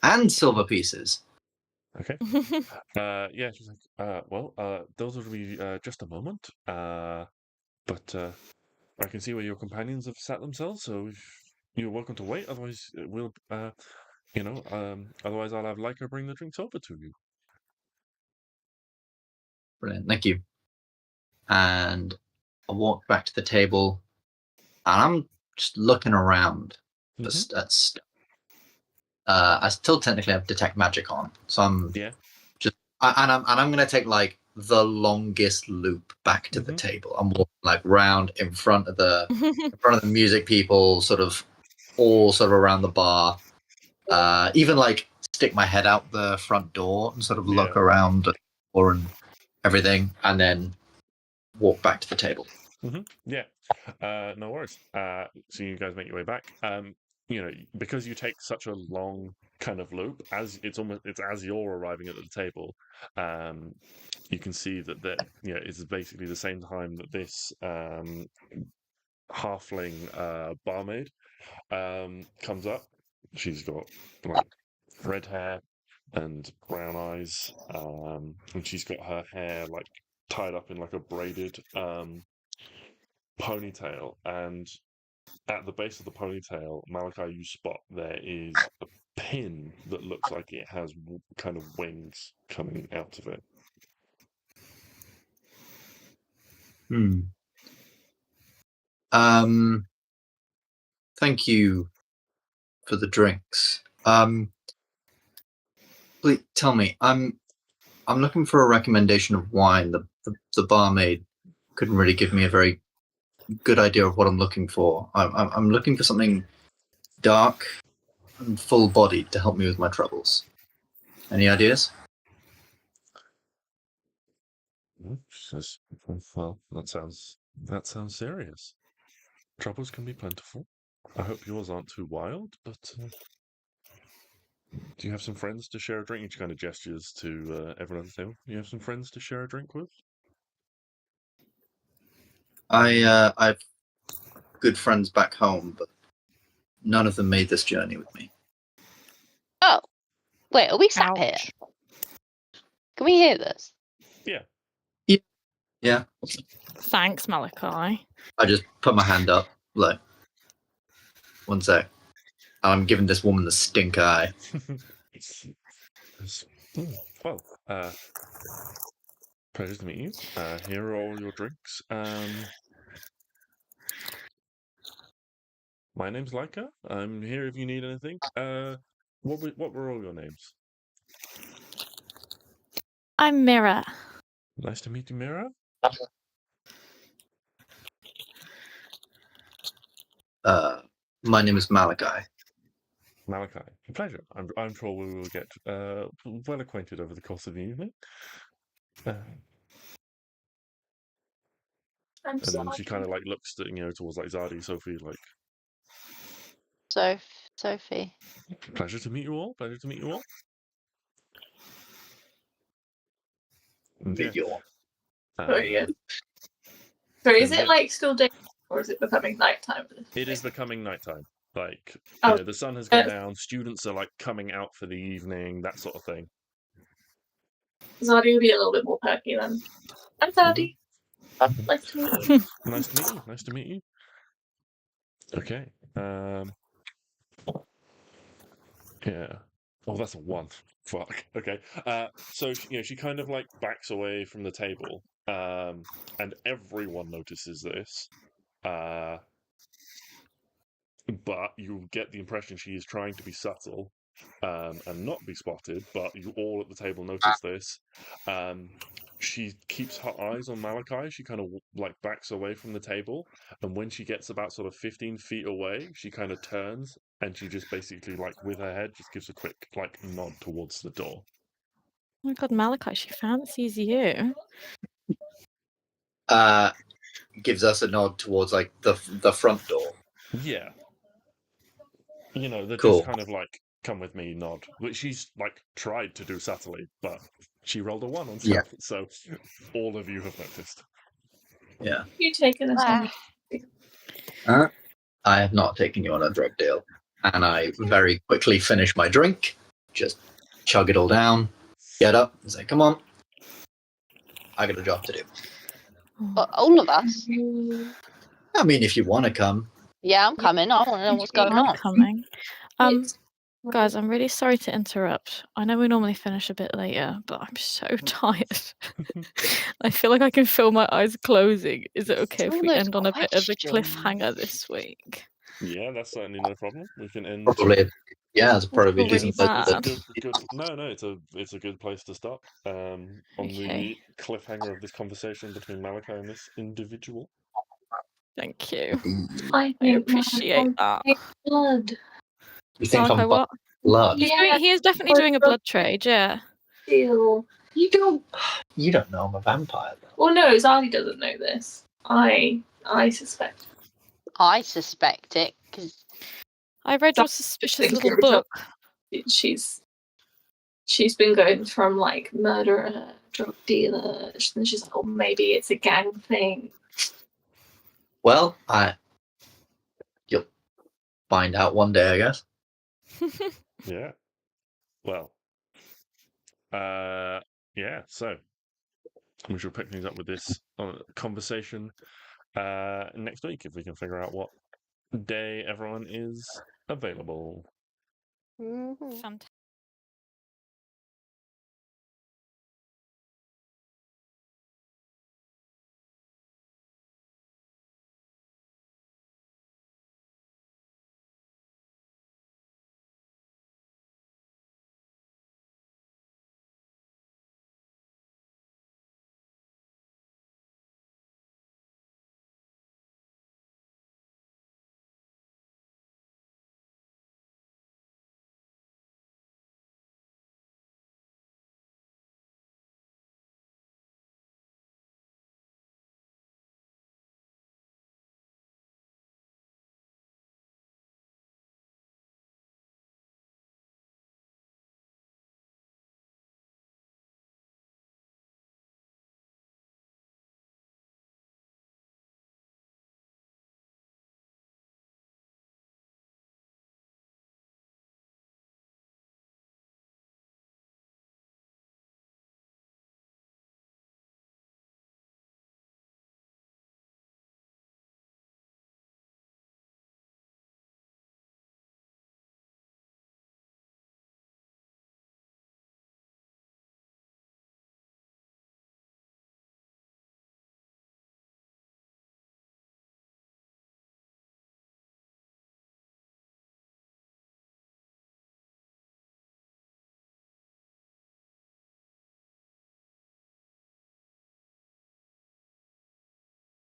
And silver pieces. Okay. Yeah, she's like, those will be just a moment. But I can see where your companions have sat themselves, so if you're welcome to wait. Otherwise, otherwise I'll have Leica bring the drinks over to you. Brilliant, thank you. And I walk back to the table, and I'm just looking around at stuff. I still technically have detect magic on, so I'm I'm gonna take like the longest loop back to the table. I'm walking like round in front of the music people, sort of all sort of around the bar. Even like stick my head out the front door and sort of look around the door and everything, and then walk back to the table. Yeah, no worries. So you guys make your way back. Because you take such a long kind of loop, as you're arriving at the table, you can see that it's basically the same time that this halfling barmaid comes up. She's got like red hair and brown eyes, and she's got her hair like tied up in like a braided ponytail, and at the base of the ponytail, Malachi, you spot there is a pin that looks like it has kind of wings coming out of it. Thank you for the drinks. Please tell me, I'm looking for a recommendation of wine. The barmaid couldn't really give me a very good idea of what I'm looking for. I'm looking for something dark and full-bodied to help me with my troubles. Any ideas? She says, "Well, that sounds serious. Troubles can be plentiful. I hope yours aren't too wild, but do you have some friends to share a drink?" She kind of gestures to everyone at the table. You have some friends to share a drink with? I've good friends back home, but none of them made this journey with me. Oh, wait, are we sat here? Can we hear this? Yeah. Yeah. Thanks, Malachi. I just put my hand up, like, one sec. I'm giving this woman the stink eye. Well, pleasure to meet you. Here are all your drinks. My name's Leica. I'm here if you need anything. What were all your names? I'm Mira. Nice to meet you, Mira. My name is Malachi. Malachi, a pleasure. I'm sure we will get well acquainted over the course of the evening. I'm And then sorry. she kind of like looks towards like Zardi, Sophie, like, Sophie. pleasure to meet you all. Pleasure to meet you all. And, yeah, Very good. So is and it like still day or is it becoming nighttime? it is becoming nighttime. Like, Oh. the sun has gone down. Students are like coming out for the evening, that sort of thing. Zardy will be a little bit more perky then. I'm Zardy. Nice to meet you. Nice to meet you. Nice to meet you. Okay. Yeah. Oh, that's a 1. Fuck. Okay. So she kind of like backs away from the table, and everyone notices this. But you get the impression she is trying to be subtle, and not be spotted. But you all at the table notice this. She keeps her eyes on Malachi. She kind of like backs away from the table, and when she gets about sort of 15 feet away, she kind of turns and she just basically like with her head just gives a quick like nod towards the door. Oh my god, Malachi, she fancies you. Gives us a nod towards like the front door. Yeah, they're Cool. just kind of like come with me nod, which she's like tried to do subtly, but she rolled a 1 on Yeah. stealth, so all of you have noticed. Yeah. You taking us on? I have not taken you on a drug deal. And I very quickly finish my drink, just chug it all down, get up and say, come on, I got a job to do. All of us. I mean, if you want to come. Yeah, I'm coming. I want to know what's going I'm on. coming. Guys, I'm really sorry to interrupt. I know we normally finish a bit later, but I'm so tired. I feel like I can feel my eyes closing. Is it okay if All we those end on a bit of a questions. cliffhanger this week? Yeah, that's certainly no problem. We can end. Probably, yeah, it's probably feel really decent place bad. to Good. No, it's a good place to stop. On the cliffhanger of this conversation between Malachi and this individual. Thank you. I appreciate that. Blood. You think Malachi, I'm what? blood? He is definitely doing a blood trade, yeah. Deal. You don't know I'm a vampire. Well, no, Zardy doesn't know this. I suspect. I suspect it because I read your suspicious Thank little you, book. She's been going from like murderer, drug dealer, and she's like, oh, maybe it's a gang thing. Well, you'll find out one day, I guess. Yeah. Well. Yeah. So we shall pick things up with this conversation next week if we can figure out what day everyone is available. Mhm. Fantastic.